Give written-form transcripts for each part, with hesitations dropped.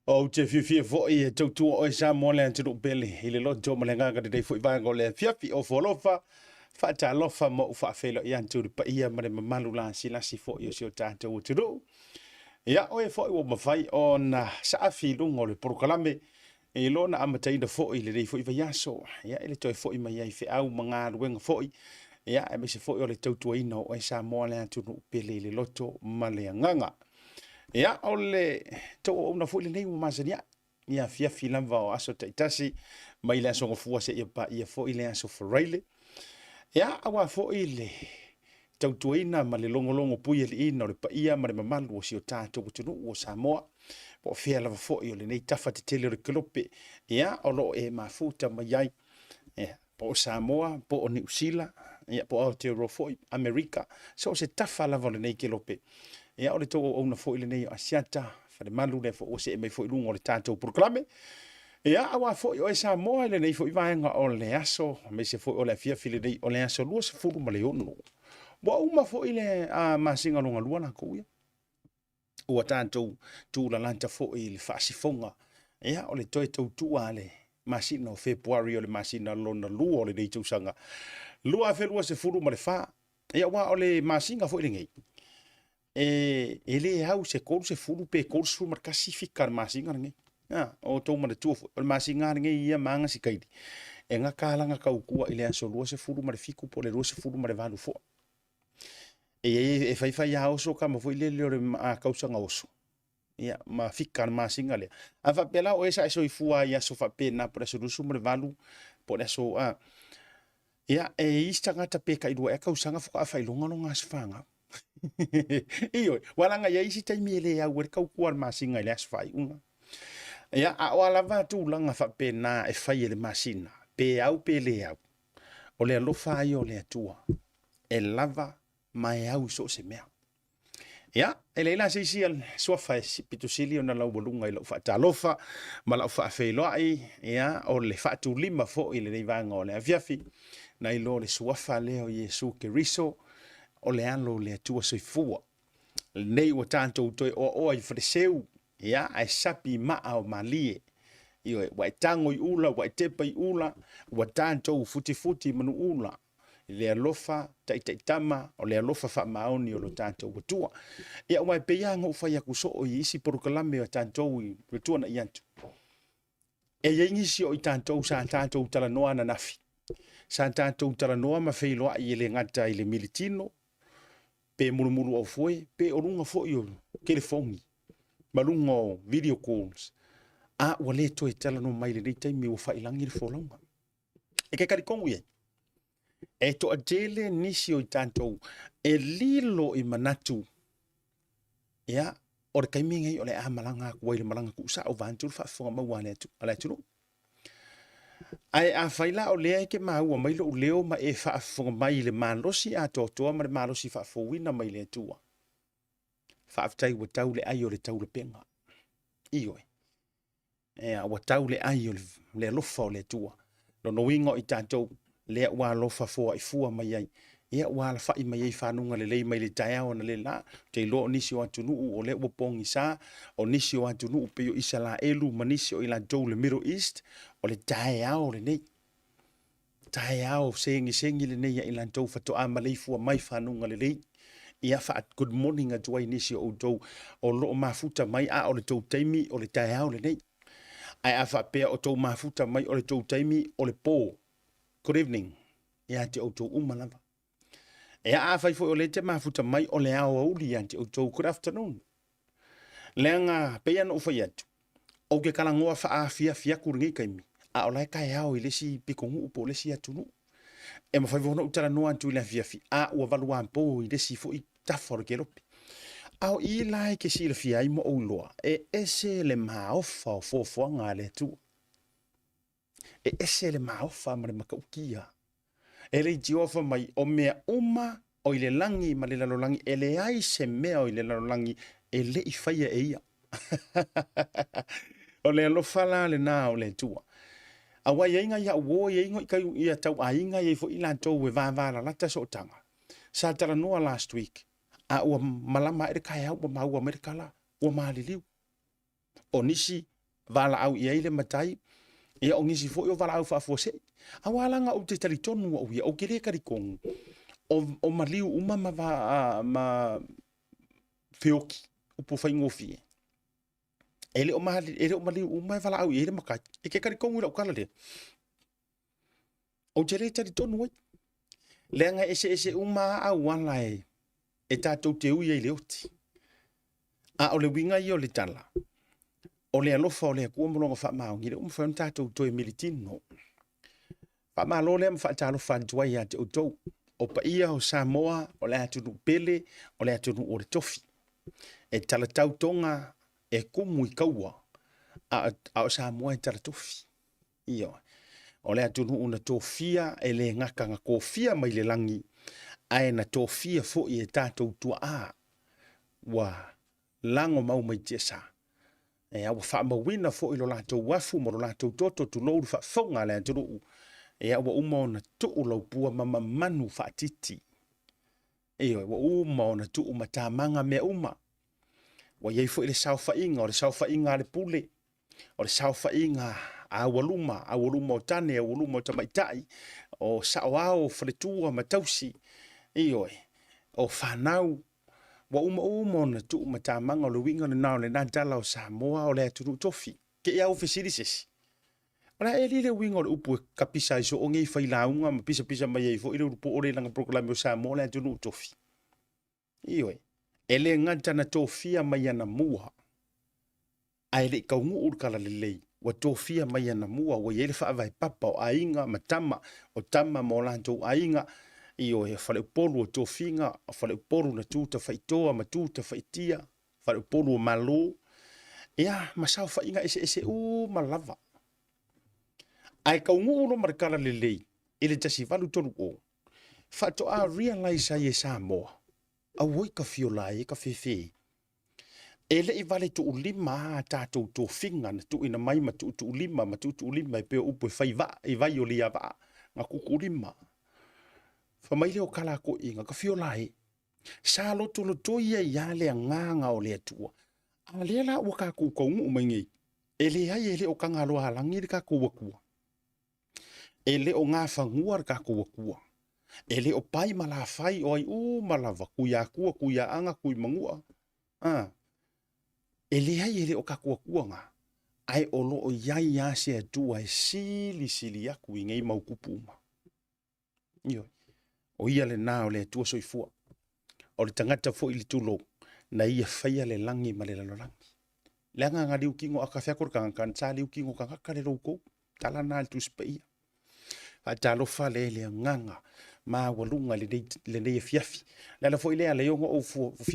O te fifi fo i tau tua o Samoa le antinu pele i le loto malenga ka te fo i vanga o le fiafi o folofa fa ta lofa mo fa felo i antinu pa ia mare mamalu la sila si fo i o sio tata o tiro ia o e fo i o mawhai o na saafi lungo le prokalame e lo na amataina fo i le rei fo i vayaso ia ele toi fo i mai ai fe au mga ruenga fo i ia e me se fo i o le tau tua ino o Samoa le antinu pele i le loto maleanganga. Ia ole to ona fo le nei masania ia fia lava o aso taitasi mai le aso ngofua se ia pa ia fo ile aso foraile ia awa fo ile tautuina ma le longolongo pui le ina le pa ia ma le mamalu o sio tato tunu o Samoa po fia lava fo ile nei tafa te tele le klope ia o lo e mafuta mai ai po Samoa po o New Zealand ia po Aotearoa fo America so se tafa lava le nei klope ia o le tō o na fo ile nei asiata fa le malu le fo o se mai fo i lungo le tātou proklame ia awa fo i o Samoa le nei fo i vaenga o le aso me se fo o le fia fili nei o le aso lua se fulu ma le ono wa uma fo i le masinga longa lua na ko ia o tātou tū la lanta fo i le whaasifonga ia o le toi tau tua le masina o February o le masina lona lua o le nei tausanga lua fe lua se fulu ma le wha ia wa o le masinga fo i le ngei ele au se kol se fulu pe kol su mar kasifika masinga nge o to ma tu o masinga nge ia manga si kaidi e nga kala nga ka ukua ile aso lua se fulu mar fiku po le lua se fulu mar valu fo e fai ya so ka mo foi le a causa nga oso ia ma fika masinga le ava pela o esa so ifua ia so fa pena por eso lu mar valu por eso ia ista ngata pe ka idua e causa nga fo fa ilonga no ngasfanga iyo walanga ya isi taimi ele ya wer kau kuar masinga ile asfai unga ya wala va tu langa fa pena e fai ele masina pe au pe le au o le lo fai o le tua e lava mai au so se mea ya ele la se si al so fa pitusili ona la bolunga ile fa talofa mala fa fe lo ai ya o le fa tu lima fo ile nei vanga o le aviafi na ilo le suafa leo Yesu Keriso o le alo le tua soifua. Nei o tanto toi o i freseu, ia, ai sapi maa o malie. Io wai tango i ula, wai tepa i ula, wa tanto futi manu ula. Le alofa, taitama, o le alofa fa maoni o lo tanto watua. Ia wai peyango fa ya kuso o isi porukalame o tanto i retua na iantu. E yengisi o i tanto sa tanto utala noa na nafi. Sa tanto utala noa ma feiloa i ele ngata i le militino, pe mulu au foi pe orunga foi o telefoni malunga o video calls wale to tala no mai le tai mi o fa ilangi le folonga e ke kari kongu ye e to adele nisi o tanto e lilo i manatu ya o kai mingi o le amalanga ko le malanga ku sa o vantu fa fo ma wane tu ala tu ai a faila o le ke ma o mai lo leo ma e fa fo mai le malosi a to ma malosi fa fo wina mai le tua fa tai o tau le ai o le tau le penga io e o tau le ai o le lofa le tua lo no wingo i tanto le wa lofa fo i fu mai ai e wa la fa i mai fa nunga le mai le tai o na le la te lo nisi o tunu o le o pongi sa o nisi o tunu pe o isala elu manisi o ila do le Middle East o le tai o le nei tai o sengi le nei ila do fa to amale fu mai fa nunga le ia fa good morning a tuai nisi o do o lo mafuta mai o le to taimi o le tai o le nei ai afa pe o to mafuta mai o le to taimi o le po good evening ia te o to umalava e a fai foi o le te mafuta mai o le ao uli anti o to good afternoon lenga pe no fai atu o ke kala ngoa fa afia kuringi kaimi o lai kai ao ile si pikongu po le si atunu e ma fai vono utara no antu le fiafi o valu ampo ile si foi tafor ke lopi au i lai ke si le fiai mo o loa e ese le maofa o fofo ngale tu e ese le maofa ma le makaukia ele jiofa mai o mea uma o ile langi ma le lalolangi ele ai se mea o ile lalolangi ele i faia e ia o le alofala le na o le tua awa yenga ya wo yenga ka ia tau ainga ye fo ila to we va la lata so tanga sa tara no last week o malama e kai au ma u amerika la o maliliu o nisi vala au ia ile matai ia o ngisi fo yo vala au fa fo se awalanga o te tali tonu o ia o kere kari kong o maliu uma ma feoki o po fai ngofi ele o maliu uma vala au ile makai e ke kari kong o kala le o tere tali tonu ai lenga ese uma au wala e tatou te ui e le oti a o le winga i o le tala o le alofa o le kua molonga wha maongi le umwha tatou toi militino wha malo le mwha talo wha duai a te utou o pa ia o Samoa o le atunu pele o le atunu o le tofi e tala tautonga e kumu i kaua a o Samoa e tala tofi iyo o le atunu una tofia e le ngaka nga kofia mai le langi ai na tofia fo i e tatou tua a wa lango mau mai tiesa e au wha mawina fo i lo latou wafu mo lo latou toto tu louru wha fonga le atunu e au uma na tuu lau pua mama manu wha titi e wa uma na tuu matamanga mea uma wa iei fo i le sao whainga o le sao whainga le pule o le sao whainga a waluma o tane a waluma o tamaitai o sao ao whaletua matausi o whanau wa uma na tuu matamanga o le winga na nao le nantala o Samoa o le atunu tofi ke iau facilities ora e le winga o le upu kapisa iso o ngei whailaunga ma pisa mai ei fo i le upu o le langa proklame o Samoa le atunu tofi e le nganta na tofia mai ana mua ai le kaungu urkala le lei wa tofia mai ana mua wa yele fa vai papa o ainga matama o tama mo lanto ainga e fale polu o tofinga fale polu na tuta faitoa ma tuta faitia fale polu o malo ia masau fa inga ese malava ai kaungu ulo markala le lei ele tasi valu tonu o fa to a realize ai Samoa a woi ka fiola e ka fefe ele I vale tu ulima tatou to finga na tu ina mai ma tu ulima pe upu faiva e vai o lia va nga kukulima fa mai le o kala ko inga ka fiola e sa lo to ia le nganga o le tua a le la o ka ku ko ngu mai ele ai ele o kanga lo halangi ka ku ku ele o nga fangua ka ku ele o pai mala fai o ai malava ku ya anga ku mangua ele ai ele o kakua nga ai o lo o yai ya se tu ai sili ya ku ngai mau kupuma o ia le na o le tu soifua o le tangata fo ili tulo na ia faia le langi ma le langi langa nga liu kingo aka fia kor kan sa liu kingo kan ka le loko tala na tu spei fa talo fa le nganga ma walunga le nei fiafi la fo ile ale yo o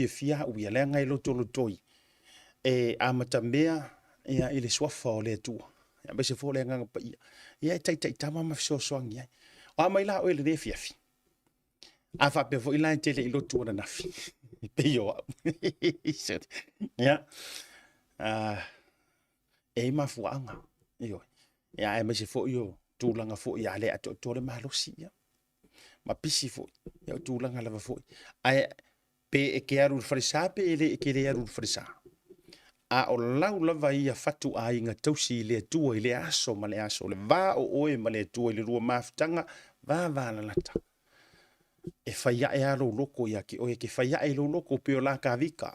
fia u ia le ngai lo tolo toi e amatambea ia ile swafa o le tua ia be se fo le nganga pa ia tai tama ma so soangi ai o mai la o le nei fiafi a fa pe fo ila tele ilo tu na nafi pe yo ia e ma fuanga yo ia e me se fo yo tu langa fo ia le to le malosi ia ma pisi fo ia tu langa lava fo ai pe e ke aru frisa pe ele ke le aru frisa a o lau lava ia fatu a inga tausi le tua ile aso ma le aso le va o oe ma le tua ile rua maftanga va la lata e faia e alo loko ia ki oe ke faia e lo loko pe o la ka vika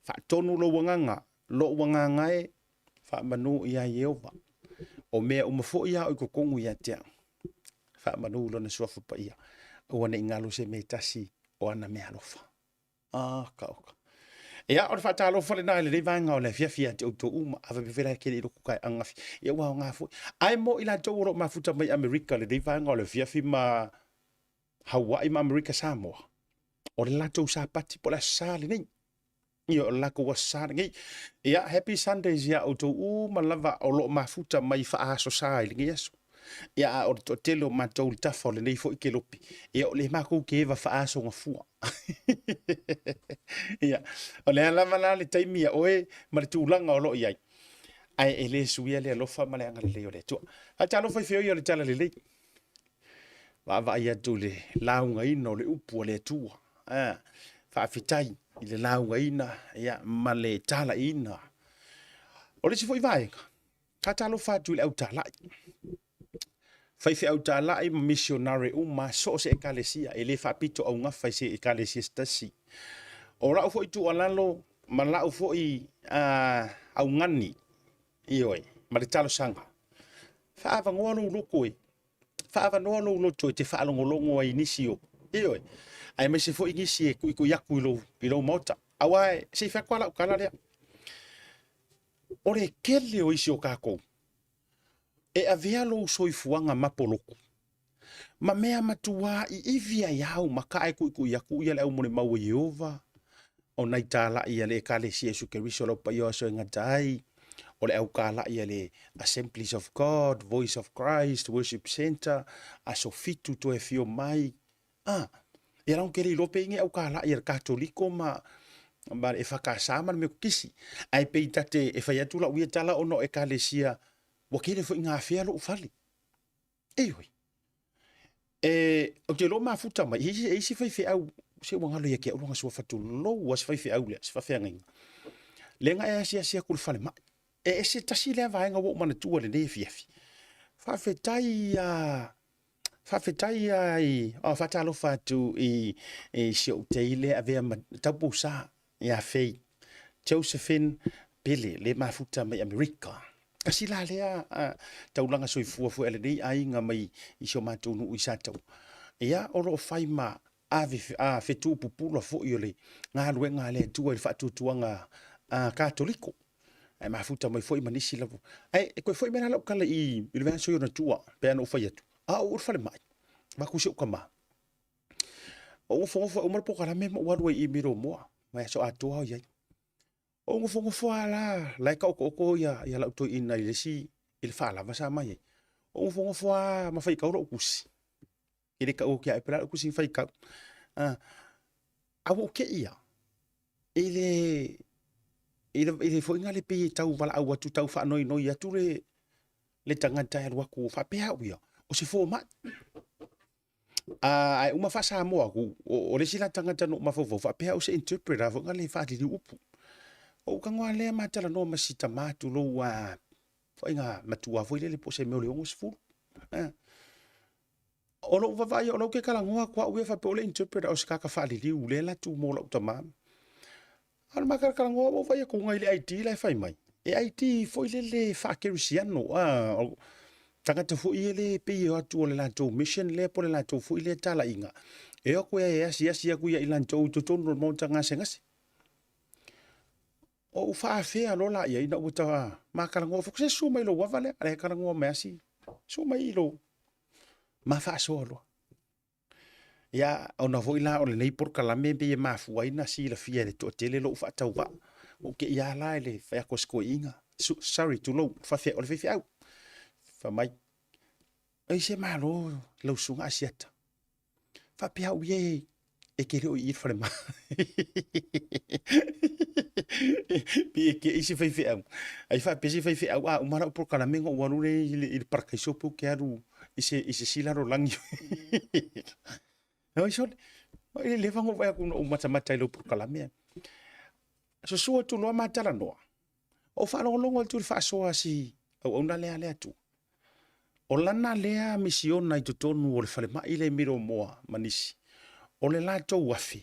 fa tonu lo wanganga e fa manu ia Yehova o mea umafo ia o kokongu ia tea fa manu lo na suafu pa ia o ane ingalo se me tasi o ana me alofa kauka ia o fa talo fa le na le vanga o le fia te auto uma ava be vera ke le ko kai angafi ia wa nga fu ai mo ila to ro mafuta mai America le vanga o le fia ma Hawaii ma America Samoa o le lato sa pati po la sale nei io la ko wasar ngai ia happy Sundays ia auto uma lava o lo mafuta mai fa aso sa ile yeso ia o to telo ma to ta fo le nei fo ke lopi ia o le ma ko ke va fa aso nga fu ia o le lava la le taimia oe ma tu langa o lo ia ai ele suia le lo fa ma le anga le o le tu a talo fa fio le tala le va ia tu le launga ino le upu le tu fa fitai le launga ina ia ma le tala ina o le si foi vai Tatalo fatu le Autala. Fai Autala ma missionary uma so se ekalesia ele fa pito au nga fai se ekalesia stasi. Ora o foi tu alalo mala o foi au ngani ioi ma le talo sanga. Fa ava ngono lukoi. Fa ava ngono luto te fa alongolongo ai inisio. Ioi. Ai me se foi inisi ku yaku ilo mota. Awai se fa kwala ukala le. Ore kele o isi o kako. E avea lo soifuanga mapoloko. Ma mea matua I ivia iau makae ku yaku ia le au mone mau Yehova. O nai tala ia le kale si Yesu Keriso lo pa yo so ngatai. O le au kala ia le Assemblies of God, Voice of Christ, Worship Center, aso fitu to e fio mai. Ia rau kere lope inge au kala ia katoliko ma e whakasama me kisi. Ai peitate e whaiatula uia tala ono e kalesia wakene fo inga fea lo ufali. Eoi. O te lo mafuta mai, isi whaife au, se wangalo ia kia ulonga sua fatu lo, was whaife au lea, se whawhea nginga. Lenga e asia kul fale mai. E se tasi lea vaenga wo mana tua le ne fiafi. Whawhetai ai, whatalo fatu I sio teile a vea taupu sa, ia fei. Josephine Pele, le mafuta mai Amerika. Kasi la lea taulanga soifua fu ele nei ai nga mai I sio matunu I satau. Ia oro fai ma fetu pupula fo iole nga luenga le tua I fatu tuanga katoliko. Ai mafuta mai foi manisi lavu. Ai koe foi mena lau kala I ilvena soyo na tua pe ana ufai atu. Urfale mai. Makusi ukama. O ngofo umar pokala mema uadwe I miro moa. Mai so atua yai. O ngofo ala lai ka oko ya la to ina ile si il fala va sa mai o ngofo ma fai ka ro kusi ile ka o kia e pela kusi fai ka o ke ia ile foi ngale pe tau vala au tu tau fa noi ya tu le tangata ya ku fa pe au ya o se fo ma ai uma fa sa mo o le sila tangata no ma fo fa pe au se interpreter fo ngale fa di upu o ka ngoa le matala no masita matu lo wa foi nga matua foi le po se me o fu o lo va vai o lo ke kala ngoa kwa u fa pe o le interpreter o ska ka fa li u le la tu mo lo tama al ma kala ngoa o vai ko ngai le IT le fai mai e IT foi le fa ke rusiano tanga te foi le pe o tu le la to mission le po le la to foi le tala inga e o ko e asia ku ya ilan to no mo tanga sengasi o fa fea lo la ia ina uta ma kala ngo fo se su mai lo wa vale ale kala ngo merci su mai lo ma fa solo ya ona vo ila o le nei por kala me be ma fu ina si la fia le to tele lo fa tau va o ke ya la le fa ko sko inga sorry to lo fa fe o le fe au fa mai ai se ma lo sunga asiata fa pia u ye e ke o ir fa ma pi ke isi fai au ai fa pesi fai au umara por kala mengo waru le il parka sopo ke aru ise sila ro langi no iso ai le vango vai ku no mata lo por kala me so tu lo mata la no o fa longo tu fa so asi o na le tu o lana lea mission na to tonu o le fale mai le miro moa manisi o le lato wafi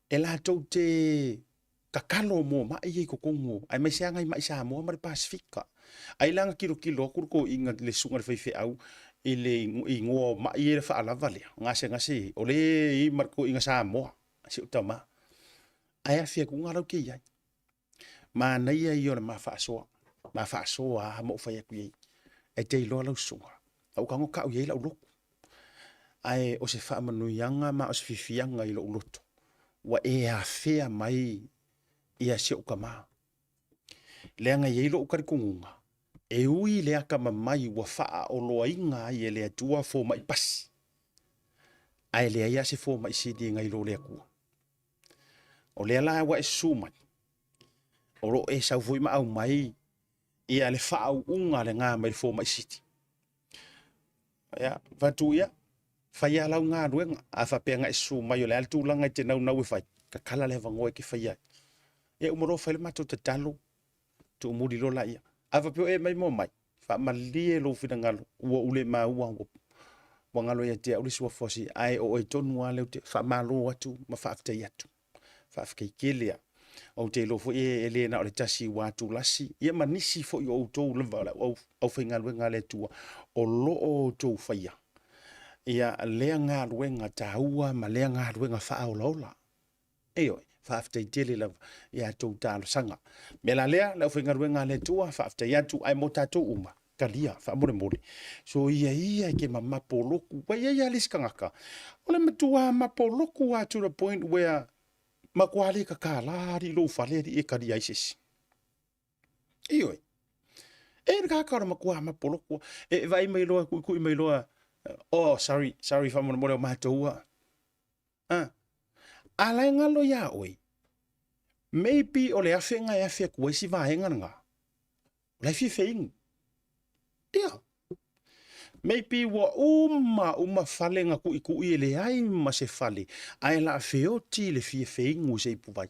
e lato te kakalo mo ma ai ko kongo ai mai sia ngai mai sa mo mar Pasifika ai langa kilo ko inga le sunga le fe au ile ingo ma i fa ala vale ngase ole I marko inga sa mo si utama ai afia ku ngaro ke ia ma nei ai yo ma fa so mo fa ku ai e te lo sunga au kango ka ye la lo ai o se fa manu yanga ma o se fifianga I lo loto wa e afia mai ia se ukama lenga ye lo ukari kunga e ui le aka mai wa faa o loa inga ye le atua fo mai pasi ai le ia se fo mai sidi ngai lo le aku o le ala wa e suma o ro e sa foi ma au mai ia le faa unga le nga mai fo mai sidi ya vatu ya faya la nga ruenga a fa penga e suma yo le altu langa te nau e fai ka kala le vango e ke faya e umoro fai mato te talo tu muri lo la ia Ava pio e mai mo mai. Fa malie lo fina ngalo. Ua ule maua ua ngalo ia te aurisi wa fosi. Ai o e tonu ale te fa malo atu ma fa afta yatu. Fa afka ikelea. O te lo fo e le na o le tasi watu lasi. Ia manisi fo i o tau lava au whaingalue ngale tua. O lo o tau whaia. Ia lea ngā ruenga taua ma lea ngā ruenga whaau laula. Eo, whaaftai tele la ia tau tālo sanga. Me la lea, lau whainga ruenga le tua, whaaftai atu ai mo tātou uma. Kalia, whaamore more. So ia ke mamapo loku, wa ia liskangaka. Ole matua mapo loku to the point where makwale ka kalari lo faleri e kalia isis. Eo, e ka kara makua mapo loku. E vai mai loa, kui mai loa. Oh, sorry, whaamore more o mātua. Alai ngalo ya oi. Maybe o le afenga e afea kua isi vaenga nga. O le fi feing. Ia. Maybe wa uma fale nga ku i le ai ma se fale. Ai la feoti le fi feing u se ipuvai.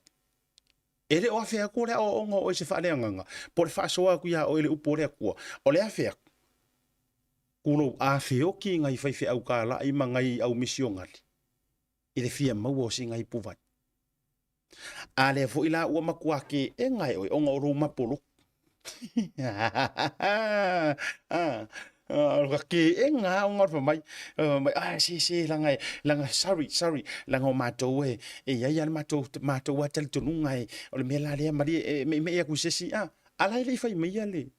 Ele o afea kua le o onga o se fale nga. Por fa soa ku ya o le upo le kua. O le afea. Kulo afeo ki ngai fai au kala i mangai au misiongali. I le fia maua o singa ipuvai. A le fo ila ua makua ke e ngai oi onga oro mapolo. Ke e ngā onga ora mai. Si langa sorry langa o mātou e ia mātou a tali tonu ngai o le mea la lea mari me ia kusesi alai le fai mai ale.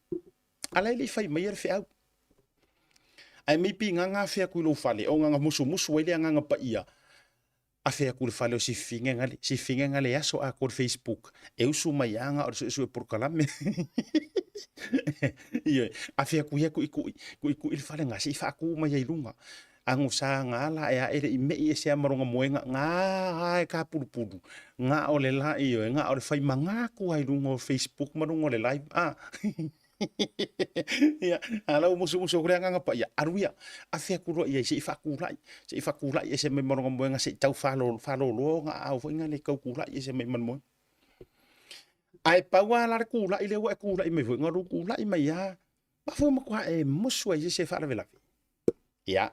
Alai le fai mai ale fe au. Ai mipi nganga fea kui lo fale o nganga musu ele nganga pa ia. A fea kule fale o si finga ngale aso a kore Facebook. E usu mai anga o su e por kalame. Ie, a fea kuia ku il fale ngasi fa ku mai ai lunga. Angu sa ngala e a ere i mei e sea maronga moenga ngā e ka puru. Ngā o le la iyo, ngā o le fai manga ku ai lunga o Facebook marunga o le live. Ia, ala musu kore nga pa ia aruia a fea kuro ia se fa kulai se me moronga moenga se tau falo lo nga au fo ngale kau kulai se me man ai pawa la kulai le wa kulai me fo ngaru kulai mai ya ba fo mo kwa e musu ai se fa la vela ia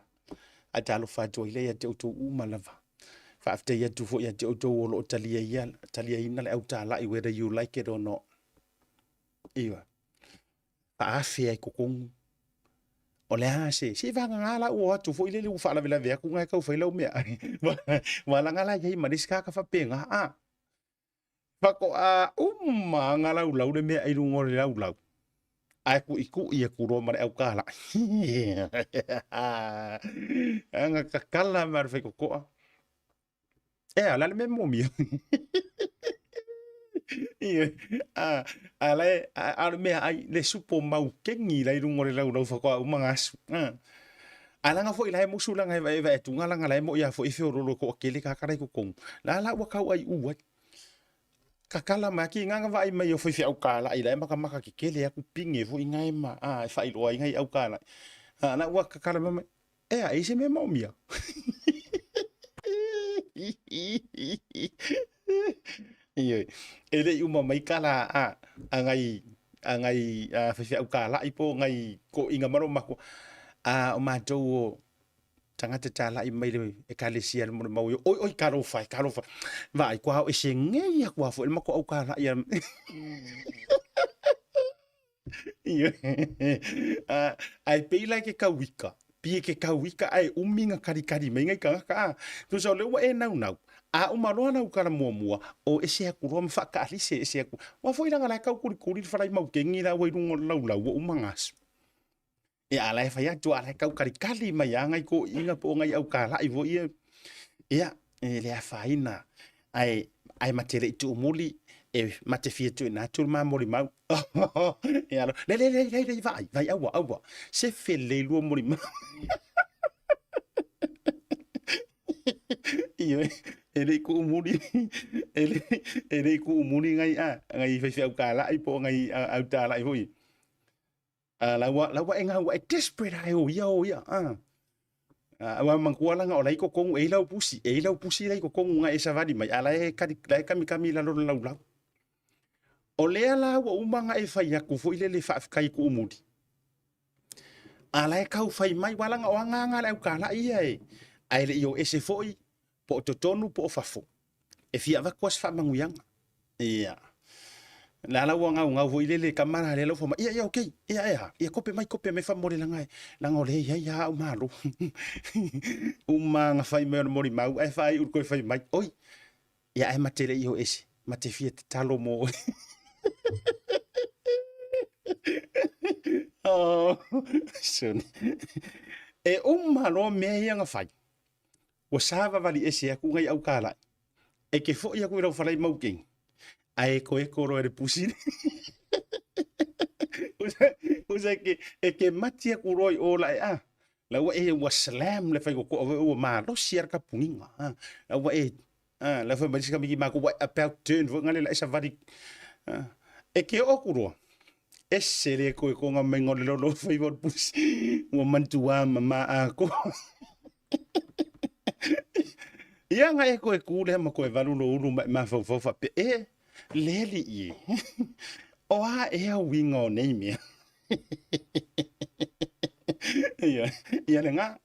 a talo fa to ile ya te to uma lava fa after ya tu fo ya te to lo talia ina le au tala whether you like it or not ia Afi ai kokong o le se vanga ngala o atu fo ile u fala vela vea ku ngai kau faila o mea wala ngala yai mariska ka fa penga Pako ngala u lau le mea i rungo le lau ai ku iku ia ku ro mare au kala anga kakala mar fe kokoa ala le me momi ale me ai le supo mau kengi lai rungo le lau fa ko mangas ala nga fo ilai musu langa vai tunga langa lai mo ia fo ife ro ko kele ka kara ko kong la wa ka ai u kakala ma ki nga vai mai fo ife au kala ilai maka ki kele aku pinge fo ingai ma fa ilo ai ngai au kala na wa kakala ma ai se me mo mia Ie, ele uma mai kala angai fa au kala ipo ngai ko inga maro mako o matou tangata tala i mai le e kalesia mo mau oi karofa vai kwa e se ngei kwa fo mako au kala ia Ie, ai pe like ke kawika pie ke kawika ai uminga kari mai ngai ka tu so le e nau a uma loana u kara mua o ese aku rom fa ka lise ese aku wa foi langa la ka kuri fara mau kengi la wa rungo lau o mangas e ala fa ya tu ala ka kari mai anga ko inga po ngai au kala i vo ia le faina ai matere tu muli e mate fie tu na tu ma mori mau e ala le vai au se fe le lu mori mau ele ku umuri ele ku umuri ngai fa au kala i po ngai au tala i hoi lawa enga wa desperate ai o ia awa mangkuala nga olai ko kong e lau pusi lai ko kong nga e savadi mai ala e kami la lo lau O lea la ua umanga e fai aku fo ile le whaafikai ku umuri. A lai kau fai mai walanga o anganga le au kala ia e. Ai le io ese foi, po o totonu po o fafo. E fia vakwas wha manguyanga. Ia. La la ua ngau fo ile le kamara le lau fama. Ia, okay. Ia kope mai fa mori langai. Langa o le ia au malu. Umanga fai mai mori mau. E fai urko fai mai. Oi. Ia e matele io ese. Mate fia te talo mo. Oh, sun. E malo mea ia fai. Wa sava vali ese aku ngai au kala. E ke fo ia ku rau falai mau king. Ai ko e koro e pusi. Usa ke matia ku roi o la a. La wa e wa slam le fai ko o ma lo siar ka puninga. La wa e la fa mari ka mi ma ko wa about turn vo ngale la esa vali. E ke o ku ro. Ese le ko nga mengo le lo fai vo pusi. Wa mantua mama a ko. Ia nga e koe kule ma koe valu lo ulu ma faufa pe e leli i. O a e a winga o nei mea. Ia le nga.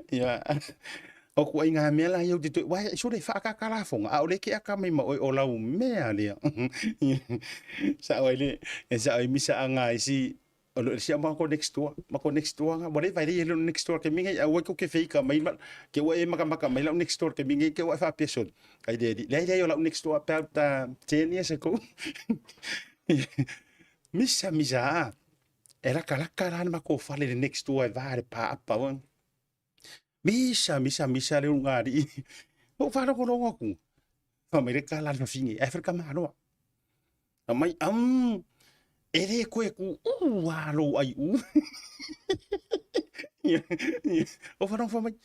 Ia. O kua inga mea la iau dito. Wai, so le whaaka karafonga. A o le ke aka mai ma oi o lau mea lea. Sa oi le, sa oi misa anga isi. Olo sia mako next door nga bore vai le next door ke minga a wo ko ke feika mai ke wo e maka mai la next door ke minga ke wo fa peson ai de le la next door about 10 years ago misa era kala mako fale le next door vai pa apa won misa le ngari o fa ko lo ku fa mai kala no fingi afrika ma no mai ere koe ku walo ai u. O whanau whamai,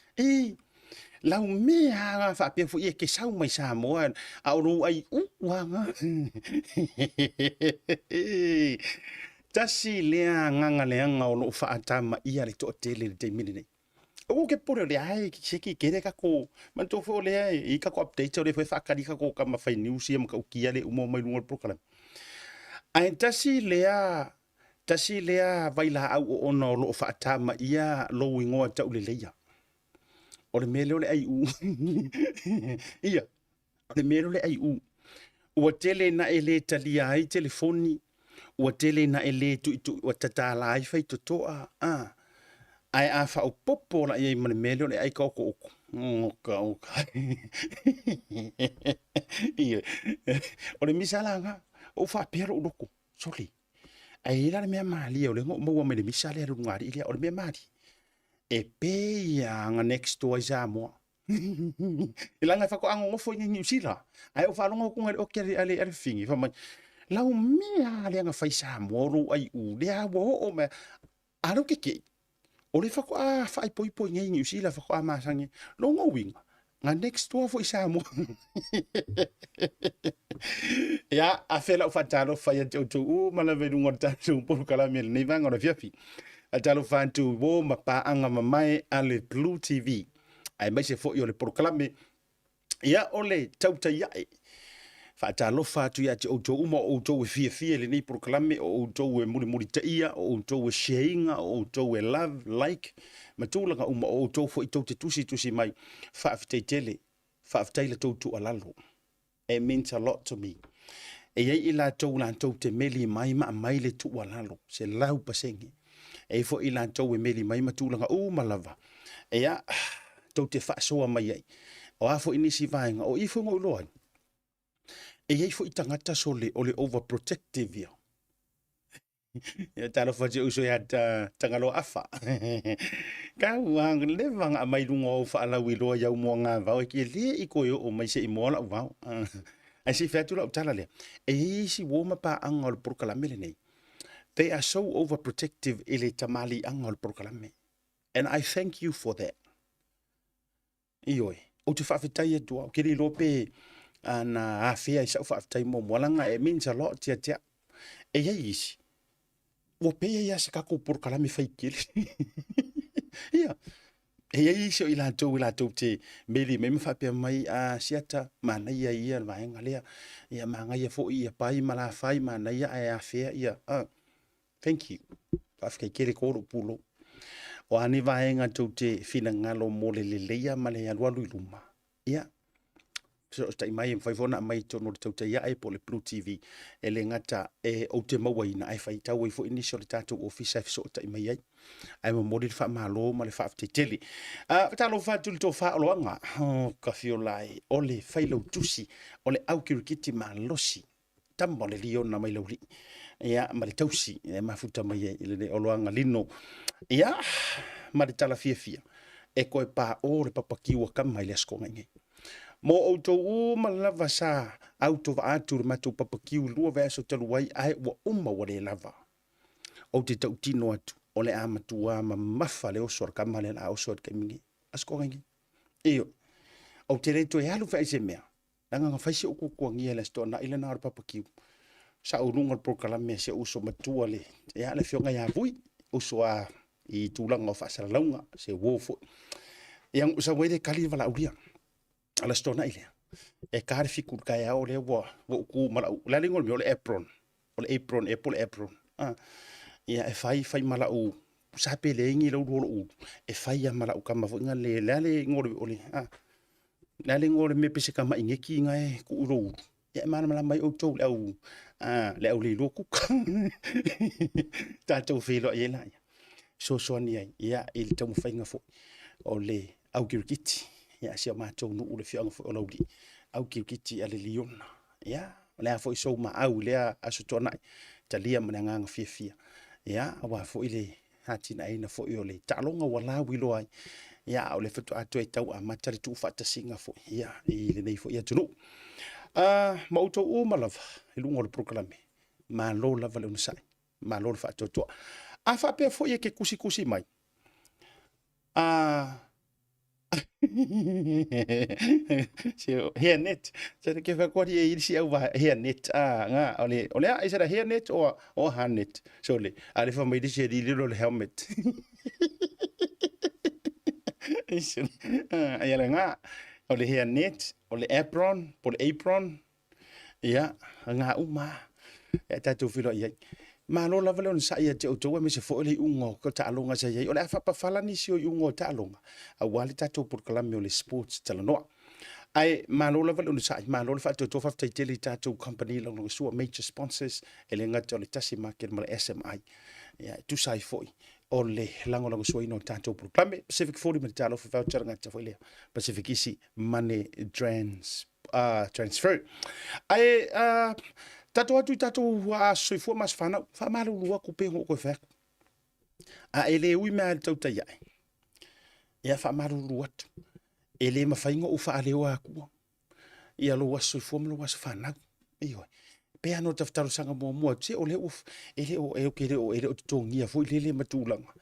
lau mea ngā whapea fu ke sau mai Samoa, auro ai u wanga. Tasi lea nganga leanga o no whaatama ia le toa tele le te mini nei. O ke pore le ai ki seki kere kako, man tofo le ai, i kako update o le whakari kako ka mawhai news ia maka ukia le umo mai lunga program. Ai tasi lea vai la au o ono lo whaatama ia lo ingoa tau le leia. O le mele o le ai u. Ia, o le mele o le ai u. Ua tele na e le talia ai telefoni, ua tele na e le tu ua tatala ai fai totoa. Ai a wha o popo la iei mane mele o le ai ka oko. Oka. Ia, o le misala nga. O fa pero loko sorry ai la me mali o le mo me le misale ru ngari ile o le me mali e pe ya nga next to Samoa ila nga fa ko ango fo ni sila ai o fa longo ku ngali o ke ale fingi fa mai la o me ale nga fa Samoa ru ai u le a wo o me aro ke o le fa ko a fa poi ngai ni sila fa ko a masangi longo winga nga next door fo Samoa. Ya, a fela o fatalo fa ya tu mala ve lungo tatu por kala mel ni vanga na fiafi. A talo fa tu wo ma pa anga mai ale Blue TV. Ai mai se fo yo le proclame. Ya ole Tautai A'e. Fa talo fa tu ya tu mo o tu fie le ni proclame o tu muri taia o tu sharing o tu love like matula nga o tu fo tu te tusi mai fa tele fa tele tu alalo. It means a lot to me. E ai ila tau la tau te meli mai ma mai le tu alalo se lau pasengi. E fo ila tau e meli mai matula nga malava. E ya tau te fa soa mai ai. O afo inisi vaenga o ifo ngo loa. E ai fo itangata so le o le overprotective ya. Ya talo fa je uso ya Tagaloa afa. Ka wang levang a mai lunga o fa ala wilo ya mo nga va ki le iko yo o mai se imola va. Ai si fetu la tala le. E si wo ma pa angol proclame le nei. They are so overprotective ele tamali angol proclame. And I thank you for that. Ioi. O te whawhitai e tua. Kiri lope na awhia i sa whawhitai mo mwalanga. It means a lot tia. E yei isi. Wo pe ia se kako por kalame faikile. Ia. Hei so ila tau te meli me mfa mai a siata mana ia vaenga lea ia manga ia fo ia pai mala fai mana ia a fea ia thank you afke kere ko pulo o ani vaenga tau te fina ngalo mole le leia male alua luma ia so sta mai fai fona mai tono tau te ia e pole Blue TV ele ngata e o te mawaina ai fai tau fo initial tatu office so ta mai ai ai mo modi fa malo ma le fa te tele ta lo fa tu to fa lo nga ka fio lai ole fai lo tusi ole au kirikiti ma losi tambo le lio na mai lo li ia ma le tausi e ma futa mai le olo nga lino ia ma le tala fia e ko pa o le papaki wa kam mai le sko ngai mo o to u ma lava sa auto va atu ma tu papaki lu va so telu wai ai wa umma wa le lava o te tau tino atu o le amatua ma mafa le osor kamale na osor kemingi asko ngi io o te reto e alu fa ise mea langa nga faisi o ko ngi ele sto na ile na papakiu sa urunga proklame se uso matua le e ale fionga ya vui uso a I tulanga o fa sa launga se wofo yang sa wede kali vala ulia ala sto na ile e kar fikur kaya o le wo ku mala la lingol mi o le apron apple apron ia e fai mala u sa pele ngi lo u e fai ya mala u kama nga le ngore ole le ngore me pese kama inge ki nga e ku ro ia mana mala mai o to le au le au le loku ta to filo ia la so ni ia il tamu fai nga fo ole au kirkiti ia sia ma to no le fianga fo ole au kirkiti ale liona ia le fo so ma au le asutona talia mananga nga fia ia wa fo ile hatina ina fo ile talonga wala wilo ai ia o le fatu atu e tau a matari tu fata singa fo ia ile nei fo ia tunu ma uto o malava ilungo le proklame ma lo lava le unsai ma lo fa to a fa pe fo ia ke kusi mai here net so ke fa ko ia si au here net nga ole is it a here net or hand net so le ale fa mai disi di little helmet ia nga ole here net ole apron ia nga uma e tatu filo ia ma lo la vale sa ia te o me se fo le ungo ko ta longa sa ia ole fa pa fala ni si o ungo ta longa a wali tatu por kalame ole sports tala no ai ma lo la vale sa ma lo fa to fa tele tatu company lo so major sponsors ele ngata ole Tasi Market ma SMI ia tu sai foi ole lango so ino tatu por kalame Pacific 40 me talo fa voucher ngata foi le PacificEzy money transfer ai tato wa so fo mas fa malu lua ku pe ko fa ele ui me Tautai A'e ia fa malu lua ele ma fa ingo u fa ale wa ku ia lo was so fo mo was fa na io pe ano taftaru sanga mo se ole uf ele o kere o ele o tongia fo ile matulanga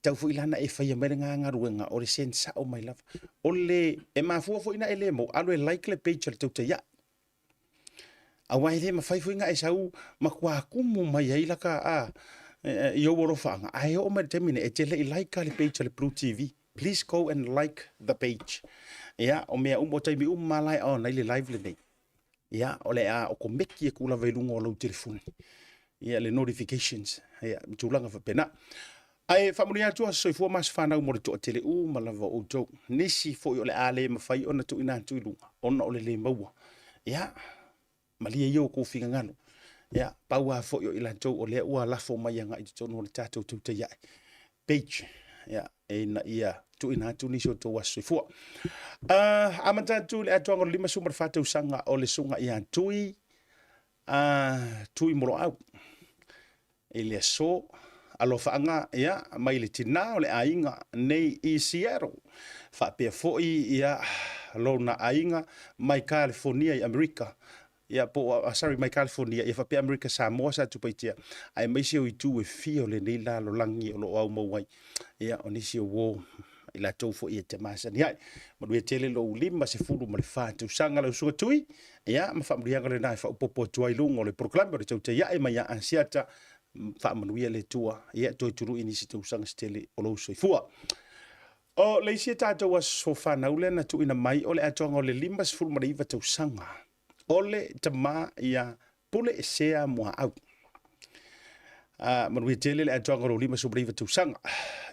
tau fo ilana e fa ia nga ruenga o le sensa o my love ole e ma fo ina ele mo alo like le page Tautai A'e awai le mafai fuinga e sau makwa kumu mai ai laka yo woro fanga ai o me temine e tele like le page le Blue TV please go and like the page ya o me o tai mi malai on le live le nei ya o le o ko meki e kula velungo o lo telefone ya le notifications ya tulanga fa pena ai family atu so fo mas fana mo to tele malava o to nisi fo yo le ale mafai ona tu ina tu lu ona o le maua ya malia yo ko finga ngano ya paua fo yo ila to ole ua la fo mai nga i to no tato Tautai A'e page ya e na ia tu ina tu ni so to waso fo amata tu le atonga lima sumar fatu sanga ole sunga ia tui tui moro au ele so alo faanga ya mai le tina ole ainga nei I Seattle fa pe fo ia lona ainga mai California I America ia po sorry my California ia fa pe America Samoa sa tu paitia ai mai se o tu e fio le nei la lo langi o lo au mo wai ia onisi o wo ila to fo ia te masa ni ai ma du tele lo lima se fulu ma le fa tu sanga lo so tui ia ma fa mrianga le nai fa popo tu ai lungo le proclame le Tautai A'e mai ansiata fa manuia le tua ia to turu inisi tu sanga stele o lo so fua O le isi tātou a sofana ule na tu ina mai ole atonga o le 5 mariva tausanga. Ole tama ia pule e sea mua au. Manui tele le atonga o 5 mariva tausanga.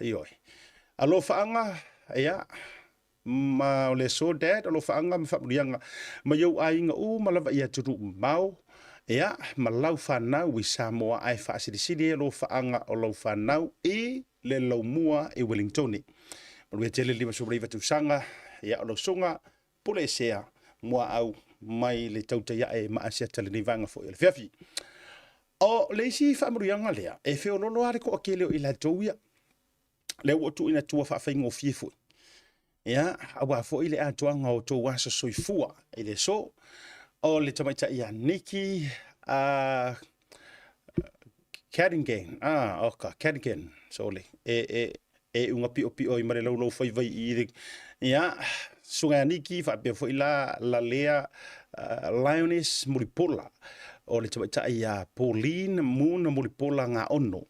Ioi. Alo faanga, ia, ma ole so dad, alo faanga ma whamurianga. Ma iau ainga malava ia turu mau. Ia, ma lau whanau i Samoa ai whaasirisiri alo faanga o lau whanau i le lau mua i Wellingtoni. Manui tele 5 mariva tausanga. Ia, alo sunga, pule e sea mua au mai le Tautai A'e ma asia talenivanga fo ele fiafi. O leisi whamurianga lea, e whiololo are ko akeleo i la tauia. Leo o tu ina tua whawhaingo fiefu. Ia, awa fo ile atuanga o tō wasa soifua. Ile so, o le tamaita ia Niki, Caringan, oka, Caringan, so le, unga pio i mare lau whaiwai i ia, sunga Niki, whapea fo ila la lea, Lioness Muripola, o le tamaita ia Pauline Moon Muripola ngā ono.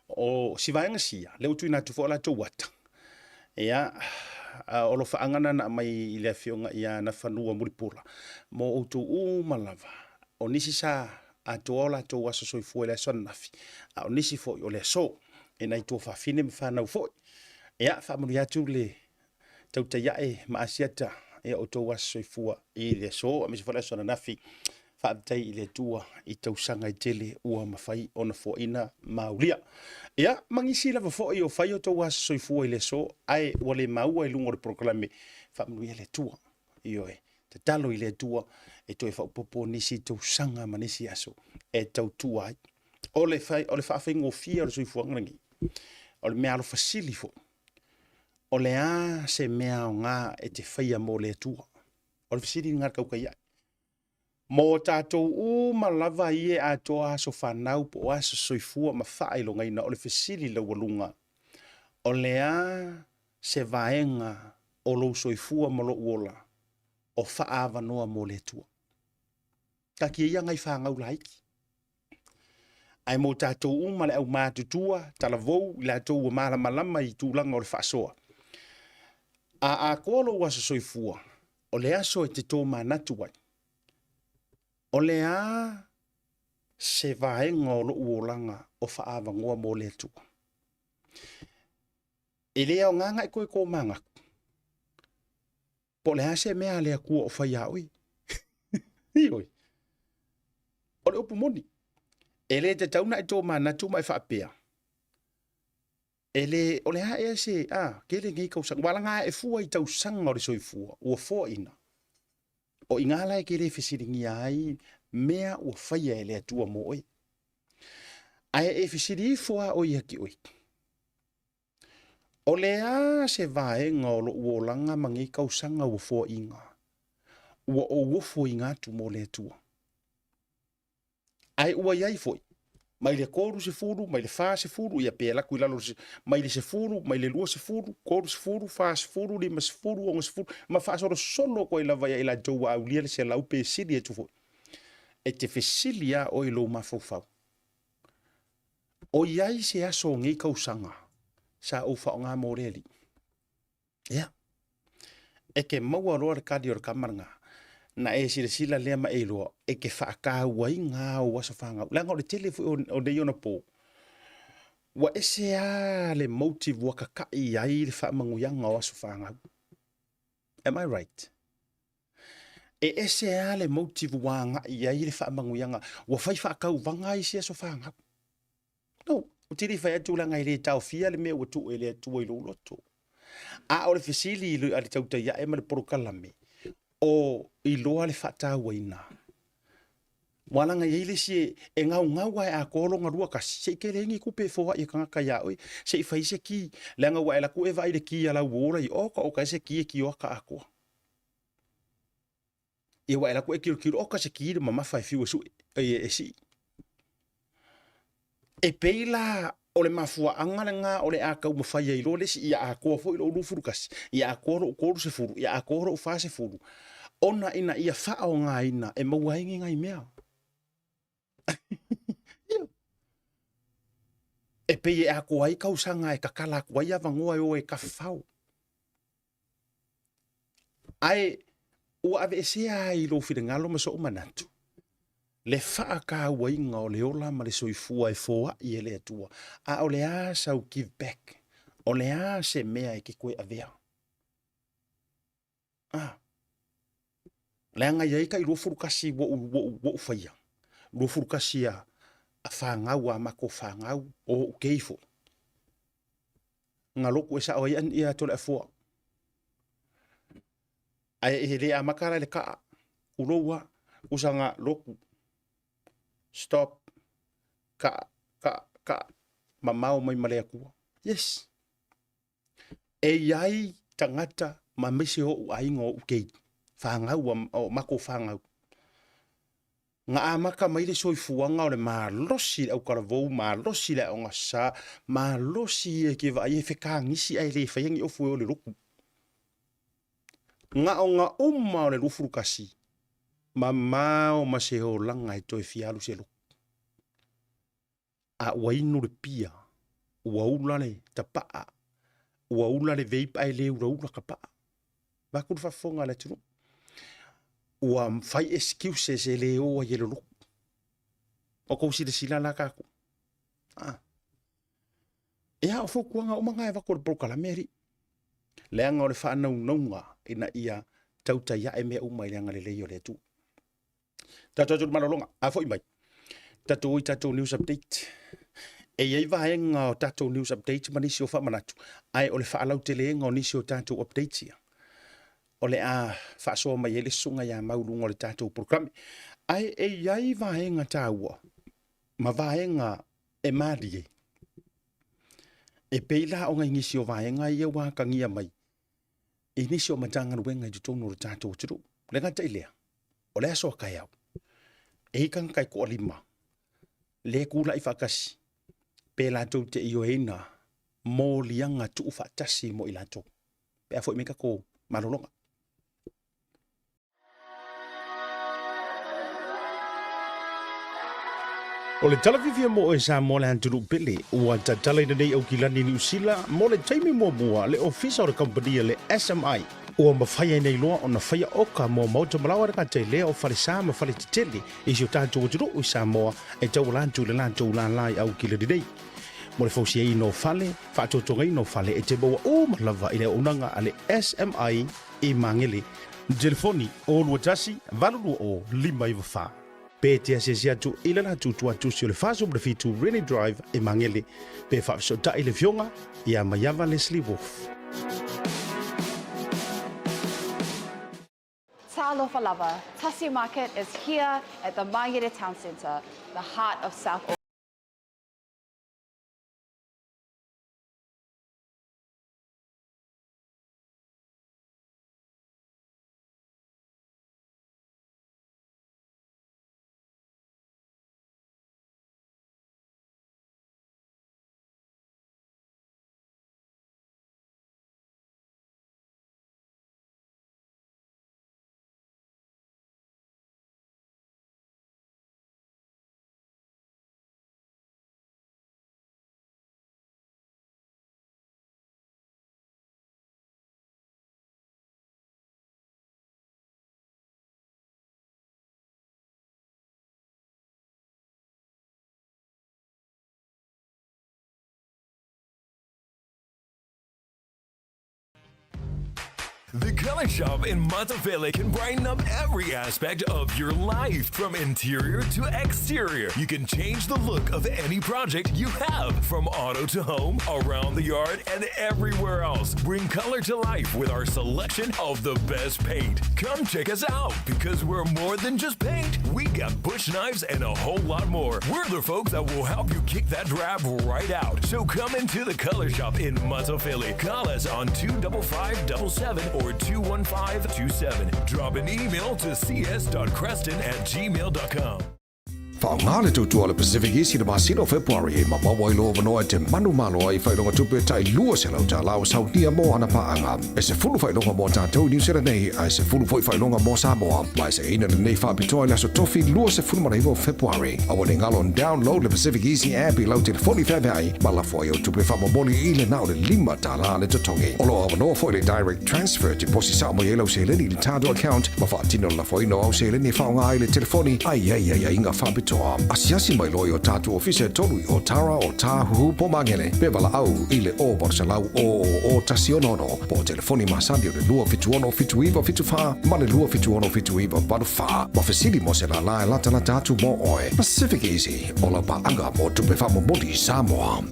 O sivaenga sia, leo tu ina tu fo la tō wata. Ia, o lo whaangana na mai i lea whionga ia na whanua Muripola. Mo o tō malava, o nisi sa a tō ola tō wasa soifua lea sona nafi. O nisi fo o lea so, e nai tō whawhine me whanau fo. Ia, whamuri atu le Tautai A'e ma asiata, ia o tō wasa soifua i lea so, a misi fo lea sona nafi. Whaabtai i le tua i tausanga i tele ua mawhai ona fo ina maulia. Ia, mangisi lava fo i o whai o tau wasa soifua i le so, ai wale maua i lungo le proklame, whaamnui le tua. Ioe, te talo i le tua, e toi whaupopo nisi tausanga manisi aso, e tau tua ai. O le whaafengo fia o le soifua ngarangi. O le mea alo fasili fo. O le a se mea o ngā e te whaia mo le tua. O le fasili ngā kaukai ai. Mo tātou malava ie a toa aso whanau po aso soifua ma whaelo ngaina o le fesili la walunga. O lea se vaenga o lo soifua ma lo uola o whaava noa mo le tua. Ka kia ia ngai whangau laiki. Ai mo tātou ma le au mātutua, talavou, i la tau wa malama i tūlanga o le whaasoa. A kolo aso soifua, o le aso e te tō manatu wai. O lea se vaenga o lo uolanga o whaava ngoa mo le tua. E lea o nganga i koe ko manga. Po lea se mea lea kua o whaiaoi. Ioi. O le upu moni. E le te tauna i tō manatu mai whaapea. E le, o lea e se, kele ngi kausang. Wala ngā e fua i tausanga o le soifua. Ua fua ina. O ingala e kere fesiringi ai, mea ua whaia e lea tua mo oi. Ai e fesiri fua oi haki oi. O lea se vaenga o lo uolanga mangi kausanga ua fua inga. Ua o wofo inga tu mo lea tua. Ai ua iai foi. Mai le koru se furu, mai le wha se furu, ia pēla kui lalo se, mai le se furu, mai le lua se furu, koru se furu, wha se furu, lima se furu, onga se furu, ma wha soro solo ko ila vai ila joua au lia le se lau pe sili e tu foi. E te fesilia o ilo mafau. O iai se aso ngi kausanga, sa o wha o ngā moreli. Ia. E ke maua roa le kadi o le kamaranga, na e sila lea ma e loa, e ke whaakāua i ngā o wasa whanga. Langa o le tele o nei ona pō. Wa ese a le motive waka kai ai le whaamanguyanga o wasa whanga. Am I right? E ese a le motive wa nga ai le whaamanguyanga. Wa whai whaakau wanga i sia so whanga. No, o tiri whai atu langa i le tau fia le mea watu e le atu i lo loto. A o le fesili i le Tautai A'e ma le porokalame. O i loa le whatau ina. Walanga yeile si e ngau ai a kolo ngarua kasi. Se ke rengi kupe foa i kanga ya oi. Se i whai se ki. Lenga wa ela ku e vai le ki ala uora i oka o ka se ki e ki oka akoa. I wa ela ku e kiro oka se ki ma mawhai fiu su e si. E peila o le mafua angalenga o le akau mawhai e ilo le si i a akoa fo i lo ufuru kasi. I a koro o koro se furu. I a koro o fa se furu. Ona ina ia wha o ngā ina e mauaingi ngai mea. E pei e ako ai kausanga e kakala ko ai avangoa o e ka whau. Ai, ua ave sea I lo whiringalo ma so manatu. Le whaaka wainga o le ola ma le soifua foa I ele atua. A o le a sau give back. O le a se mea ke koe avea. Le anga iai ka I lo furukasi wo whaia. Lo furukasi a whangau a mako whangau o keifo. Ngā loku e sa o ian ia tole a fua. Ai e le a makara le kaa. Uloua usanga loku. Stop. Ka. Mamau mai malea kua. Yes. E iai tangata ma mese o ainga o ukei. Whangau o mako whangau. Ngā amaka mai le soifuanga o le malosi au karavou, malosi le o ngasa, malosi e ke vai e whekangisi ai le whaiangi o fue o le roku. Ngā o ngā uma o le rufurukasi, ma mao ma se o langa e toi fialu se roku. A wainu le pia, uaula le tapaa, uaula le veipa e le uraula kapaa. Vakuru whafonga le tunu. Ua fai excuses e le o ye lo o ko si de sila la ka e ha fo kuanga o manga e va ko prokala meri le anga o le fa na unga ina ia Tautai A'E me uma ile anga le yo le tu tato tu malolonga a fo mai tato news update e ye va nga tato news update manisi o fa manatu ai o le fa lau tele nga nisi o tato update ia o le a whaasoa mai ele sunga ia maulunga o le tātou programi. Ai e iai vaenga tāua. Ma vaenga e marie. E peila o ngai ngisi o vaenga ia wakangia mai. E nisi o matanga nuenga I tutono o le tātou turu. Le ngata ilea. O le asoa kai au. E hikang kai ko lima. Le kula I whakasi. Pe lātou te io eina. Mō lianga tuu whaatasi mo I lātou. Pe a fo I meka ko malolonga. O le talavivia mo e sa mo le anturu pele ua tatala ina nei au kilani ni usila mo le taimi mua le ofisa o le kompania le SMI ua mawhaia nei loa o na whaia oka mo mauta malawa raka te lea o whalisa ma whale titele I si o tātou o tiro o Samoa e tau lantu le lantu lanai au kilani nei. Mo le fausia I no whale, whaatotonga I no whale e te baua o malawa I le unanga a le SMI I mangele. Telefoni o lua tasi, valulu o lima I wawha. Pe te asesi atu ila na tutu atu si o le faso mre fitu Rainy Drive e mangele. Pe whaafiso ta I le fionga I a Mayava Leslie Wolf. Talofa lava, Tasi Market is here at the Mangere Town Centre, the heart of South Auckland. The Color Shop in Matavele can brighten up every aspect of your life, from interior to exterior. You can change the look of any project you have, from auto to home, around the yard, and everywhere else. Bring color to life with our selection of the best paint. Come check us out, because we're more than just paint. We got bush knives and a whole lot more. We're the folks that will help you kick that drab right out. So come into the Color Shop in Matavele. Call us on 25577 or 21527. Drop an email to cs.creston@gmail.com. Whaongale tautua le PacificEzy le masino February ma mawailo vanoa te manu malo ai whailonga tupe tai lua se lau ta lau sautia mo ana paanga. E se fulu whailonga mo tātou New Zealand nei, ai se fulu whailonga mo Samoa. Mai se ina le nei whapitoa le so tofi lua se fulu maraivo February. Awa ne ngalon download le PacificEzy app I lau telefoni whawai. Ma la fwai o tupe whamamoli I le nao le lima ta la le totongi. Olo awa noa fwai le direct transfer te posi sao mo yelo se leni le tātou account. Ma whaatino la fwai no au se leni whaonga ai le telefoni. Ai inga whapitoa. Asiasi mai loi o tātou ofise tolu o tara o tāhuhu po mangele. Bevala au I le o barsalau o tasi onono. Po telefoni masandi o le lua fituono fituiva fitufa. Ma le lua fituono fituiva badufa. Ma fesili mo se la lae lata la tātou mo oe. PacificEzy o la paanga mo tupe whamo modi Samoa.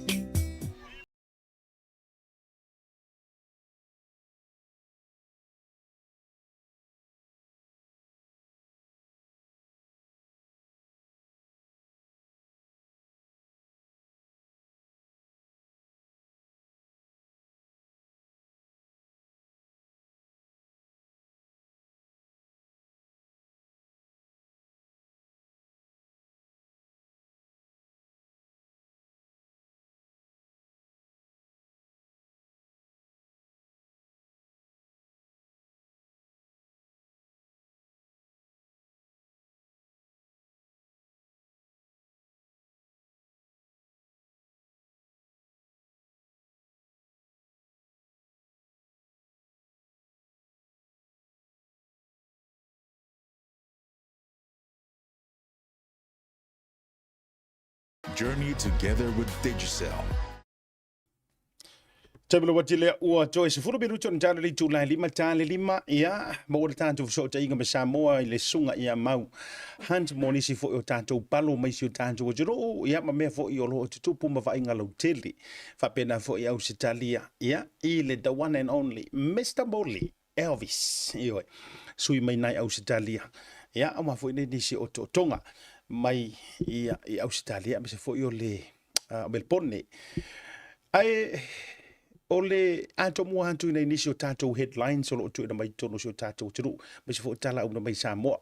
Journey together with Digicel. Tabula watile ua joy se furu biru chon jana li tula lima tale lima ia mo le tanto so ta inga Samoa I le sunga ia mau hand moni si fo o tanto palo mai si o tanto jero ia ma me fo I lo tupu ma va inga lo tele fa pena fo ia Australia ia I le the one and only Mr. Molly Elvis io sui mai nai Australia ia ma fo ni si o tonga mai ia I Australia me se fo io le Melbourne ai ole ato mua antu ina inisi o tātou headlines o lo tu ina mai tono si o tātou tiru me se fo tala una mai Samoa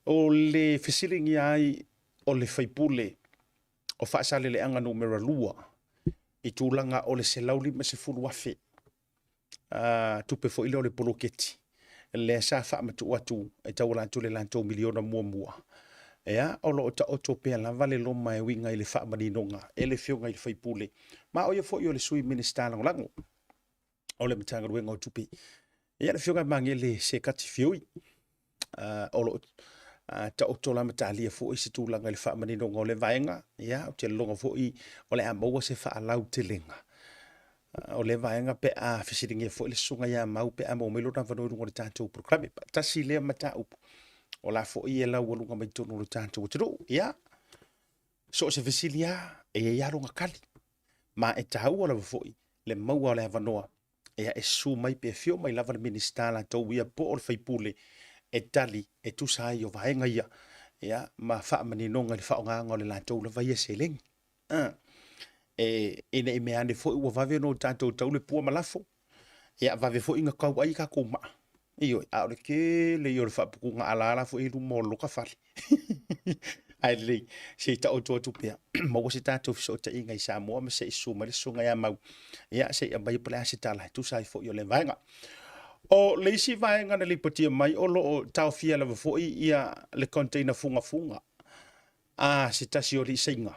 o le fesilingi ai o le faipule o whaasale le anga numera lua I tūlanga o le se lauli me se fulu afe tupe fo ile o le poloketi le sa wha matu atu e tau lantu le lantou miliona mua ea o lo ta oto pe la vale lo mai winga I le wha maninonga e le fionga I le faipule ma o ia fo I o le sui minister lango o le matanga ruenga o tupi ia le fionga mangele se kati fioi o lo ta oto la matalia fo I se tūlanga I le wha maninonga o le vaenga ia o te longa fo I o le amaua se wha alau te lenga o le vaenga pe a fisiringia fo I le sunga ia mau pe a mo melo na vanurunga le tātou programe tasi lea mata upu o la fo I e lau walunga mai tono le tātou tiro ia so se fisilia e ia ronga kali ma e tau o la fo I le maua o le havanoa ia e su mai pe fio mai lava le minister la tau ia po o le faipule e tali e tusai o vaenga ia ma wha maninonga le whaonganga o le lātou la vai e seleng ina I mea ane fo I ua vave no tātou tau le pua malafo ia vave fo inga kau ai ka kuma Iyo, a ole ke le yo fa puku nga ala fo I lumo loka fali. Ai le se ta o to pia. Mo se ta to so ta inga I Samoa me se su ma le sunga ya mau. Ya se ya bai pla se ta la tu sai fo yo le vainga. O le si vainga na le potia mai o lo tau fia la fo I ia le container funga. Se ta si o li singa.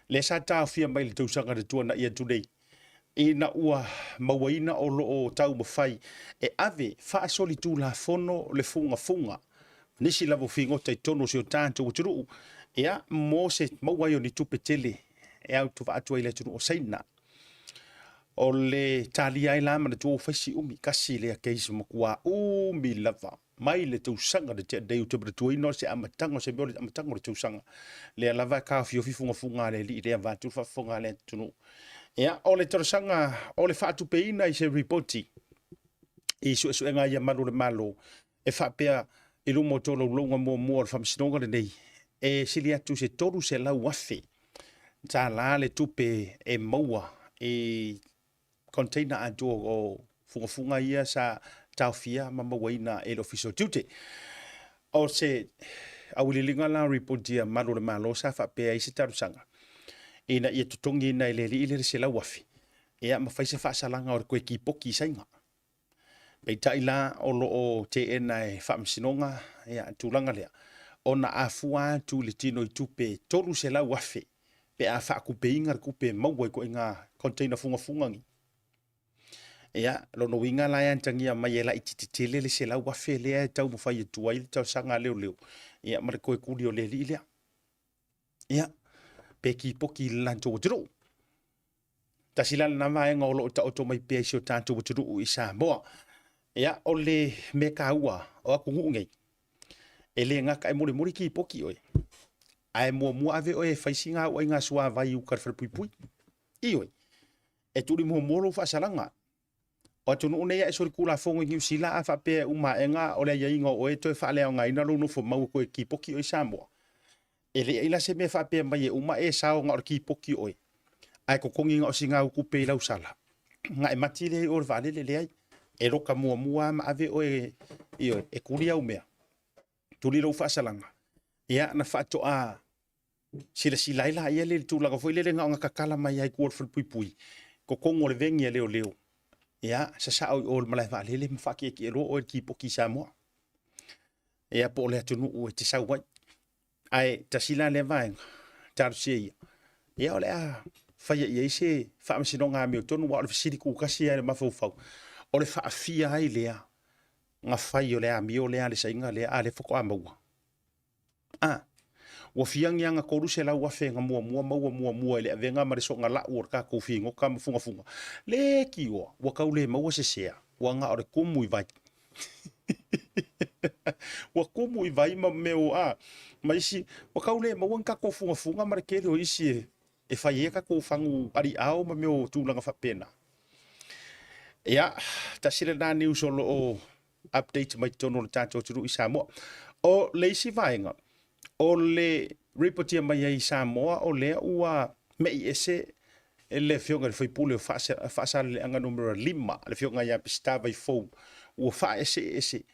Le sa tau fia mai le tu sanga de tuana ia today. Ina ua mawaina o loo tau mawhai e ave wha soli tū la fono le funga nisi lavo fingo tai tono si o tātou uturu ea mo se mawai o ni tupe tele e au tu whaatua I le tunu o saina o le tali ai lama na tuo whaisi umi kasi le a keisi makua umi lava mai le tausanga de te dei utubre tuino se amatango se biole amatango le tausanga le lava ka fio funga le li le va tu fa funga le tunu ia o le torosanga o le whaatu peina I se reporti I su nga ia malu le malo e whapea I lumo tolo longa mua le whamisinonga le nei e sili atu se toru se lau afe ta la le tupe e maua e container atu o funga ia sa taufia ma mawaina e l'officio tute o au lilinga la report dia malo le malo sa fa pe ai se tarusanga ina ia tutongi na ile se la wafi ia ma faise fa salanga o ko ki poki sainga pe taila o lo o te ena e fa msinonga ia tulanga lea ona afua tu le tino I tupe tolu se la wafi pe a fa ku pe inga ku pe mau ko inga container funga ngi ia lo no winga la yan tangia mai ela ititele le se la wafi le tau mo fai tu ai tau sanga leo ia mar ko ku le ile ia pe ki poki lanto dro tasila na mai ngolo ta auto mai pe sio tanto dro I Samoa ia ole me kaua o ku ngai ele nga kai muri ki poki oi ai mo ave oi faisinga o inga sua vai u kar pui oi e tuli mo molo fa salanga o tunu ne ya so kula fongo New Zealand afa pe uma enga ole ya inga o e to fa le nga ina no fo mau ko ki poki oi Samoa ele ila se me fa pe mai uma e sao nga ki poki oi ai ko kongi nga o singa ku pe lau sala nga e matile o vale le ai e roka mua ma ave oi io e kuria umea tuli lo fa salanga ia na fa to a sila ila ia le tu la ko foi le nga kakala mai ai ku pui ko kongo le vengi leo ia sa o malai va le mfa ki ro o ki poki Samoa ia po le tunu o te sa wai ai tasila le vai tarsia ia ole a fa ia se fa msinonga me tonu wa le sidi ku kasi ai ma fo ole fa afia ai lea nga fai ole a mi ole ale sainga le ale foko amaua wa fiang yang ko ruse la wa fe nga mua le venga mare so nga la ur ka ko fingo kam funga le kiwa wa ka ule ma wa se sea wa nga ore kumu I vai wa kumu I vai ma meu mai si wa ka ule ma wa ka ko funga mare ke lo isi e fai ka ko fangu ari ao ma meu tu langa fa pena ya tasile na news o update mai tono tato tu I Samoa o le si vainga o le reportia mai ai Samoa o le ua me ese ele fionga le foi pule fa le anga numero 5 le fionga ya pistava I fo o fa ese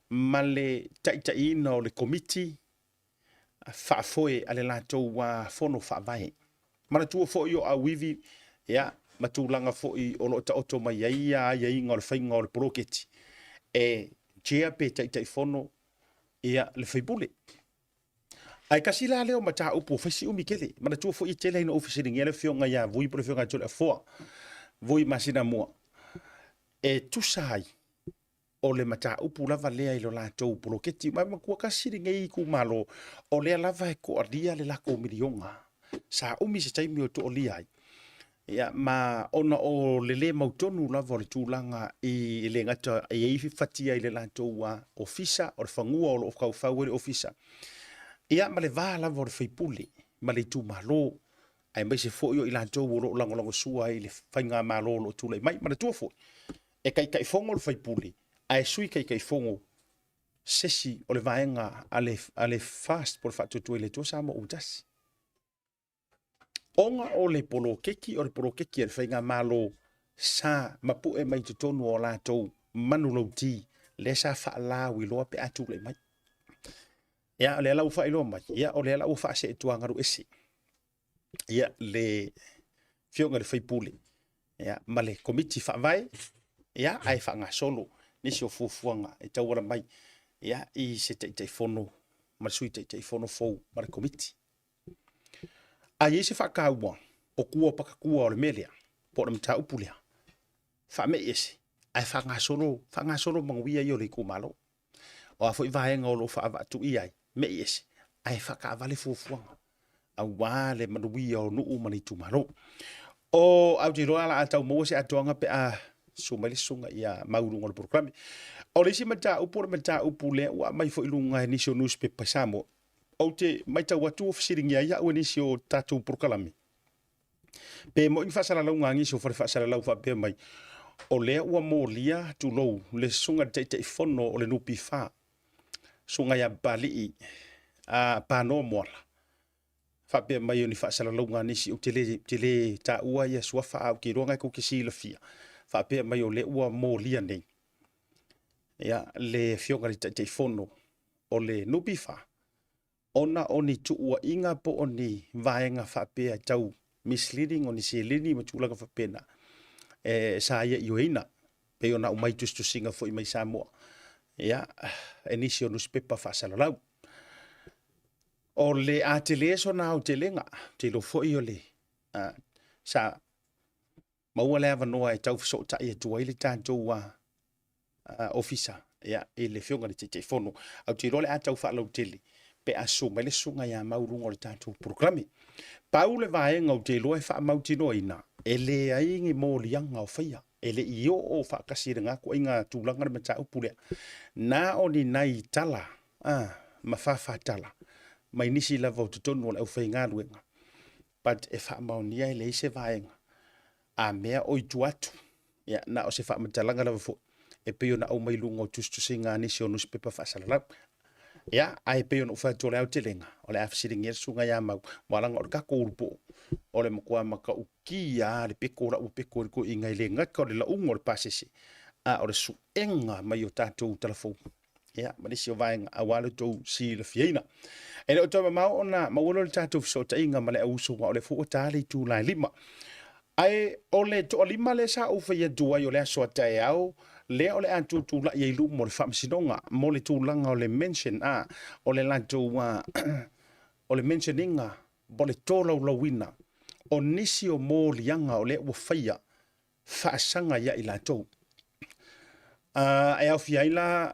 male tai no le committee fa foi ale lato wa fono fa vai mana tu fo yo a wivi ya matulanga fo I o lo ta auto mai ai ngol fa ngol proketi e chia pe tai fono ia le foi pule ai kasi la leo mata upo fasi umikele mana tu fo I tele no office ngele fionga ya vui pro fionga tole fo vui masina mo e tu sai o le mata upu lava lea I lo latou poloketi ma kua kasi ngei ku malo o le lava ko adia le lako milionga sa umi se taimi o to olia ya ma ona o le mautonu lava le tulanga I le ngata e fatia I le latou wa ofisa o le fangua o kau fawere ofisa ia ma le va lava o le feipuli ma le tu malo ai mai se fo yo I latou o lo lango sua I le fainga malo lo tu le mai ma le tu fo e kai fongo le feipuli ai sui kai fongo sesi o le vaenga ale fast por fatu tu ele to sama utas onga o le polo keki o le polo keki e fainga malo sa mapu e mai tonu o latou manu lauti le sa fa la wi lo pe atu le mai ia le la ufa ilo mai ia o le la ufa se tuanga ru esi ia le fionga le feipuli ia male committee fa vai ia ai fa nga solo nisi o fufuanga e tauara mai ia I se te fono ma sui te fono fo ma le committee ai se fa kaua o kua paka kua o le melia po le mta upulia fa me ese ai fa nga solo mangwia yo le kumalo o a foi vai nga o lo fa va tu ai me ese ai fa ka vale fufuanga a wale manuia o nuu mani tu malo o Aotearoa ala atau mo se atoanga pe a sumali sunga ia maurunga le programa o le si mata upu le wa mai fo ilunga ni so newspaper Samoa o te mai tau watu ofisiring ia o ni so tatu programa pe mo infasala longa ngi so fasala lau fa pe mai o le ua molia tu lo le sunga te fono o le nupi fa sunga ya bali a pano mola fa pe mai ni fasala longa ni si o tele ta ua ia swafa au ki ronga ko kisi la fia fa pe mai o le ua molia nei ya le fionga te fono o le nupi fa ona oni tuua inga po oni vaenga whapea tau misleading oni se lini ma tūlanga whapena. Sa ia ioina, pe ona umai tustu singa fo i mai Samoa. Ia, enisi o newspaper whaasalalau. O le a te le so na o te lenga, te lo fo i o le. Sa maua le avanoa e tau so ta i atua i le tātou ofisa. Ia, e le fionga le te fono. Au te role a tau whaalau tele. Pe a sunga, le sunga ia maurunga le tātou programi. Pau le vaenga o te loe wha mautino ina. E le aingi mō lianga o whaia. E le i o whaakasira ngā kua inga tūlanga na mata upulea. Nā o ni nai tala, ma whawha tala. Mai nisi lava o te tonu o le au whai ngā ruenga. But e wha maunia e le ise vaenga. A mea oi tu atu. Ia, na o se wha matalanga lava fo. E peo na au mai lunga o tustu se ngā nisi o newspaper whaasalalap. Ia, ai peo na uwha tole au te lenga. O le awhasiringi e sunga ia mau. Walanga o le kako urupo. O le makua maka uki a le peko ra u peko ko inga le ngaka o le launga o le pasese. A o le suenga mai o tātou telefon. Ia, manisi o vaenga a wale tau si le fiena. E le o tau mau ona mauolo le tātou fisota inga ma le ausunga o le fuko tāle tu lai lima. Ai o le to lima le sa ufa ia dua i o le asoa tae au. Le o le atu tu la i lu mo le whamsinonga. Mo le tūlanga o le mention a. O le lantou o le mentioninga. Bo le tōlau lawina. O nisi o mō lianga o le ua whaia. Whaasanga ia i lantou. E au fiaila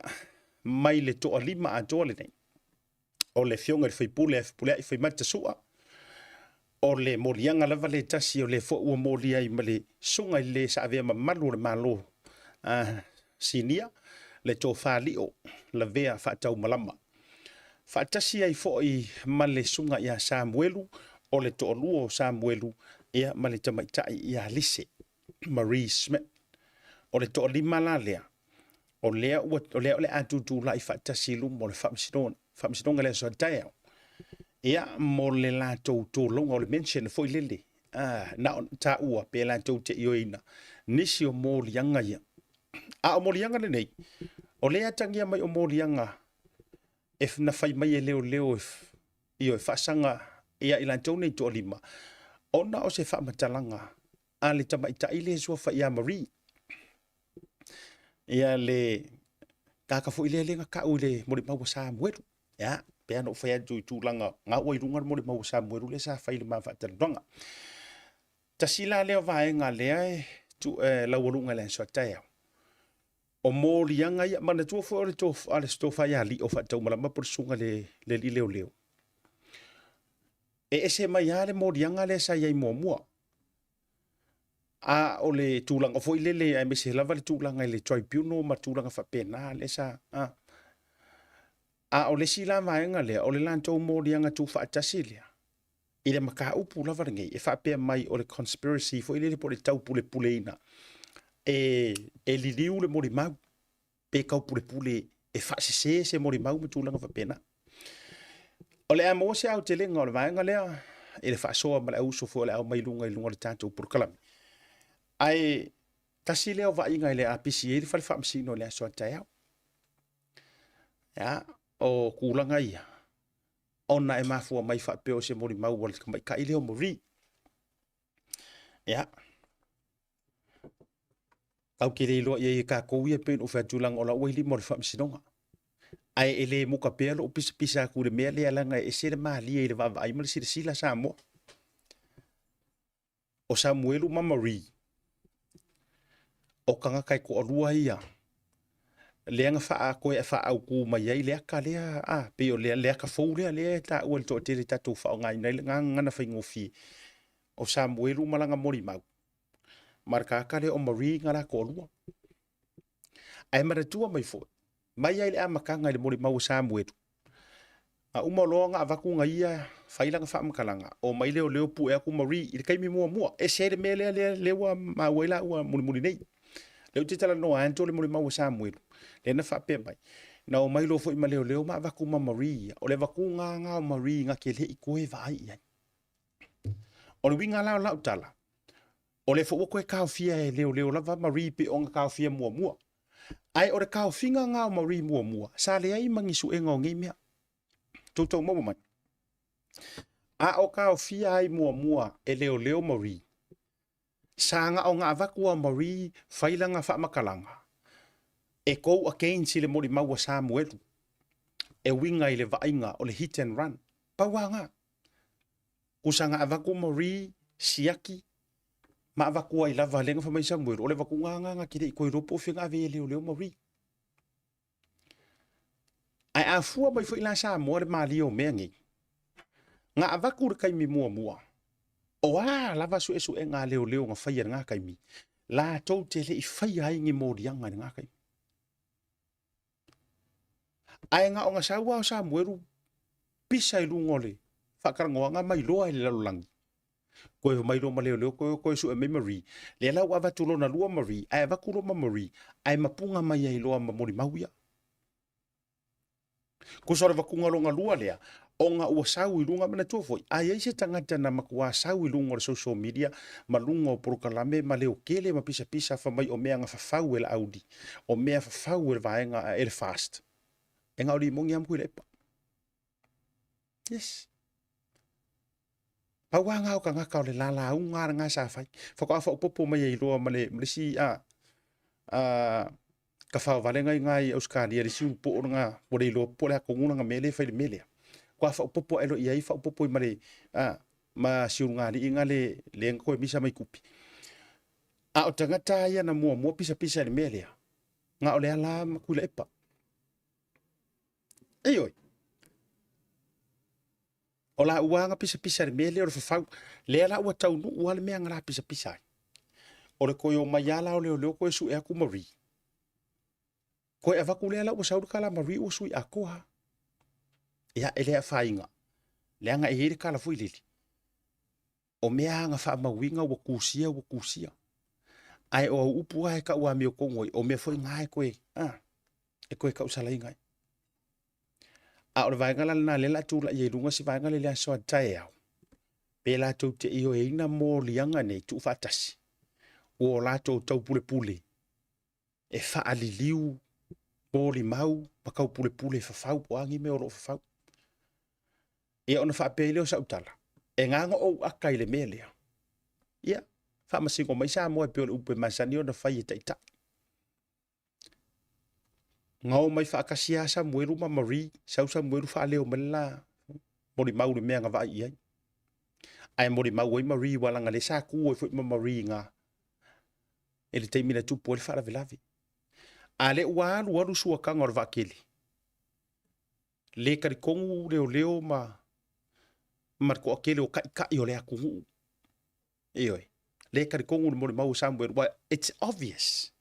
mai le toa lima a toa le nei. O le fionga le whaipule i whaimata sua. O le mō lianga lava le tasi o le fo ua mō lia i ma le sunga i le sa avea ma malu le malo. Sinia le tō whālio la vea whaatau malama. Whaatasi ai fo i ma le sunga ia Samuelu o le tō luo Samuelu ia ma le tamaitai ia Lise Marie Smith. O le tō lima la lea. O lea le atutu la i whaatasi lu mo le whamsinonga le so taeo. Ia mo le la tō longa o le mention fo i lele. Na ta ua pe la tō te ioina. Nisi o mō lianga ia. A o morianga le nei. O lea tangia mai o morianga. E na whai mai e leo i o e whaasanga ia i lantou nei tō lima. Ona o se whaamatalanga. A le tamaita i le sua whai a Marie. Ia le kākafo i le lenga kau le mori maua Samuelu. Ia, pea no whai atu i tūlanga. Ngā ua i runga mori maua Samuelu le sa whai le maa whaataranga. Tasila leo vaenga lea e tu lauarunga le so taeo. O mōlianga ia mana tua fo le tof ale stofa ia li o fatau malama por sunga le leo. E SMI ia le mōlianga le sa ia mua. A o le tūlanga fo i le ai mese lava le tūlanga le tribunal ma tūlanga whapena le sa. A o le sila vaenga le o le lantou mōlianga tu whaatasi lea. I le maka upu lava ngei e whapea mai o le conspiracy fo i le po le tau pule ina. E liliu le mori mau. Pe kau pule e whaasese se mori mau me tūlanga whapena. O le amo se au te lenga o le vaenga lea. E le whaasoa ma le auso fo le au mai lunga i lunga le tātou purkalami. Ai tasi leo va inga i le APCA le whale whaamsino le asoa tai au. Ya, o kūlanga ia. Ona e mafua mai whaapeo se mori mau wale kamai ka i leo mori. Ya. Au ke le loa ia ka kou ia pen o whaatulang o la ua ili mo le whaamsinonga. Ai e le muka pea lo o pisa ku le mea le alanga e se le maalia i le vava ai mali sila Samoa. O Samuelu ma Marie. O kanga kai ko alua ia. Leanga wha koe e wha au ku mai ai lea ka lea pe o lea ka fau lea ta ua le to te tatou wha o ngai nei ngana whai ngofi. O Samuelu malanga mori mau. Maraka le o Marie ngara ko lua. Ai maratua mai fo. Mai ai le amakanga le mori mau Samuelu. A uma loa nga avaku nga ia whailanga whaamakalanga. O mai leo pu e aku Marie i le kaimi mua. E se le mea lewa ma waila ua muli nei. Leo te tala noa anto le mori mau Samuelu. Le na whape mai. Na o mai lo fo ima leo ma avaku ma Marie. O le vaku nga o Marie nga ke le i koe vai iai. O le winga lau tala. O le fo koe kaofia e leo lava Marie pe o nga kaofia mua. Ai o le kaofinga nga o Marie mua. Sa le ai mangisu e ngau ngai mea. Tautou mau mai. A o ka o fia ai mua e leo mori. Sanga o ngā vakua mori whailanga whamakalanga. E kou a keinsi le mori maua Samuelu. E winga i le vainga o le hit and run. Pauanga. Kusanga a vaku mori siaki. Ma vakua i lava lenga whamai Samuelu. O le vaku nganga kire i koi ropo whinga ave leo mori. Ai a fua mai fo ila Samoa le mali o meangi. Nga avaku le kaimi mua. O lava su esu e ngā leo ngā whaia ngā kaimi. La tau te le i whaia ai ngi mōrianga ngā kaimi. Ai ngā o ngā saua o Samuelu pisa i lungole. Whakarangoa ngā mai loa i le lalulangi. Koe mai loa ma leo koe su e memory. Le lau avatulo na lua mari. Ai avaku lo ma mari. Ai mapunga mai ai loa ma mori mauia. Ko sore vakunga lo ngā lua lea. O ngā ua sau i lunga mana tua foi. Ai eise tangata na makua sau i lunga o social media. Ma lunga o prokalame ma leo kele ma pisa whamai o mea ngā whawhau e la audi. O mea whawhau e la vaenga a ele fast. E ngā ori mongi amku i le epa. Yes. Paua ngā o ka ngaka o le lala au ngā ngā sa whai. Whakawha o popo mai e loa ma le si ka whao valenga i ngai Australia le siu po o ngā wale loa po le hako nguna ngā mele whai le melea. Kwa wha upopo elo i ai wha upopo i mare ma siu ngā li inga le ngako e misa mai kupi. A o tangata ia na mua pisa le melea. Ngā o le ala makula epa. Eioi. O la uanga pisa le melea o le whawhau. Le ala ua taunu ua le mea ngara pisa ai. O le koe o mai ala o leo koe su e aku mari. Koe avaku le ala ua sauru kala mari ua sui a koha. Ia elea whainga. Leanga e here kala fui lili. O mea nga wha mawinga ua kusia. Ai o upua e ka ua meo kongoi. O mea fui ngai koe. E koe ka usala ingai. A o le vaenga la na lela tūla i e runga si vaenga le lea soa tae au. Pela tau te iyo e ina mō lianga nei tu whatasi. O la tau pule. E wha aliliu. Pōli mau. Makau pule whawhau. Poangi me oro whawhau. E ona wha pēle o sautala. E nganga o akai le melea. Ia. Wha masingo mai sa moe pēle upe masani o na whai e taita. Ngau mai wha akasia sa mueru ma mari. Sau sa mueru wha leo mela. Mori mau le mea nga vai iai. Ai mori mau ai mari walanga le sa kua e fwit ma mari ngā. E le teimina tupu e le wha lavi. A le ua alu sua kanga o le wakeli. Le karikongu leo ma marko akele o kai o le akungu. Eoi. Le karikongu le mori mau Samuel. Well, it's obvious.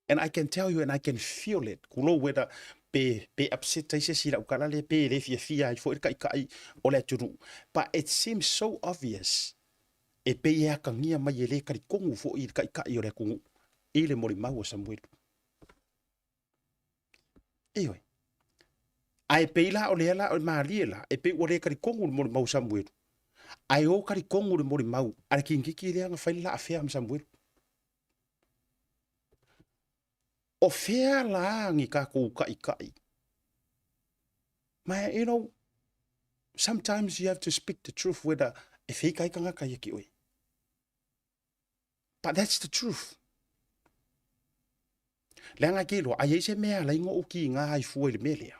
And I can tell you and I can feel it. Kulo weda pe upset taise sila ukala le pe le fia i fo kai o le turu. But it seems so obvious. E pe ia kangia mai le karikongu fo i kai o le akungu. E le mori mau Samuel. Eoi. Ai peila o leala o maaliela e pe ore kari kongu mo mau Samuel. Ai o kari kongu mo mau ara kingiki le nga faila afea am Samuel. O fea la ngi ka ko kai. Ma you know sometimes you have to speak the truth whether if he kai kanga kai ki oi. But that's the truth. Langa kilo ai se mea la ingo uki nga ai fu le melea.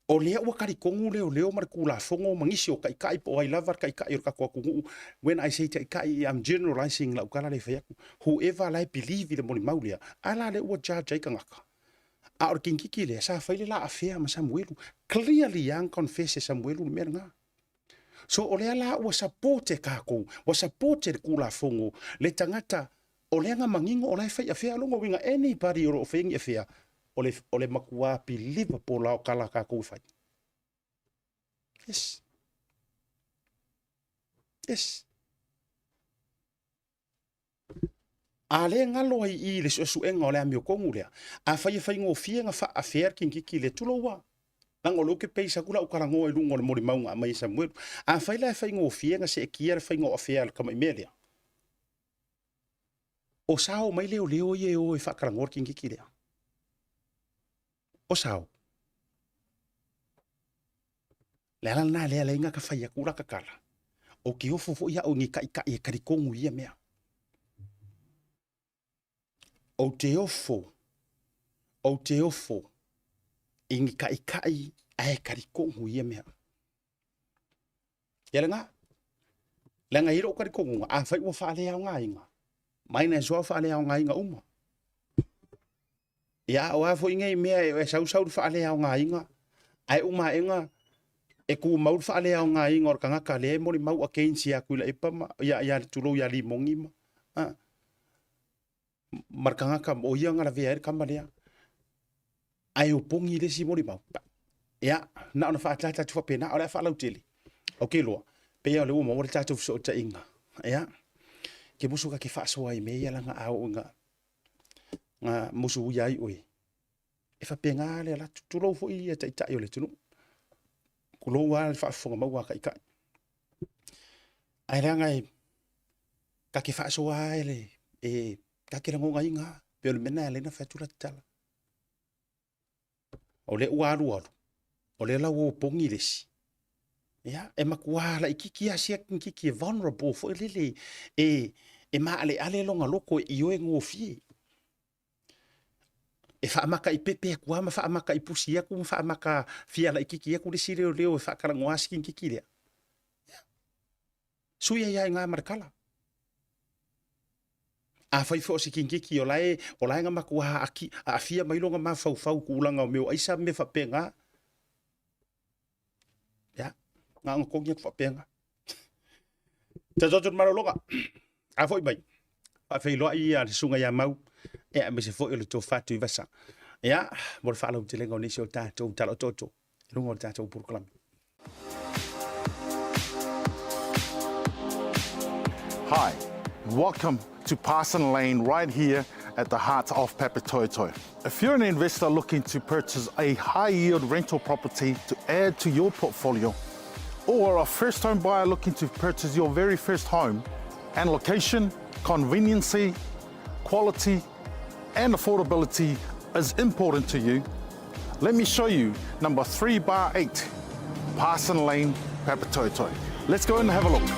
O lea ua kari kongu leo marikula fongo mangisi o kai po ai lavar kai o kako kungu. When I say kai, I'm generalizing la ukala le whaiaku. Whoever I believe i le moni maulia, ala le ua judge ai kangaka. A or kinkiki le sa whaile la afea ma Samuelu. Clearly young confess Samuelu le mea ngā. So o lea la ua supporte kako, ua supporte le kula fongo, le tangata, o lea nga mangingo o lai whai afea longo winga anybody o whaingi afea. O le makua piliva po lao kala ka kouwhai. Yes. Yes. A le ngalo ai i le su enga o le amio kongu lea. A whai ngō fia nga wha a whaer kingiki le tulowa. Nango loke peisa kula ukara ngō e lungo le mori maunga mai Samuel. A whai la whai ngō fia nga se e kia le whai ngō a whaer kama i melea. O sao mai leo i e o e whakara ngō kingiki lea. O sao. Le ala na le inga ka fai kula ka kala. O ki ofo fo ia o ngi kai kai e karikongu ia mea. O te ofo ingi kai kai ai karikongu ia mea. Ia lenga hiro karikongu a fai wa fa le au nga inga. Mai na so fa le au nga inga uma. Ia o afo inga mea e sau fa le au nga inga. Ai uma inga e ku mau fa le au nga inga or kanga ka le mo mau a kensi a ku la ipama ya tulo ya li mongi ma. Markanga ka o ia nga la vea ka malea. Ai o pongi le si mo mau. Ya, na ona fa tata tu fa pena ora fa lau tele. Okay lo. Pe ya le mo mo tata so ta inga. Ya. Ke musu ka ke fa so ai me ya langa au nga. Nga musu ya i oi. E fa penga le la tu lo fo i ta ta yo le tu. Ku lo wa fa fo ma wa ka ka. Ai langa ka ke fa so ai le e ka ke nga inga. Pe le mena le na fa tu la tala. O le uaru o le lau o pongi lesi. Ya, e makuala i kiki asia kiki e vulnerable fo lele e maale ale longa loko i oe ngofie. E wha amaka i pepe kua ma wha amaka i pusi aku ma wha amaka fiala i kiki aku lesi leo e wha kara ngoasi ki kiki lea. Suia ia ngā marakala. A fai fo si kiki o lae nga makua a fia mailonga ma fau kulanga o meu aisa me wha penga. Ya, nga ngokong fa penga. Te jojo marologa. A foi bai. A fei lo ia sunga ya mau. E me se foi le to fatu vasa. Ya, mo fa lo telenga ni so tato talo toto. Lungo tato por klam. Hi, and welcome to Parson Lane right here at the heart of Papatoetoe. If you're an investor looking to purchase a high-yield rental property to add to your portfolio, or a first-home buyer looking to purchase your very first home, and location, conveniency, quality, and affordability is important to you, let me show you number 3/8, Parson Lane, Papatoetoe. Let's go and have a look.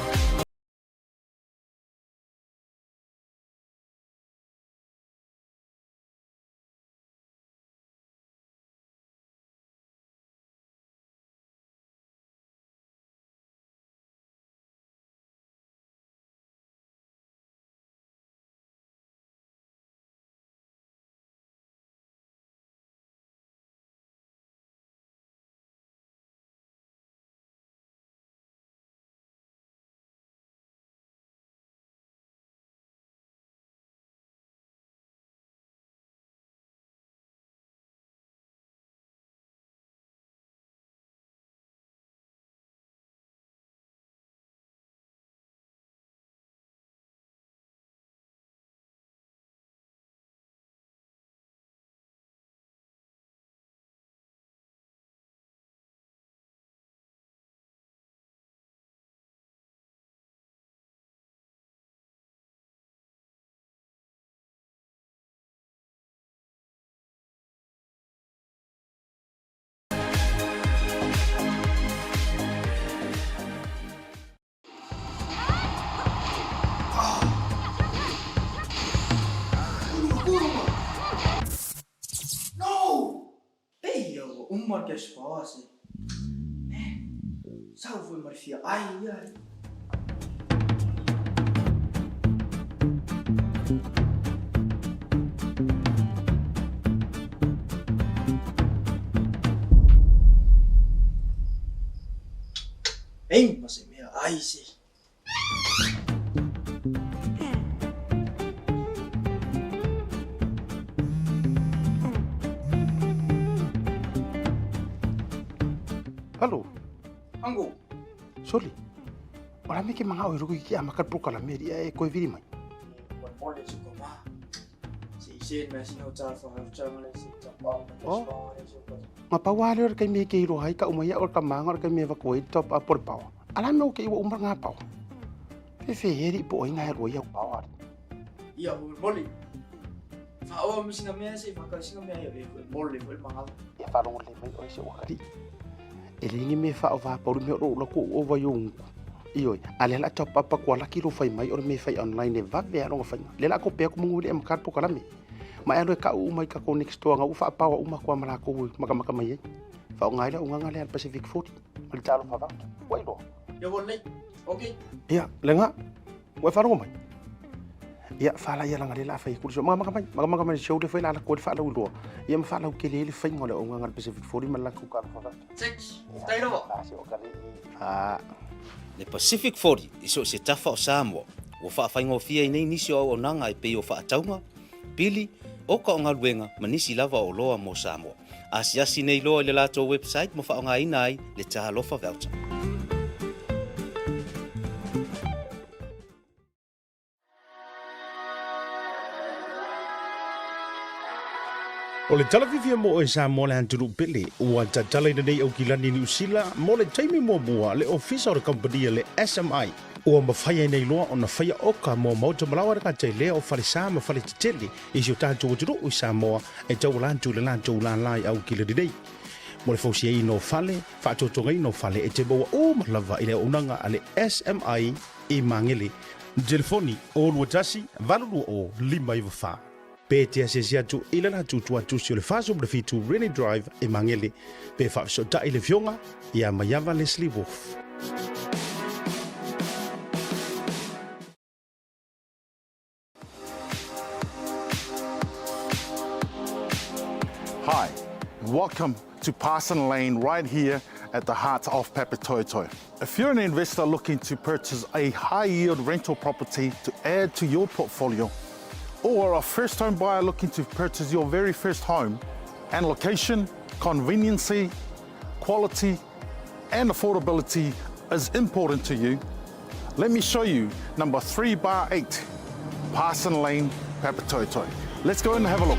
Marque as forças. Salve, Marfia. Ai. Ei, mas é minha. Ai, sim. Halo. Ango. Soli. Ora me ke manga o ruku ki amaka pro kala meri e ko viri mai. Pole se koma. Se mas no ta fa chama le se ta pa. Ma pa wale or kai me ke ro hai ka umaya or ka manga or kai me va ko top up por pau. Ala no ke umba nga pau. Fe heri po inga ro ya pau. Ia mole. Fa o mi singa me se fa ka singa me e mole manga. E fa lo le mai o se wakati. e ringi me fa o va pa me ro la ko o va yung io ale la top papa ko la kilo fai mai o me fai online e va ve ro fa le la ko pe ko munguli e makar po kala me ma ero ka u mai ka ko next to nga u fa pa u ma ko mala ko maka mai fa ngai la u nga le Pacific 40 mal talo fa ba wai do Yo bon nei. Okay. ya lenga wa fa ro mai ya fa la ya la ngali la fai ku so maka mai show de fai la ko fa la u do ya ma fa la ke le fai ngole o nga Pacific 40 mal la ku ka fa ba 6. Stay no. Le Pacific 40 iso se tafa o Samoa. O whaafaingo fia i nei nisi o nanga e pei o whaataunga. Pili, o ka o ngā ruenga manisi lava o loa mo Samoa. Asiasi nei loa le lato website mo whaonga ina ai le taha lofa voucher. O le talawhivia mo e sa mo le anturu pele ua tatala nei au kilani New Zealand mo le taimi mo mua le ofisa o le company le SMI ua mawhaia nei loa o na whaia oka mo mauta malawa raka te lea o whalisa ma whale te tele i si o tātou o tiro i Samoa e tau lantu le lantu lanai au kilani nei. Mo le fausia i no whale, whaatotonga i no whale e te maua o malawa i le unanga a le SMI i mangele. Telefoni o lua tasi, valulu o lima i wawha. Pe se atu ila na tu si o le faso le fitu Rainy Drive e mangele pe fa so ta ile fionga ia mayava Leslie Wolf. Hi, and welcome to Parson Lane right here at the heart of Papatoetoe. If you're an investor looking to purchase a high-yield rental property to add to your portfolio, or a first-home buyer looking to purchase your very first home, and location, conveniency, quality, and affordability is important to you, let me show you number 3/8, Parson Lane, Papatoetoe. Let's go and have a look.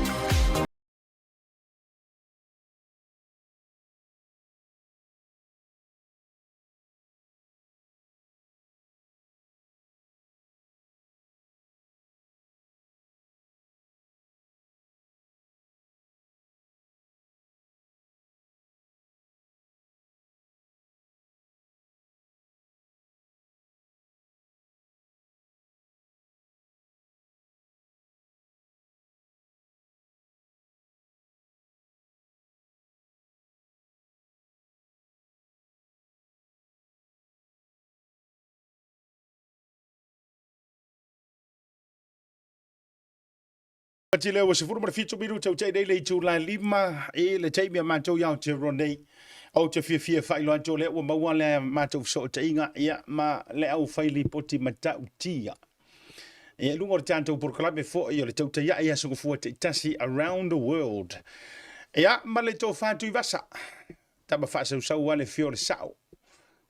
Pati leo se furu ma fitu biru tau tai nei le tu la lima e le tai me mantou ya te ronei au te fia fai lo anto le o maua le matou so te inga ia ma le au fai li poti mata utia e lungo tanto por club fo io le tau tai ia so fu te tasi around the world ia ma le to fatu vasa tama fa so wale fio le sao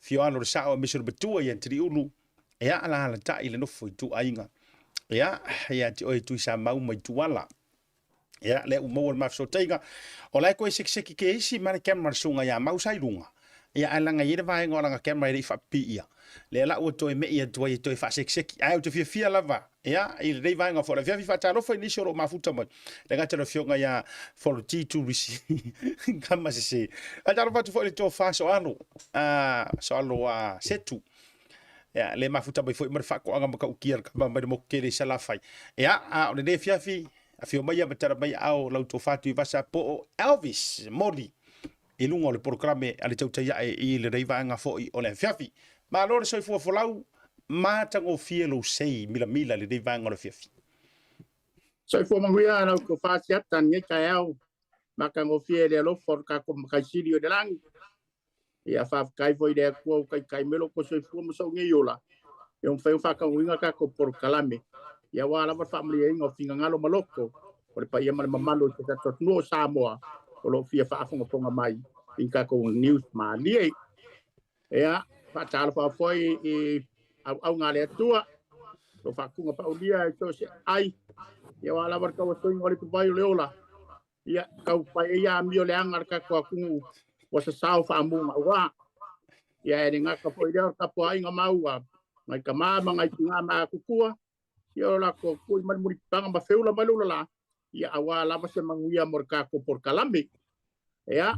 fio ano le sao me so betua ia tri ulu ia ala tai le no foi tu ainga ya ti oi tu sa mau mai tuala ya le u mo ma so teiga o lai ko sik ke si ma camera sunga ya mau sai lunga ya ala nga yere vai ngora camera ri fa pia le la o to me ia to fa sik ai to fia lava ya il dei vai nga fo la via fa talo fa ni soro ma futa mo le ga telo fionga ya for t to risi kama se a talo fa to fo le to fa so anu so alo a setu ya le mafuta bai foi mar fa ko anga ka ukier ka ba mo kele sala fai ya o le fiafi afio mai ya betara mai au lau to fatu vasa po Elvis Modi e lungo le programe ale tautai e le reiva anga foi o le fiafi ma lo so fu lau ma tango fielo sei mila le reiva anga le fiafi so fu manguia no ko fa siatan nge ka au ma ka ngo fiele lo for ka ko ka sirio de lang ia fa kai foi de ko kai melo ko so fu mo so nge yola e un fa ka winga ka ko por kalame ia wala va family ngo finga ngalo maloko o le pa ia mal mamalo te ta no Samoa o lo fia fa fonga fonga mai inka ko news ma li ia fa tal fa foi e au ngale tua lo fa ku pa ulia so se ai ia wala va ka so ngoli pa le ola ia ka pa ia mio le angar ka ko ku o se sao fa mu wa ia e nga ka foi de ka po ai nga maua mai ka mama ngai tinga ma ku kua ia la ko ku man muri panga ma feula malula la ia awala ma se manguia morka ko por kalame ia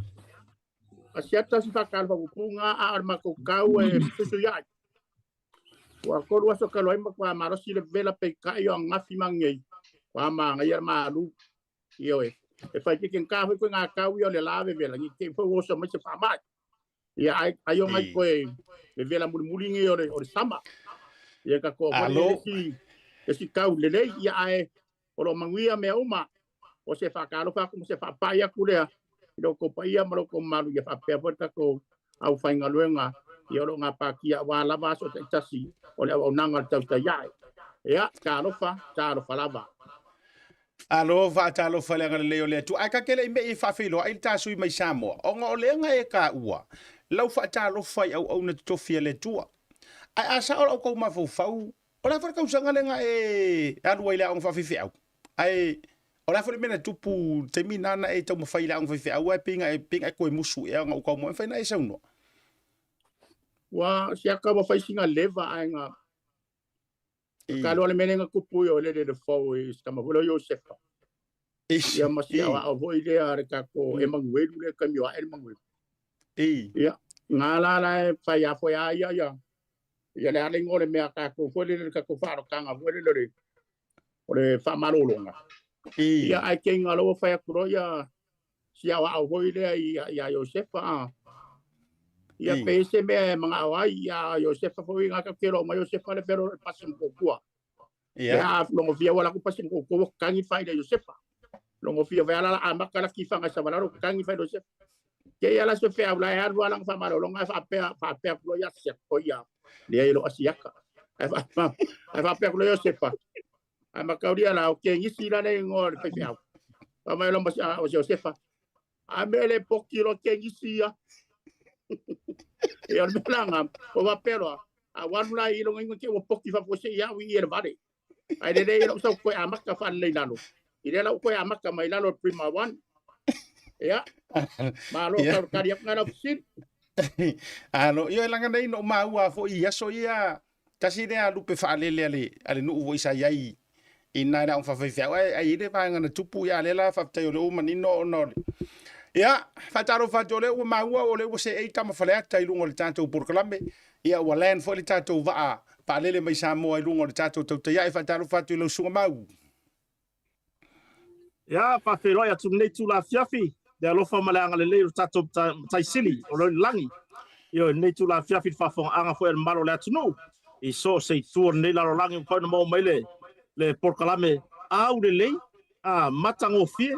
Asiata si whakaro whakupunga a makukau e susu iai. Wa koru aso ka loima kwa marosi le vela pe kai o ngafi mangi. Wa ma ngai maru. Io e. E fai ki ken ka ko nga kau yo le lave vela ni ke fo so ma se fa mai. Ia ai o ngai ko e vela muli ngi o le sama. Ia ka ko Alo. si kau le le ia ai o lo manguia me uma. O se whakaro whaku se whapaia kurea. Ilo ko paia maro ko maru ia whapea pota ko au whainga luenga. I oro ngā pākia wā lava so te tasi o le au nanga tautai iai. Ea, ka alofa lava. Alo va ta lo fa le leo le tu ai ka kele me fa filo ai ta sui mai Samoa o ngo le nga e ka ua lau fa ta lo fai au na tofia le tua ai asa o ko ma fo fau o la fa ka usanga le nga e alu ile on fa fifi au ai o la fa le mena tupu te mina na e to mo fai la on fifi au ai pinga ko musu e nga ko mo fa na e sa no Wa sia ka ba fai singa leva ai nga. Ka lo le menenga kupu yo le fo e sta ma volo yo sefa. Ia masia wa o voi le are ka ko e manguelu le ka mi wa e manguelu. Ia ngala la e fai a foi a ia. Ia le ale ngore me ka ko foi le ka ko faro kanga foi le o le fa malolonga. Ia ai ke ngalo fai a kuro ia sia wa o voi le ia yo sefa. Ia pese me mga awai ia Josefa foi nga ka kero ma Josefa le pero pasin ko kua. Ia longo fia wala ko pasin ko kangi fai de Josefa. Longo fia wala ama kala ki fanga sa wala kangi fai Josefa. Ke ia la so fia wala ya wala fa malo longa fa pe ko ya se ko ya. Le ilo asiaka. Ai fa pe ko Josefa. Ama ka dia la o ke ngisi la ne ngor pe fia. Ama lo mas Josefa. Amele pokilo ke ngisi ya. E al melanga o va pero a wanula I lo ngi ke o poki fa fose ya wi er vale ai de lo so ko amaka fa le lalo I de la ko amaka mai lalo prima one ya malo ka kariak ngara fsit alo yo langa nei no ma ua fo ia so ia tasi de alu pe fa le ale no vo isa yai ina na fa fa ai de pa ngana tupu ya le la fa te o manino no Ia, fataro fatole o maua o le o se eita ma fale ata I lungo le tātou porkalame. Ia ua land fo le tātou waa pa lele mai Samoa I lungo le tātou Tautai A'e fataro fatu I lau sunga mau. Ia, whawheroa atu nei tū la fiafi. Dea lofa maleanga le leiro tātou taisili o lori langi. Ia, nei tū la fiafi whawhonga anga fo e maro le atu nou. I so se tua nei laro langi o koina mau mai le porkalame au le lei. Matango fie.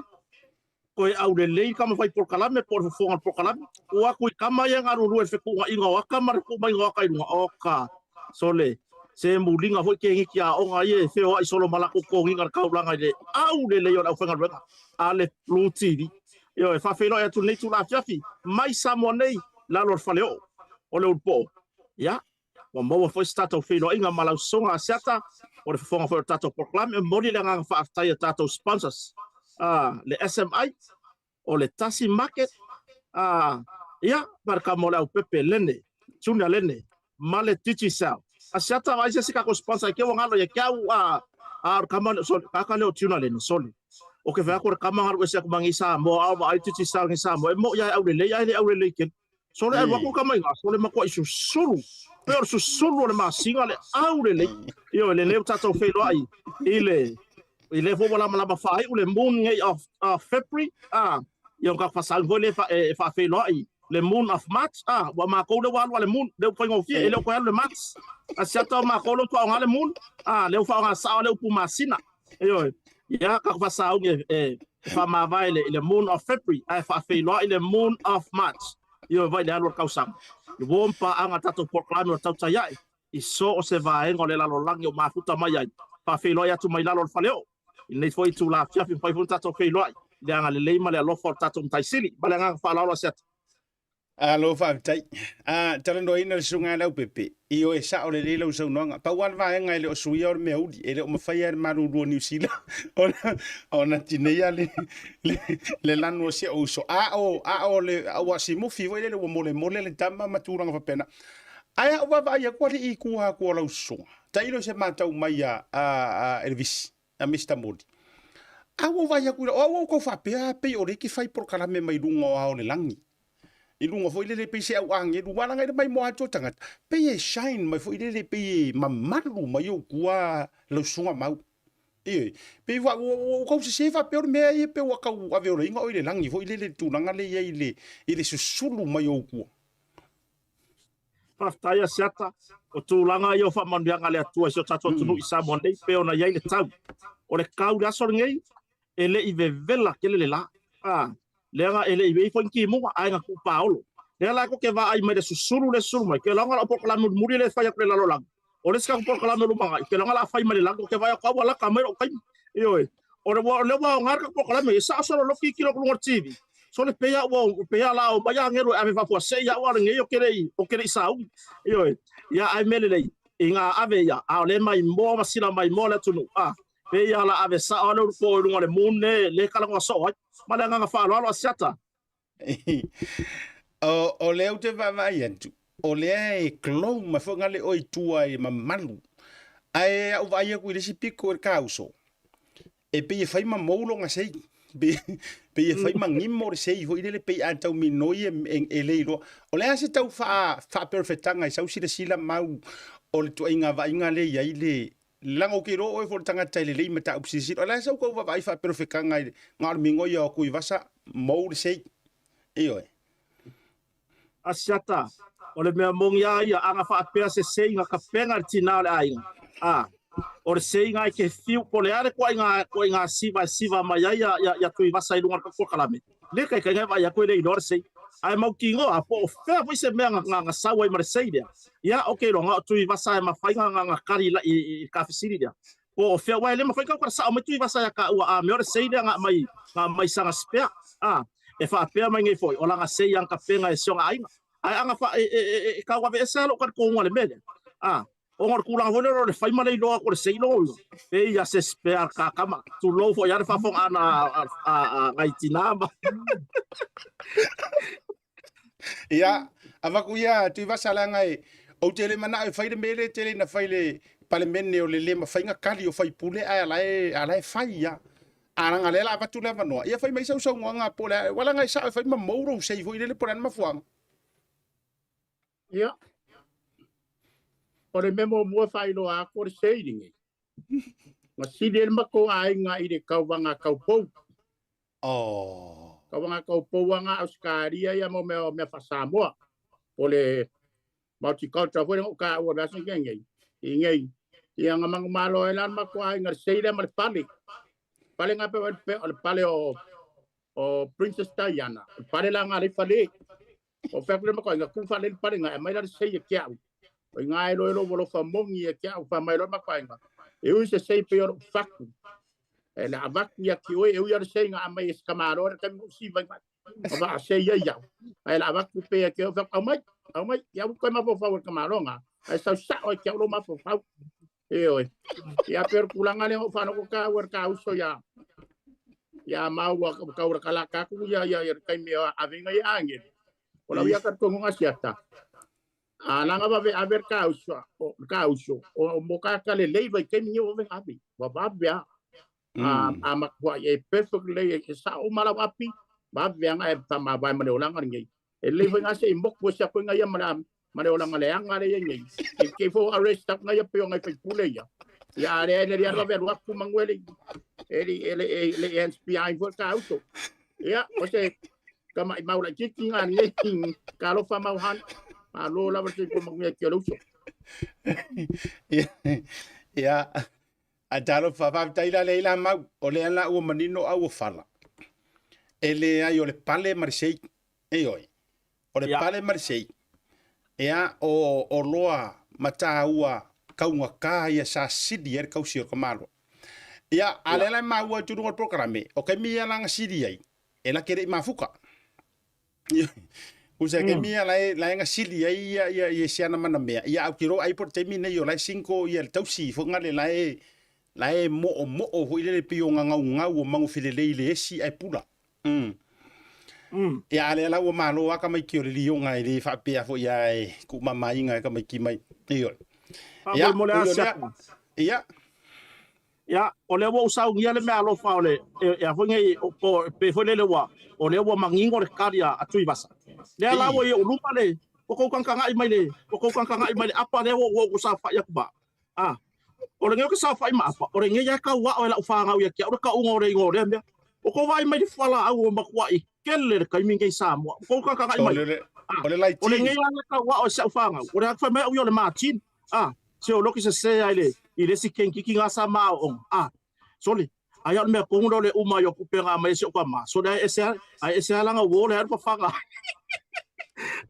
Koe au le lei kama fai porkalame por fonga porkalame o aku kama ia ngaru ru e feku inga o kama ko mai o kai no oka sole se mulinga foi ke ngi a o ngai e feo ai solo malako ko ngi ka ulanga le au le lei o fenga ruenga ale plutiri yo e fa felo e tu nei tu la fiafi mai samonei la lor faleo o le ulpo ya o mo foi stato felo inga malau songa seta o le fonga foi tato porkalame mori le nga fa tai tato sponsors le SMI o le Tasi Market ia marka mo le pepe lene tuna lene male Digicel asiata vai se ka ko sponsor ke wangalo ye kau kama so ka le tuna lene soli o ke va ko kama ngalo se ko mangisa mo ai Digicel ngisa mo mo ya au le ken so le wa ko kama nga so le mako isu suru pero su suru le masinga le au le yo le tato felo ai ile fo wala mala fai o le moon of February yo ka fasal vo le fa fe lo le moon of March wa ma ko le wala le moon le ko ngofie ele ko le March asiata ma ko lo to ngale moon le fa nga sa le pu masina yo ya ka fasal fa ma vai le moon of February fa fe lo le moon of March yo vai le alor kausam yo bompa anga tato proclame o Tautai A'e I so o se vai ngole la lo langi o mafuta mai ai fa fe lo ya tu mai la lo faleo nei foi tu la fiafi fai fun tato fe lo le anga le leima le alofa tato taisili bale anga fa la lo set Alo fa tai talendo ina le sunga lau pepe I o e sa o le lo so no pa wan va nga le o sui o me udi ele o mafai maru ro New Zealand ona tineia le lanu se o so o le wa si mo fi le mole le tama maturanga fa pena ai o va ia ko I ku lau so tai lo se matau mai Elvis a Mr. Modi. Awo vai aku o ko fa pe o le ki fai por kala me mai lungo o le langi. I lunga fo ile pe se au ange lu wala ngai mai mo ato tanga. Pe e shine mai fo ile pe mamalu mai o kua lo sunga mau. E pe wa o ko se fa pe me e pe wa ka wa ve o ringa o ile langi fo ile tu langa le ile susulu mai o kua. Paftaia siata o tūlanga i o whamandianga le atua si o tatua tunu i Samoa nei pe ona iai le tau. O le kau le asor ngei, e le i vevela ke le la. Leanga e le i vei fwinki munga ainga ku paolo. Lea la ko ke va ai mai le susuru le suru mai. Ke langa la opoko la muri le whaia kule lalo lang. O le ska opoko la lumanga. Ke langa la whai mai le lang. Ke vai o kaua la ka mai o kai. Ioi. O le wa o ngarka opoko la me. Sa asoro loki kilo kulungar TV. So le pea la o maya ngero ave fa fo se ya wa ngei o kere sau yo ya ai mele lei inga ave ya a le mai mo masila mai mo le tunu pe ya la ave sa o le ko le mune le kala ngo so mala nga fa lo siata o le te va vai entu o le e klou ma fo ngale o tua e mamalu ai o vai ku le sipiko e kauso e pe fai ma moulo nga sei pe e fai mangi mo sei ho ile pe anta mi noi e le lo o le ase tau fa perfectanga i sau sila mau o le tu inga va inga le ya ile lango ki ro o fo tanga tele le mata upsisi o le sau ko va fa perfectanga ngal mingo yo ku vasa mo sei e oi asiata o le mea mongia ia anga fa apea se nga ka penga tina le ainga o le seinga i ke fiu po le are ko inga siva mai ya tui vasa i lungar ko kalame le kai vai ya ko le inor sei ai mau kingo a po fe po se me nga sawa i marsei dia ya okay lo nga tui vasa ma fai nga kari la i ka fisiri dia o fe wa le ma fai ka sa ma tui vasa ya ka a me or sei dia nga mai sanga spea e fa apea mai ngai foi o la nga sei yang ka penga e songa ai anga fa ka wa ve sa lo ka ko ngale me o ngor kulang vole ro le fai malei lo ko le sei lo e ya se spare ka kama tu lo fo ya fa fo ana ngai tinaba ya ava ku ya tu va sala ngai o tele mana e fai de mele tele na fai le pale menne o le ma fai nga kali o fai pule ala fai ya ana nga le la patu le vano ia fai mai sau nga pole wala ngai sa fai ma mouro sei fo ile poran ma fuang ya o le memo mua whailo a kore seiringi. Nga sidel mako ai nga i re kauwanga kaupou. Kauwanga kaupou nga auskaria ia mo mea whasamoa. O le multicultural fwere o ka ua rasa ngei. I ngei. Ia nga mangu malo e lan mako ai nga seire ma le pale. Pale nga pe o le pale o Princess Diana. O pale la nga le pale. O whakure mako ai nga kufale le pale nga e mai la seire kiau. O ngai lo volo fa mongi e kia fa mai lo makwainga e u se sei pe o faku e la avak ya ki o e u ya sei nga mai eskamaro ka mu si vai o va sei ya ya e la avak pe ke o fa mai ya ko ma fo fa kamaro nga e sa o kia lo ma fo fa e o ya per kulanga le fa no ka wer ka uso ya mau ka wer kala ka ku ya kai me avinga ya angel o la ya ka ko nga siata alanga va ver causa o moka kale leva ke mi o ven abi va bia a ma kwa e perfectly e sa o mala wapi va bia nga e tama va mane olanga ngai e leva nga se mbok po sa ko nga ya mane olanga le anga le ngai ke fo arrest nga ya pe nga pe pule ya le va ver wa ku mangwele ele SPI for causa ya o se kama maula kiki nga ngai kalo fa mauhan alo la versi ko magme ke lo ya atalo fa taila leila ma o le ala o manino au fala ele ai o le pale marsei e oi o le pale marsei ya o loa mata ua kaunga ka ya sa sidi er kausi o kamalo ya alela ma ua tu no programe o ke mi ala nga sidi ai ela kere mafuka usa ke mia la nga sili ia siana mana mea ia kiro ai por temi nei o la 5 ia tausi fo ngale la mo ho ile pio nga o mangu filele ile si ai pula ia ale la o malo aka mai kio li nga ile fa pe fo ia ku mama inga ka mai ki mai io ia o le wo usau ngia le me alo fa ole ia fo ngai po pe fo le wa o le wo mangingo le karia atui basa Le ala wo yo lupa le. O ko kan kanga mai le. O ko kan kanga mai apa le wo sa fa ya ba. O le ngeo ke sa fa ma apa. O le ngea ka wa o la fa nga o ya ke o ka ungo re ngore me. O ko vai mai fala au ma kwa I kelle ka mi ngai sa mo. O ko kan kanga mai. O le lai ti. O le ngea ka wa o sa fa nga. O le fa mai o yo le Martin. Se o loki se ai le. I le si ken ki nga sa ma o. Soli. Aya me ko ngo le uma yo ku penga mai se ko ma. So dai ese la nga wo le pa fa nga.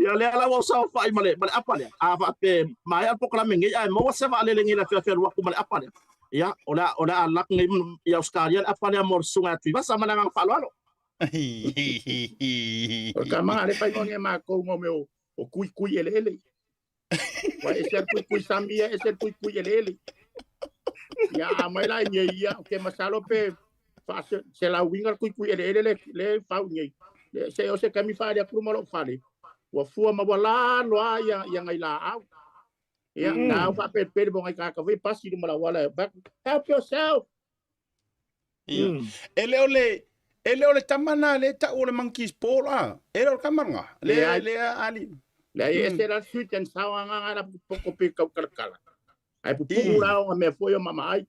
Ya le ala wo sa fa male apa le ava pe mai al pokla mengi ai mo se va le ngi la fe wa ku male apa le ya ola alak ngi ya Australian apa le mor sunga tu va sama nang fa lo ka ma le pa ngi ma ko mo me o kui ele wa ese kui sambia ese kui ele ya mai la ngi ya ke masalo pe fa se la winga kui ele le fa ngi se o se kami fa dia ku mo lo fa le wa fua ma wala loa yang ai la au ya now fa pe bon ai ka ve pasi mo la wala back help yourself ele ole tamana le ta ole monkey spola ele ole kamanga le ali le ese era suit and sawanga ara poco pe ka kala ai pu pura o me foi o mama ai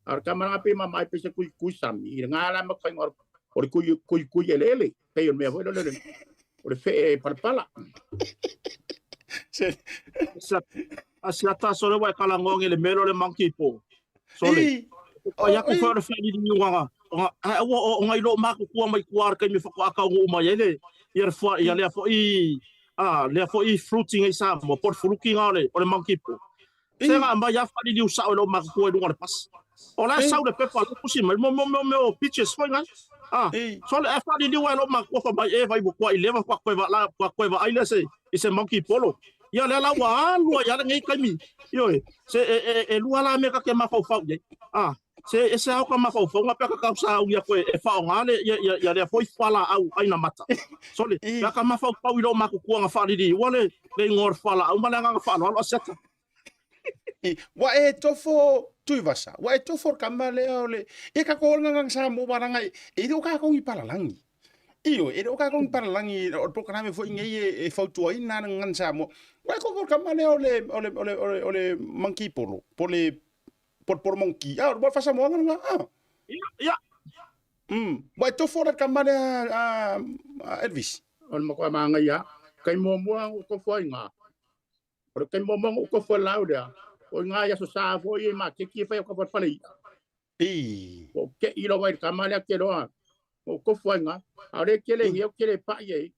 ar kamanga pe mama ai pe se kui sami ngala ma kai ngor or kui ele pe o me foi le o fe palpala asia ta so le wa kala ngong le melo le monkey po so le o ya ku fa fe ni wanga o ngai lo ma ku mai kuar kai me fa ko aka ngo mai ele yer fo ya le fo i fruiting ai sa mo por fruki ngale o le monkey po se nga ma ya fa ni usa o lo ma ku e ngor pas o la sa le pe fa ku si mo pitches foi ngai so le fa di wa lo ma ko fa mai e vai bu ko 11 kwa ko va ai le se ise monkey polo ya le la wa lu ya ngai kai mi yo se e lu ala me ka ke ma fa ye se ese au ka ma fa nga pe ka sa u ya ko e fa ngale ya le foi fala au ai na mata so le ya ka ma fa pa wi lo ma ku nga fa di wale le ngor fala au ma nga fa lo seta wa e tofo tuivasa wa e tofo kamale ole e ka ko nga sa mo baranga e do ka ko i palalangi io e do ka ko i palalangi o programa fo ngai e fautu ina ngan sa mo wa ko kamale ole monkey polo pole por monkey wa fa sa mo nga ya wa e tofo kamale Elvis on mo ko ma nga ya kai mo ko foi nga o kai mo ko foi lauda o nga ya so sa fo i ma ke ki fa ko fa le o ke i lo vai kamale ke lo o ko foi nga ore ke le yo ke le pa ye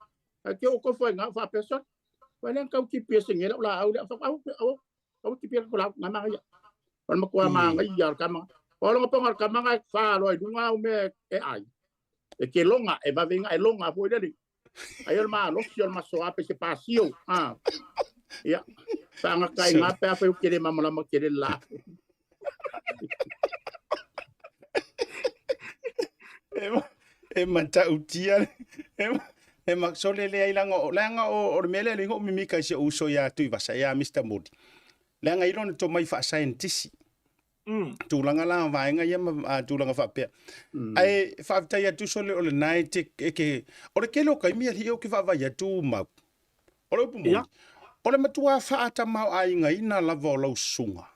ke o ko foi nga fa person wa len ka ki pe sing la au au ki pe ko la nga ma ya on mo ko ma nga ya kama o lo ko ngar kama nga fa lo du nga me e ai e ke longa e va venga e longa fo de ai ma lo si ma so ape se pasio ya sanga kai ngape apa eu querer mamala ma querer lá e mata utia e maksole le langa o mele le ngo mimi kai se uso ya tu vasa ya Mr Modi langa ilon to mai fa scientist tu langa la va nga ya tu langa fa pe ai fa ta ya tu sole o le night ke o le kelo kai mi hi o ke va ya tu ma o le pumo o le matua fa ata mau ai nga ina lava o lau sunga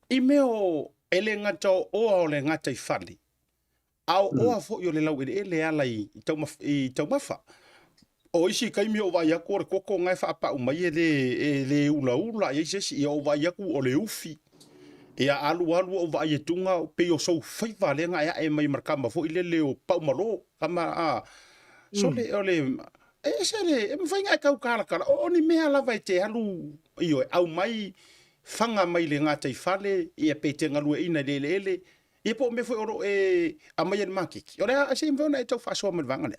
i meo ele ngata o le ngata I fali au o fo yo le lau ele ala I tau mafa o isi kai mi o vai aku o koko ngai fa apa umai le ula ia sesi o vai aku o le ufi ia alu o vai tunga pe o so fai vale nga ia e mai markama fo ile le o pau malo kama so le ole e me fai ngai kau kala o ni mea lava te alu io au mai fanga mai le ngata I fale ia pe te ngalu ina le ia po me foi oro a mai en makiki ora a se invona e tau fa so me vanga le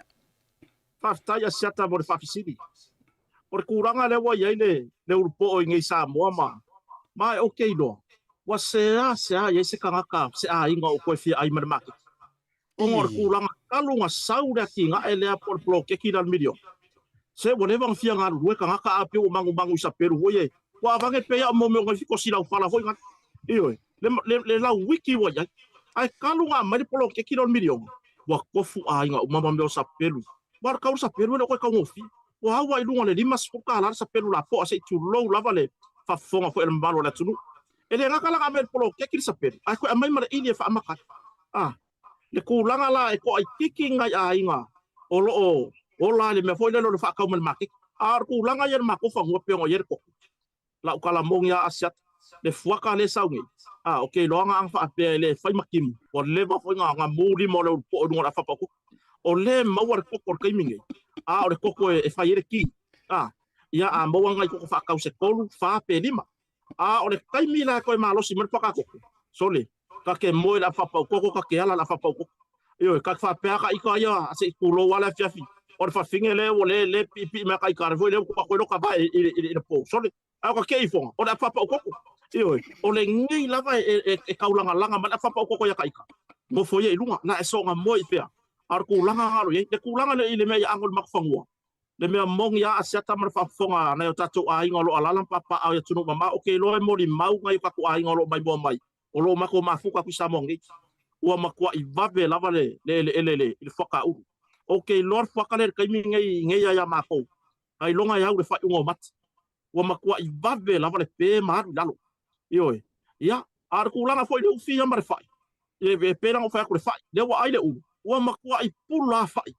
fa ya sata mo fa fisini por kuranga le wa ye le urpo o ngai sa mo ma okay do wa se ye se kanga se a inga o ko fi ai mer makiki o ngor kuranga kalunga saura kinga ele por bloke ki dal medio se wole bang fia nga ruwe kanga ka ape o mangu sa peru hoye wa vange pe ya mo ngi ko sila fala foi nga iyo le la wiki wa ya ai kalunga mari polo ke ki dal medio wa ko fu ai nga o mama me sa peru war ka sa peru le ko ka ngofi wa wa ilunga le lima suka la sa pelu la po se tu lo lava le fa fonga fo el malo la tunu ele nga kala kamel polo ke kiri sa pelu ai ko mai mara ili fa maka le kulanga la e ko ai kiki ngai ainga o la le me fo le lo fa ka mal makik ar kulanga yer mako fa ngo pe ngo yer ko la kala mong ya asyat le fuaka le saungi okay lo nga ang fa pe le fa makim o le ba fo nga muri mo le po ngo fa pa ko o le mawar ko ko kai mingi o le koko e fa yer ki ia mo nga ko fa ka se kolu fa pe lima o le kai mila ko malo si mer pa ka ko sole ka ke mo la fa pa ko ka ke ala la fa pa ko yo ka fa pe ka iko ya se kulo wala fiafi o fa fingele o le pipi ma kai karvo le ko ko ka ba e po sole ka ke ifo o la fa pa ko yo o le ngi la va e kaulanga langa ma la fa pa ko ya ka ika mo fo ye lunga na e so nga mo i pe ar kulanga halo ye te kulanga le ile me ya angol makfangua le me mong ya asiata mar fa fonga na yo tatu ai ngolo alalam papa au ya tunu mama okay lo mo di mau ngai ka ku ai ngolo mai bo mai o lo mako mafuka ku samongi o makwa i vabe lava le il foka u okay lor foka le kai mi ngai ya mako ai longa ya u le fa ngo mat o makwa i vabe lava le pe maru lalo yo ya ar kulanga foi le fi mar fa e pe na fa ku le fa le wa ai le u o makua i pula fai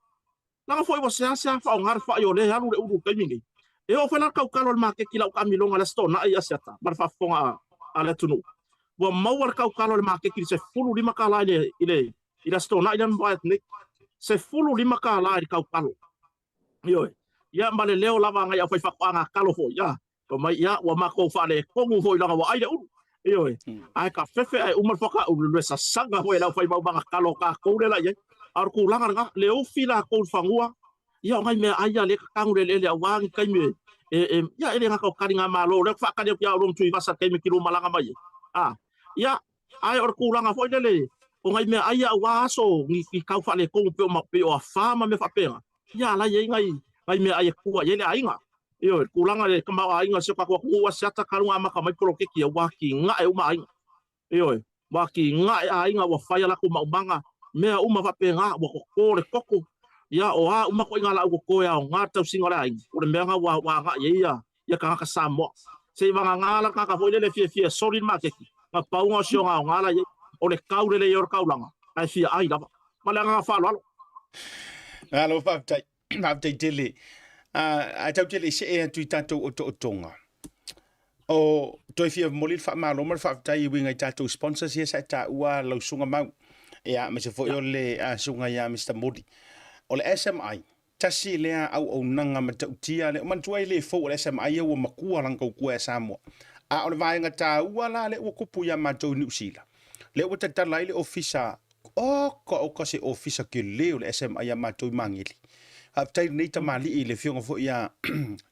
langa foi wa sia fa ngar fa yo le halu le udu kai mingi e o fela kau kalo ma ke kila ka milonga la sto na ai asiata mar fa fonga ala tunu wa mawar kau kalo ma ke kila se fulu lima kala ile ila sto na ila mbaet ni se fulu lima kala i kau kalo yo ya male leo lava nga ya foi fa nga kalo fo ya ko mai ya wa mako fa le kongu foi langa wa ai le udu yo ai ka fefe ai umar foka u le sa sanga foi la foi ba kalo ka ko le la ye ar kulanga nga le o fila ko fangua ya ngai me aya le ka ngule le wang kai me ya ele nga ko karinga malo le fa ka de ya rum tui vasa kai me kilo malanga mai ya ai ar kulanga foi le o ngai me aya waso ni ka fa le ko pe ma pe o fa ma me fa pe ya la ye ngai me aya ku ye le ainga yo kulanga le kama ainga se ka ko wa sata kalunga ma ka mai pro ke ki wa ki nga e uma ainga yo wa ki nga ainga wa fa ya la ku ma banga mea uma va penga wa ko le koko ya o uma ko ngala ko ya nga tau singa la o le mea wa nga ya ka Samoa se va ngala ka foi le fie sorry market ma paunga sio nga ngala ye o le kau le yor kaulanga ai fia ai la ma la nga fa lo alo fa tai tele a tau tele se e tu tato o tonga o toi fia molil fa ma lo mar fa tai winga tato sponsors here sa ta ua lo sunga mau ya me se foi le sunga ya Mr Modi o le SMI tasi le au nanga matautia le man tuai le fo le SMI o makua lang ko ku Samoa o le vai nga ta wala le o kupu ya matou New Zealand le o te tala le ofisa o se ofisa ke le le SMI ya matou mangili aftai nei ta mali le fionga fo ya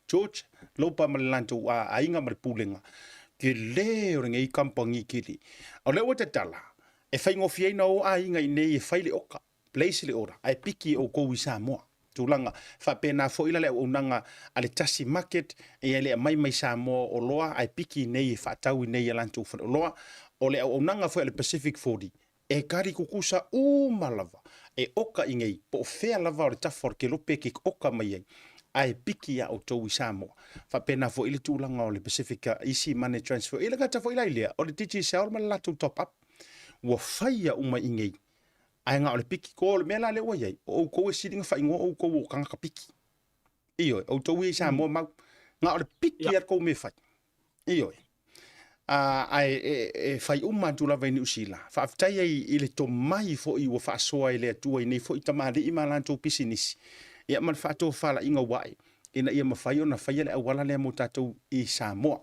George lopa malanto a inga mar pulenga ke le o ngai kampangi kili o le o te tala e fai ngofia ina o a inga nei e fai le oka place le ora ai piki o ko Samoa tulanga fa pena fo ila le o nanga ale Tasi Market e le mai Samoa o loa ai piki nei fa tau nei lanto fo loa o le o nanga fo le Pacific 40 e kari kukusa o malava e oka ingei po fea lava o le tafor ke lope ki oka mai ai piki ya o tau Samoa fa pena fo ile tulanga o le PacificEzy money transfer ile kata fo ila ile o le Digicel ma lato top up wa faia uma ingei ai nga o le piki ko le mela le wa yai o ko e sidinga fa ingo o ko o kanga ka piki iyo o to wi Samoa ma nga o le piki er ko me fa iyo ai fai uma tu la veni usila fa aftai ile to mai fo i wa fa soa ile tu i nei fo i tamali i malanto business ia man fa to fala inga wai ina ia ma fai ona fai le wala le mo tatou i Samoa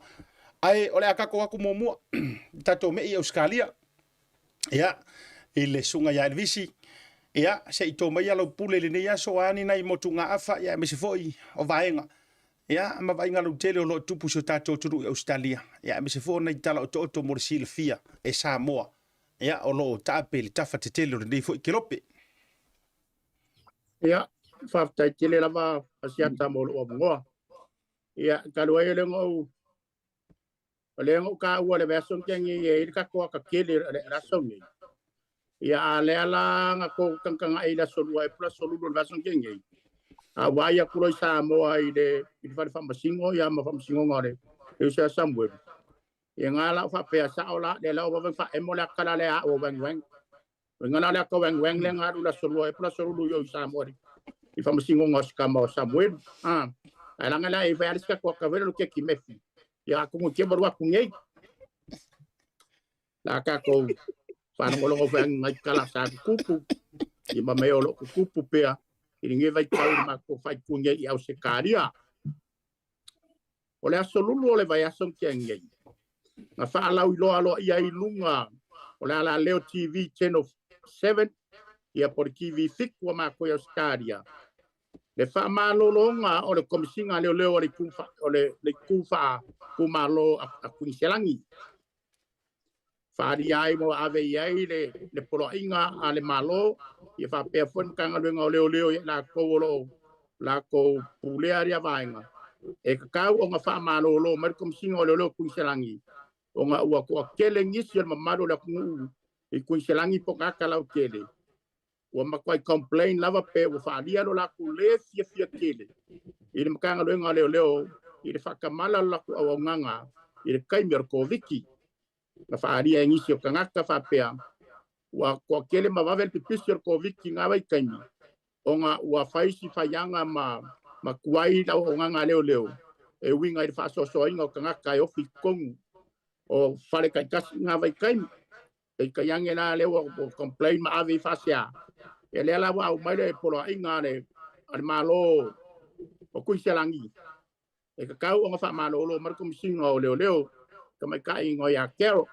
ai ole akako aku momo tatou me i Australia ia ile sunga ya visi ia se i to mai alo pule le nei so ani nai motunga afa ia me se foi o vaenga ia ma vaenga lo tele lo tupu so tatou tu Australia ia me se foi nei tala to mo silfia e Samoa ia o lo tapeli tafa te tele le nei foi kelope ia fa tai tele lava asiata mo lo mo ia kalua ele ngo le ngo ka ua le version kengi e ka ko ka kele rason ni ia ale ala nga ko kanga ila solua e plus solu version kengi Waya kuroi Samoa i whare whamasingo ia ma whamasingo ngare. E se Samuel. E ngala wha pea saola de lau wawang wha emola kala lea o weng. Ngana lea ka weng le ngaru la sorua e pula sorulu yo i Samoa. I whamasingo ngos ka mo Samuel. Ai langa la e whare ska kua ka wera luke ki mefi. Ia kungu kia marua kungei. La ka kou whanongolongo whang ngai kala sa kupu. I ma meo lo kupu pea. I nge vai kau ma ko fai kunye i au se karia. O le aso lulu o le vai aso kia ngei. Nga wha lau i loa loa ia i lunga. O le ala leo TV channel 7. Ia por TV fikua ma ko i au se karia. Le wha malolonga o le komisinga leo o le kufa o le kufa kumalo a kuiselangi. Whaari ai mo ave iai le polo inga a le malo. Ia wha pea fun kanga luenga o leo i la kou la kou pulea ria vaenga. E kakau o nga wha malolo mar komisinga o leo kuiselangi. O nga ua kua kele ngisi al mamaro la kungu i kuiselangi po kaka lau kele. Ua makwai complain lava pe ua whaaria lo la kule fia kele. I le makanga luenga leo i le whakamala laku au nganga i le kaimir ko viki. Na whaaria ngisi o kangaka whapea. Ua kua kele mawavel pipisi ko viki ngā wai kaimi. O nga ua whaisi whaianga ma kuai lau o nganga leo. E winga i le whaasoso inga o kangaka e ofi kongu. O whare kai kasi ngā wai kaimi. E kayange nā leo o complain ma ave i whasea. E lea lawa au maile e polo inga le malo o kuiselangi. E kakau o nga wha malo marko misinga o leo. Kamai kai ngo ia Carol.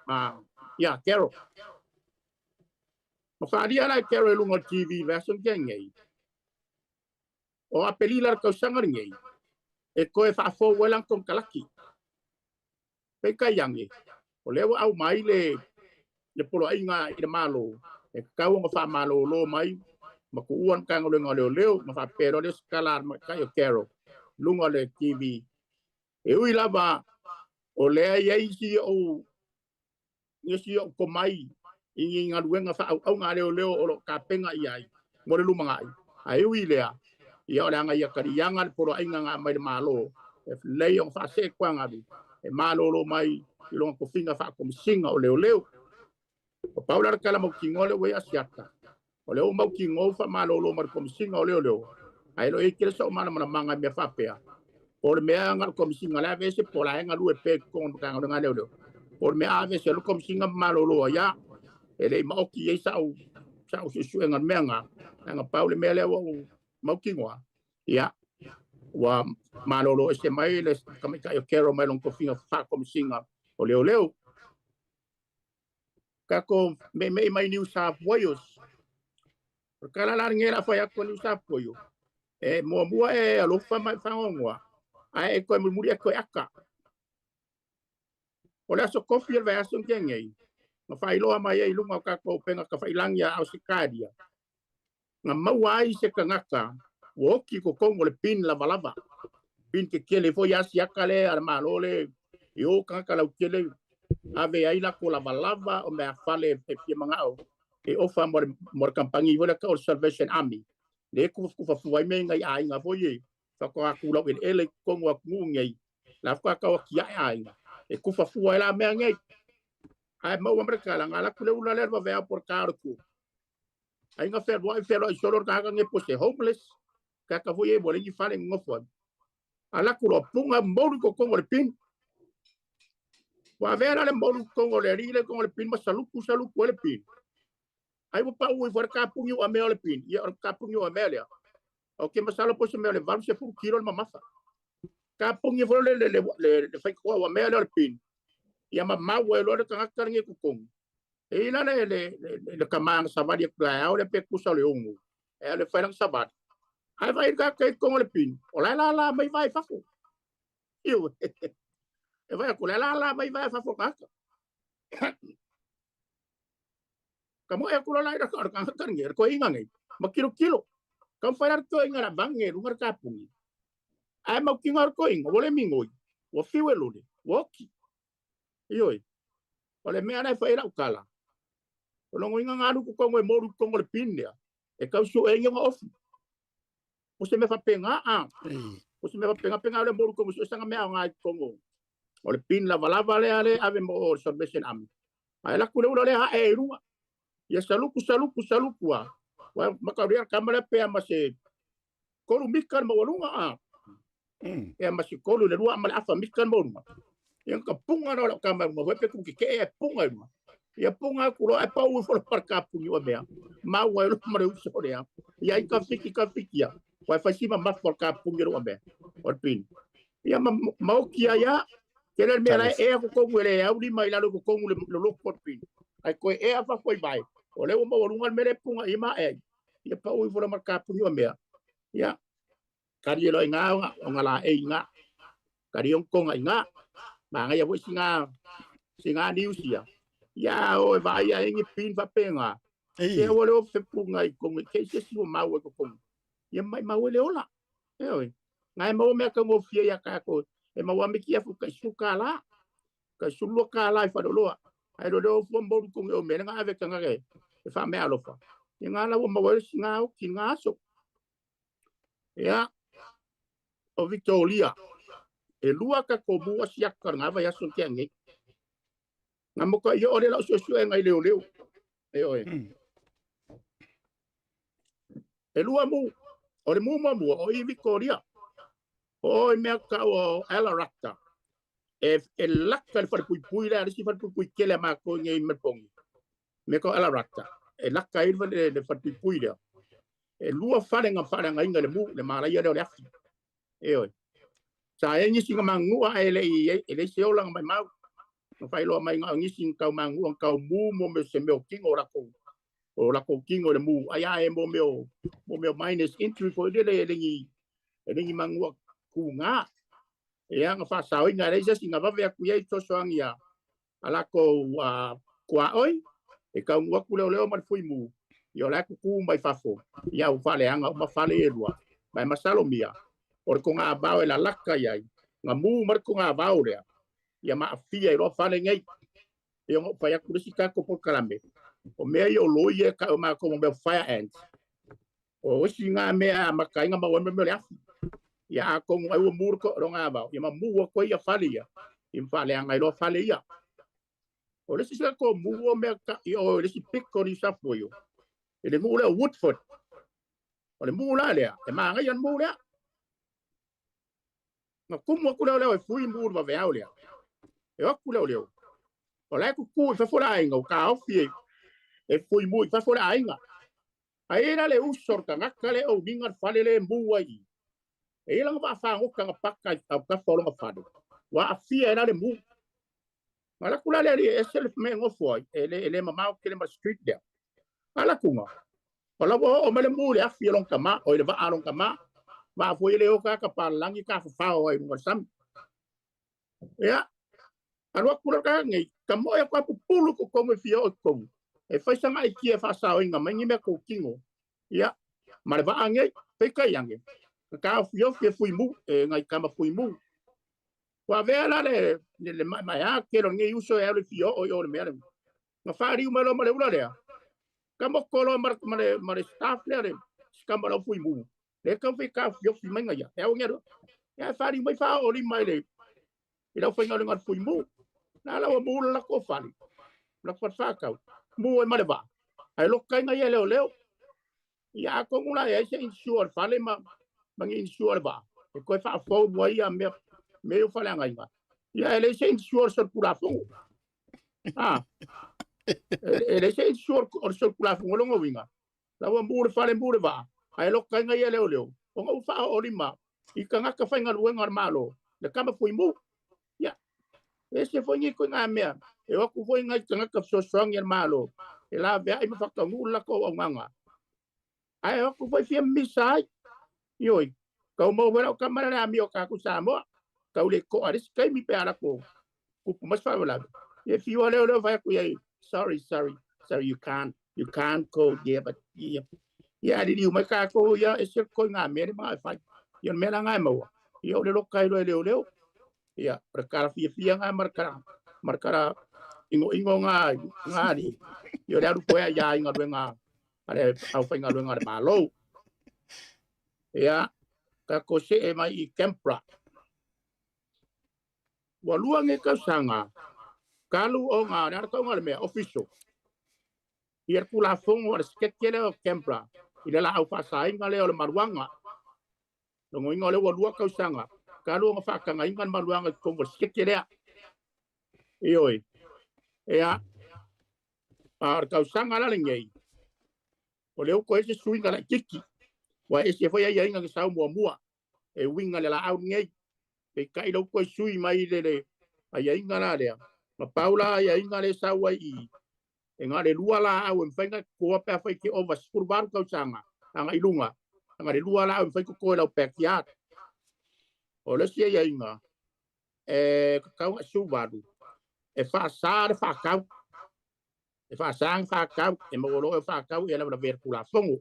Ia Carol. Ma whaaria lai Carol e lunga TV version kia ngei. O apelila kau sangar ngei. E koe whaafo welang kong kalaki. Pei kai yange. O leo au mai le polo inga i le malo. E kakau o nga wha malo lo mai. Ma ku uan kanga lunga leo. Ma wha pero le skalar ma kai o Carol. Lunga le TV. E ui lava o lea iei si o ngesi o komai i ngā ruenga au ngā leo o lo ka penga i ai. Ngore lumanga ai. Ai ui lea. Ia o leanga ia karianga le poro ainga ngā mai le malo. E lei o whase kua ngāru. E malo lo mai i longa kofinga whakomisinga o leo. O paulara kala mau ki ngole wei asiata. O leo mau ki ngofa malo lo mar komisinga o leo. Ai lo e kere sa o mana manga mea whapea. O le mea ngā komisinga lea vese pola enga lue pe konga kanga ngā leo. O le mea vese lo komisinga malo lo ia. E le maoki e sa o susu enga mea ngā. Nga pau le mea leo o mau ki ngoa. Ia. Wa malo lo SMI le kamikai o kero mai long kofinga whakomisinga o leo. Kako me mai New South Wales. Kala la ngera fa ya ko New South Wales. E mua e alofa mai whangongoa. Ai e koe muri e koe aka. O le aso kofi e vai aso ngengei. Nga whailoa mai e lunga o kako penga ka whailangi a Ausikaria. Nga mawai se ka ngaka. Woki ko kongo le pin lava. Pin ke kele fo yasi akale al malole. I o kanga lau kele. Ave ai la ko lava o mea fale e pia mangao. E ofa mor kampangi wala ka o Salvation Army. Le kufa fuai me ngai ai nga foye. Whako aku lau ele kongo aku ngei. La whako akau ki ai. E kufa fuai la mea ngei. Ai mau Amerika la ngala kule ula lerva vea por karuku. Ai nga whero i solor kaka nge pose homeless. Kaka foye bole ngi fale ngofon. Ala kulo punga mbolu ko kongo le pin. Wa vera le mbolu kongo le rile kongo le pin masaluku le pin. Ai mo pa ui for ka pungi o amele pin. Ia ka pungi o amele. Ok masalo po se mele vamos se fu kilo mamafa. Ka pungi for le fai ko o amele pin. Ia ma we lo ka ngaka ngi kukong. E ina le kamang sabadi ka o le pe kusa le ongu. E le fai lang sabat. Ai vai ka kongo le pin. O la mai vai fafu. Iu. E vai ko la mai vai fafu ka. Kamu e kula lai da ka ngir ko inga ngai. Ma kilo. Kam farar to inga na bange lungar kapungi. Ai ma kingar ko inga wole mingoi. Wo fiwe lule. Woki. Ioi. Ole mea nai fa ira ukala. Olongo inga ngadu ko kongo e moru kongo le pindia. E kau su e inga ofi. o se me fa penga o se me fa penga le mo ko so sanga me nga kongo o le pin la le ale ave mo sorbesin am ai la kule le ha e rua ya saluku wa makaria kamera pe ama se kolu mikan mo lunga e ama se kolu le rua ama afa mikan mo lunga yang kapunga no kamera mo pe ku ke e punga ya punga ku lo e pa u fo parka pungi wa me ma wa lo ma u so ya ya ka fiki ya wa fa si ma for ka pungi ro me or pin ya ma kia ya kele me la e ko ngule ya uli mai la ko ngule lo por pin ai ko e afa foi bai o le mo lunga me le punga i ma e ya pa u fo marka pungi wa me ya kari lo nga o ngala e nga kari on ko nga ma nga ya wo singa niusia ya o vai a ingi pin va penga e o le fe punga i ko ke se si o mau ko ko ya mai mau le ola e oi ngai mau me ka ngo fia ya ka ko e mau me kia fu ka sukala ka sulu kala fa do lo ai do fo mbo ko o me nga ave ka nga e fa me alo fa nga la o mau singa o ki nga so ya o Victoria e lua ka ko bua sia ka nga va ya so ke ngi ngamo ko yo le la so ngai leo e oi e lua mu o le mu o i Victoria o me ka o Alarata e lakka le pui la si pui kele ma ko ngai me pong me ko Alarata e lakka i le pui le e lua fare nga le mu le mala ia le afi e oi sa e ni singa mangu e le se o lang mai mau no fai lo mai nga ngi sing kau mangu kau mu mo me se me o king o la ko king o le mu ai ai mo me minus entry for le ni mangu ku nga e nga fa sa nga le se singa va ve ku ye to so angia ala ko kwa oi e kau ngua ku le ma fui mu yo la ku mai fa fo ya u fa le anga ma fa le lua mai masalomia o ko nga ba la lakka ya nga mu mar ko nga ba o le ya ma afia i ro fale ngai e ngo pa ya kurisi ka ko por kalambe o me yo lo ye ka ma ko me fire ants o singa me a ma kai nga ma won me le afi ya ko ngai o mur ko ro nga ba ya ma mu ko ya fale ya im fale ngai ro fale ya o le sisa ko mu o me ka yo le si pikko ni sa foyo e le mu le Woodford o le mu la le e ma ngai yan mu le na kumu ku le e fui mu ba ve le e aku le o la ku fa fora inga o ka ofie e foi mu fa fora inga ai na le usor ka ngakale o bingar fale le mbuai e la ba fa ngo ka pakka ka folo ma fado wa afia na le mu mala kula le e self me ngo foi ele mama o kele ma street there ala kunga wala o mele mu le afia long kama o le va along kama ma foi le o ka palangi ka fa o ai mo sam ya alwa kula ka ngai kamo e kwa pulu ko me fio ko e fa sanga i kia fa sa inga mangi me ko kingo ya ma va ange pe ka yange ka fio fui mu ngai kama fui mu wa vela le ma ya ke lo ngai uso e le fio o le mere ma fa ri ma lo ma le ula le kamo ko lo ma le staff le kama lo fui mu le ka fi ka fio fi manga ya e o ngero ya fa ri mai fa o ri mai le ila fa ngal fui mu na la mo la ko fali la fa ka mo e maleva ai lo kai ngai leo ya ko ngula e se insure fale ma insure ba e ko fa fo mo ia me yo fale ngai ba ya ele se insure sur pura fo ele se insure sur pura fo lo ngovinga la mo fale mo ba ai lo kai ngai leo o ngo fa o lima i ka ngaka fa ngal wengar malo le kama fui mo ese foi ni ko nga mea e o ku foi nga tanga ka so strong yer malo e la be ai fa ka ngula ko o nganga ai o ku foi fie misai yoi ka mo wera ka mara na mi o ka ku sa mo ka ule ko aris kai mi pe ala ko ku mas fa wala if you are le fa ku ye sorry you can't go there but yeah di mai ka ko ya ese ko nga me ma fa yo me la nga mo yo le lo kai lo le ya perkara fia nga markara ingo nga ni yo daru poya ya inga nga ale au fa inga nga malo Ia ka kose e mai I kempra. Wa luange ka sanga. Kalu o ngā nara kau ngā mea official. Ia kula fongo ar skekele o kempra. Ila la au whasainga leo le maruanga. Longo inga le walua kau sanga. Kalu o ngā whakanga inga maruanga kongo skekele. Ioi. Ea. Ar kau sanga la ngei. O leo ko ese suinga la kiki. Wa ese foi ai inga ki sau mua. E winga le la au ngei. E kai lau ko sui mai le. Ai inga la lea. Ma paula ai inga le sau ai I. E ngā le lua la au e mwhainga kua pēr whai ki ova skuru baru kau sanga. Anga ilunga. Ngā le lua la au e mwhainga koe lau pēr ki āt. O le si ai inga. E kakau a su baru. E whaasā le whaakau. E whaasā ng whaakau. E mawolo e whaakau e lau na vera kula whongo.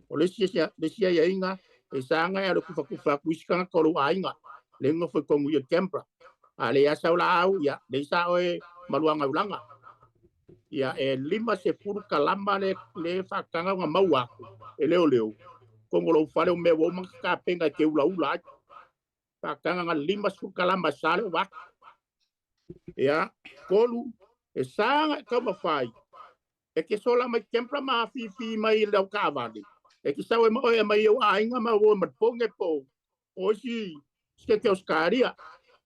O le si ai inga. E sanga e alo kufa kuisikanga kolu a inga. Le ngā whai kongu I kempra. A le asau la au ia. Le isa oe maluanga ulanga. Ia e 5 kalama le whakanga ngā maua e leo. Kongo lau whare o mea woma ka penga ke ula. Whakanga ngā 5 kalama sale o wak. Ia kolu e sanga e kau mawhai. E ke sola mai kempra maa fi mai lau ka avani. E ke sau e mai mai au ainga ma o matponge po. O si ke o skaria.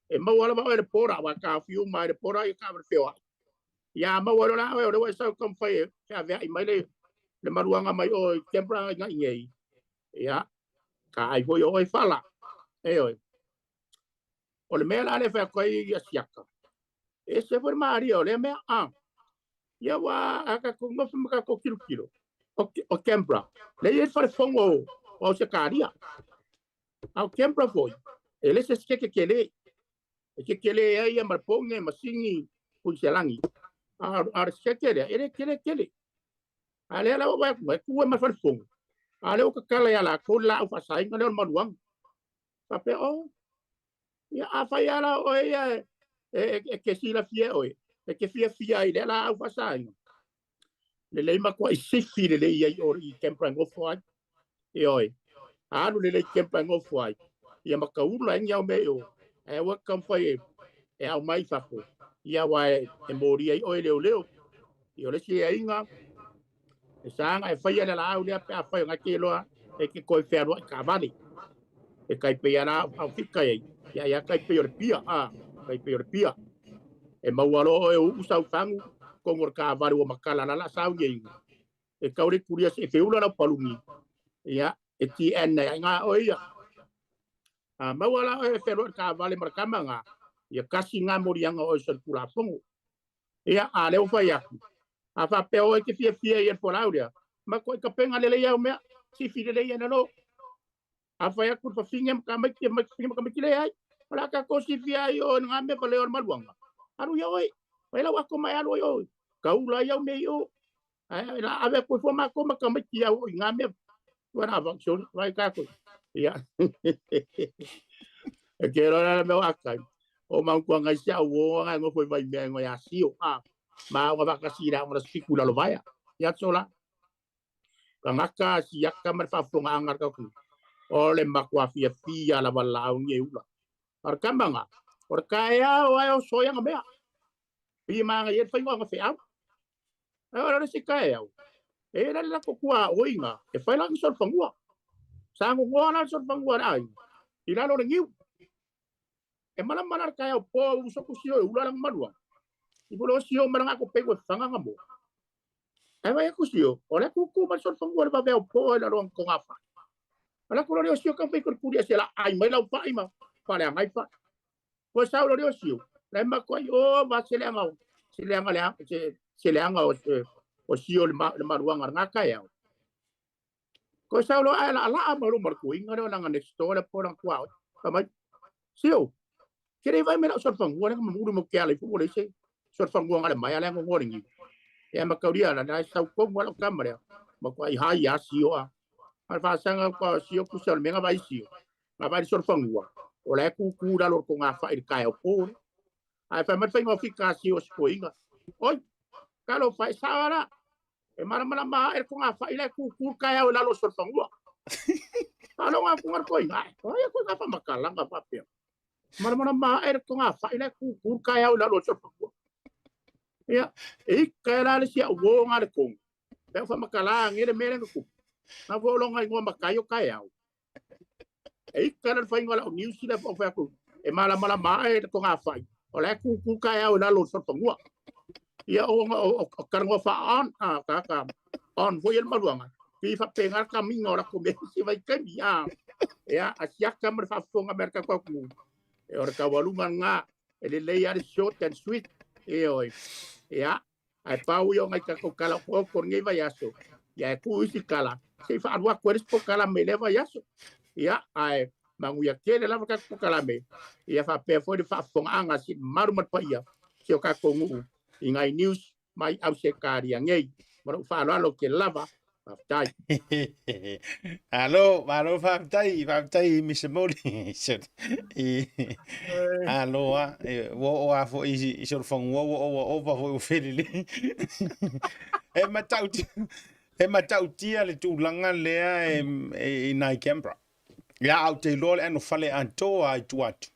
E mawala ma o e pora wa ka fiu mai e pora I ka feo. Ya ma wala na o le sa kom fai ka ve mai le maruanga mai o kempra nga ngei ya ka ai foi o fala e oi o le mela le fa ko I siaka e se for mario le me ya wa aka ko mo fa ko kilo o kempra le e fa fongo o se karia au kempra foi e le se ke le e ia mar ponge masingi punselangi ar skekele ele kele ale la wa ku ma fa fong ale o kala ya la ko la fa sai ngale manuang pa pe o ya afa ya la o ya e ke si la fie o e ke fie ile la fa sai le ma ko sifi le ya o I kempra ngo foi e oi alu le kempra ngo foi ya ma ka ula nya me o e wa kam foi e au mai fa ko ia wa e mori ai o leo I le si ainga e sanga e fai ala au le pe fai nga ke loa e ke koi ferro ka vale e kai pe ana au fika ai ia kai pe pia kai pe pia e mawalo e usau fangu ko ngor ka vale o makala la sau ye e kaure kuria se feula na palungi ia e ti en nga o ia mawala e ferro ka vale markama nga ia kasi nga morianga o se kula fongo ia ale o fai aku a fa pe o ke fie e por aurea ma ko ka penga le ia o me si fi le ia no a fa aku fa fingem ka me ki le ai ola ka ko si fi ai o nga me pale o maluanga aru ia oi wela wa ko mai alu oi ka ula ia me yo a ave ko fo ma ko ma ka me ki o nga me wana va so vai ka ko ia e ke ora me wa ka o ma ko nga sia o nga ngo foi vai me ngo ya si o ma wa ka si ra mo spikula lo vai ya sola ka ngaka si yakka mar fa fonga angar ka ku o le ma kwa fia la wala o nge ula ar kambanga or ka ya o so yang me pi ma nga ye fa ngo fa au ora si ka ya e la ko kwa o inga e fa la so fangua sa ngo na so fangua ai ila lo ngiu e mana mana ka ya po so ku si o ula lang malua Ibu sio marang ako pego fanga ngamo. Ai vai ku sio. Ora ku ma so fangua ba veo po la ron ko ngafa. Ala ku lo sio ka pe ku kuria sela ai mai la fa ima. Pa le ngai fa. Ko sa lo sio. La ma ko o va se le ngau. Se le ngau o sio le maruanga ngaka ya. Ko sa lo ala ma lo mar ku inga lo nga next store po lang kwa. Pa mai sio. Kire vai me la so fangua nga mu mo ke ala fu le se. So fangua ngale mai ala ngo ringi e ma kauria na sa ko mo la kamera ma ko ai hai ya sio a fa sanga ko sio ku so me nga vai sio ma vai so fangua o la ku da lo ko nga fa il kai o po ai fa ma fa ngo fika sio spoinga oi kalo fa sara e mara ma e ko nga fa ile ku kai o la lo so fangua Alo nga kungar ko inga. Ay ko nga pa makalang ka papel. Mana ma er ko nga fa ina ku kaya ulo lo so. Ya, kaya la siya wo nga ko. Pero fa makalang ere mere ko. Na vo lo nga ngo makayo kaya. Kaya fa inga la news sila fa ko. Mala ma er ko nga fa. Ola ku kaya ulo lo so ngwa. Ya o karang fa on ka on vo yel maluanga. Ki fa pengar kami ngora ko be si vai kami ya asia kamar fa fonga merka ko ku ora ka walunga nga ele le ya short and sweet oi ya ai pau yo ngai ka ko kala ko ngai va yaso ya ku isi kala se fa arwa ko po kala me le va yaso ya ai mangu ya kele la ka ko kala me ya fa pe fo de fa fonga anga si maru mat pa ya se ka ko ngu ingai news mai au se kari ngai maro fa lo ke lava Tautai. Alo, Tautai, Mr. Moli. Alo, wo afo i sort van wo fo feli. Matauti ale tu langa lea e nai Canberra. Ya Aotearoa eno fale anto ai tu atu.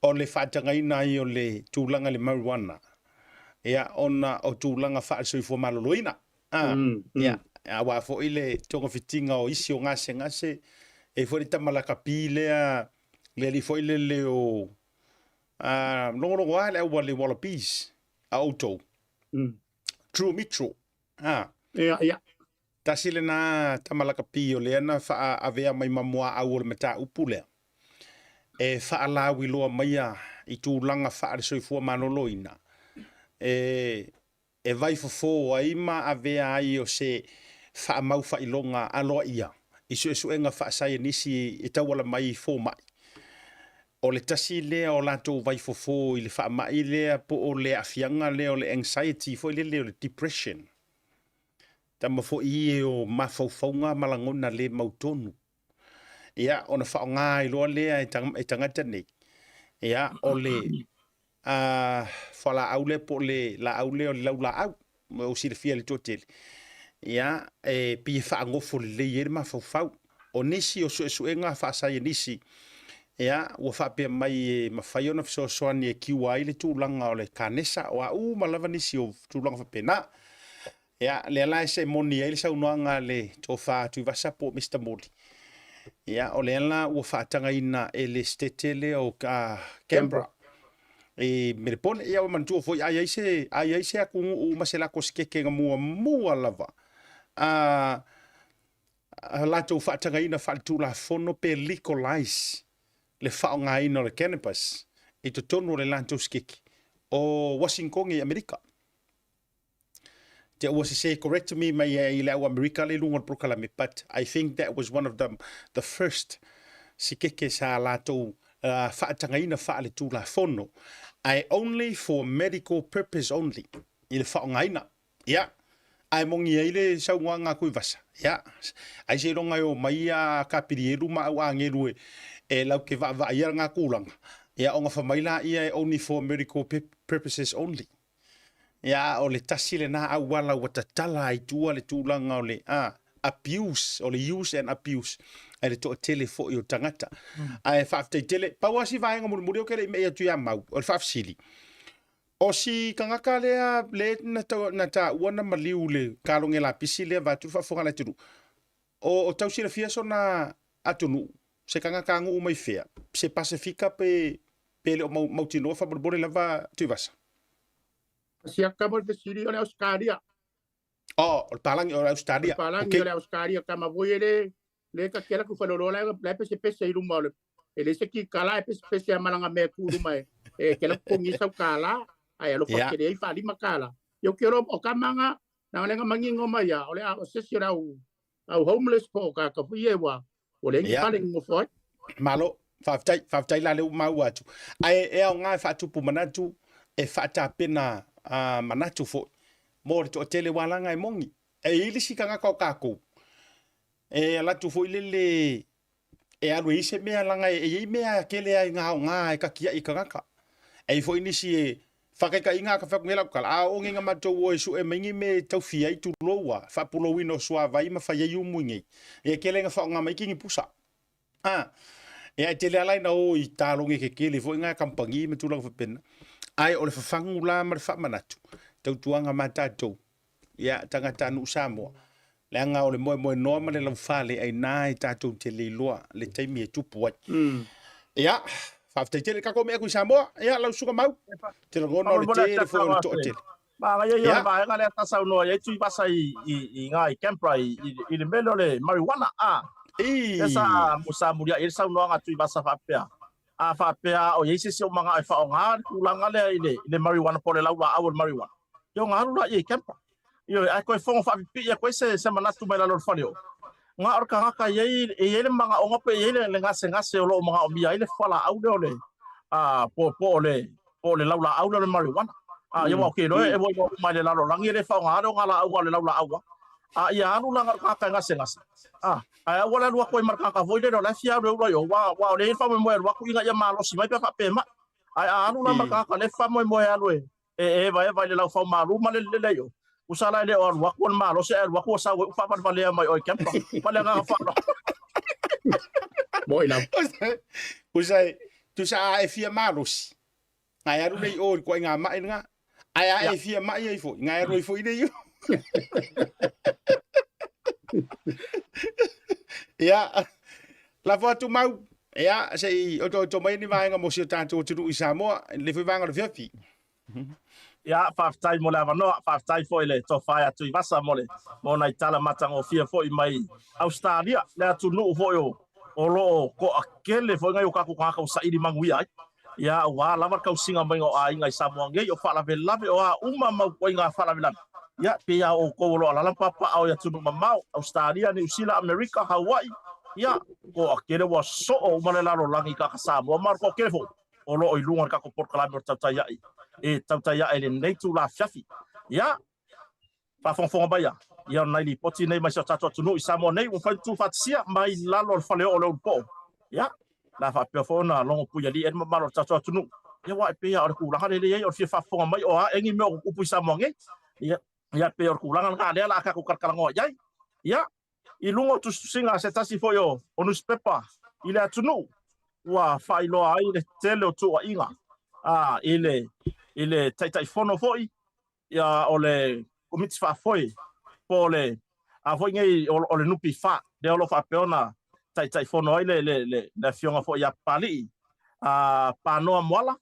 O le whatangai nai o le tūlanga le marijuana. Ia ona o tūlanga whaasoi maloloina. Ia. Awa fo ile tonga fitinga o isi o ngase e fo ita malaka pile le li fo ile le o longo wale au wale wala peace auto true mitro ya tasile na tamalaka pio le na fa avea mai mamua au le mata upule e fa ala wilo mai I tu langa fa le soifua manoloina e vai fo ai ma avea ai o se fa mau fa ilonga alo ia isu enga fa sai nisi e tawala mai fo mai o le tasi le o la to vai fo ile fa mai le po o le afianga le o le anxiety fo le o le depression tama fo I o mafaufaunga malangona le mautonu ia ona fa nga ilo le e tangata nei ia o le fala aule po le la aule o le laula au o si le fia le totele ia pi fa ngofo le yer ma fau o nisi o suenga fa sa nisi ia o fa pe mai ma fa yona so ni QI le tulanga o le kanesa o malava nisi o tulanga fa pena ia le la se moni ile sa unanga le to fa tu va sa po Mr. Moli ia o le la o fa tanga ina ele stetele o ka Canberra me pone ia o mantu fo ai se ku o masela ko skeke mua lava la to fa tanga ina fa tu la fono pe legalize le fa nga ina le cannabis e to tono le lanto skiki o Washington America there was say correct to me my ila America le lunga proclame but I think that was one of them the first sikeke sa la to fa tanga ina fa le tu la fono I only for medical purpose only il fa nga ina yeah ai mongi ile sa nga ku vasa ya ai se longa yo mai ka piriru ma wa ngeru e lau ke va ia nga kulanga ya onga fa mai la ia only for medical purposes only ya o le tasile na au wala watatala ai tua le tulanga o le abuse o le use and abuse ai le to telefo yo tangata ai fa tele pa wasi va nga muri o kele me tu ya mau o fa sili o si kangaka lea le na ta wana maliu le kalonge la pisi le va tu fa fonga la tu o tau si la fia so na atunu se kangaka ngu mai fea se pacifica pe le mau tino fa borbore la va tu vasa si acabou de siri ole Australia o palang o Australia palang ole Australia kama voyele le ka kera ku fa lo la pe se ilu mo ele se ki kala pe se malanga me ku mai ke la ko ngi sa kala ai lo fa ke fa li makala yo kero o kamanga na lenga mangingo mai ole o se sira au homeless po ka fuye wa ole ngi pale ngo fo malo fa tai la le mau atu ai e nga fa tu pu manatu e fa ta pena manatu fo mo to tele wala ngai mongi e ili sikanga ko kako e la tu fo ile e alu ise me langa e me akele ai nga ka kia ikanga e fo inisi Fakeka inga ka faku ngela kala o nginga mato wo su e mingi me tau fia I tu loa fa pulo wino swa vai ma fa yeyu mungi e kelenga fa nga mai kingi pusa ia te le lai na o I talongi ke kele fo nga kampangi me tulang fapena ai o le fafangu la ma fa manatu tau tuanga matatou ia tangata nu Samoa le anga o le moe noa ma le lau fale ai nai tatou te le loa le taimi e tupu ai ia faafetaitele kako mea kui Samoa ia lau suka mau te lagona o le tele fo o le toʻatele ba nga ia ba nga le tasa no ia tui basa I nga I campra I le melo le marijuana esa musa muria il sa no nga tui basa fapea a fapea o yesi se o manga ai fa o nga kulanga le marijuana po le laula au marijuana yo nga rula I campra yo ai ko fongo fa pi ya ko se manatu mai la lor falio nga or ka ka ye le manga o ngape ye le ngase o lo manga o bia ile fala au le po le laula au le marijuana yo wa ke lo e wo mai le la lo langi le fa nga la au le laula au ia anu la ka ngase ai wala lu ko marka ka voide lo la fia lo yo wa le fa mo wa ku inga ya malo si mai pa pe ma ai anu la marka ka le fa mo ya lo e vai le la fa malu ma le yo usala le or wa ko malo se wa ko sa fa pa le mai o camp pa le nga fa Moi la. usai tu sa e fia malos ai aru nei o ko nga mai nga ai e fia mai e fo nga ro fo ide yo ia la foto mau ia sei o mai ni vai nga mo si tanto tu I Samoa le foi vanga le fiafi ia faftai mo lava no faftai foi le to fai atu I vasa mo le mo na itala matango fia foi mai Australia le atu no foi o lo ko akele foi ngai o ka ka sa iri mangui ai ia wa lava ka singa mai o ai ngai Samoa ngai o fala ve lave o uma mau ko nga fala ve lave ia pe ia o ko lo ala papa au ya tunu mamau Australia New Zealand America Hawaii ia ko akele wa so o male la lo langi ka Samoa mar ko kefo o lo I lunga ka ko por kala mer Tautai A'e Tautai A'e le nei tu la fiafi ia fa fonfonga ba ia nai li poti nei mai sa tatu tunu I Samoa nei o fa tu fatsia mai la lo fale o lo po ia la fa pe fona longo puya li et ma lo tatu tunu ia wa pe ia o ku la le o fa fonga mai o engi me o ku Samoa nge ia pe o ku la nga la ka ku karkalango ia I lungo tu singa se tasi fo yo o newspaper ile atunu wa failo ai le tele o tu inga ile tai fono foi ya ole komiti fa foi pole a foi ngai ole nupi fa de olo fa peona tai fono ai le fionga foi ya pali pano mola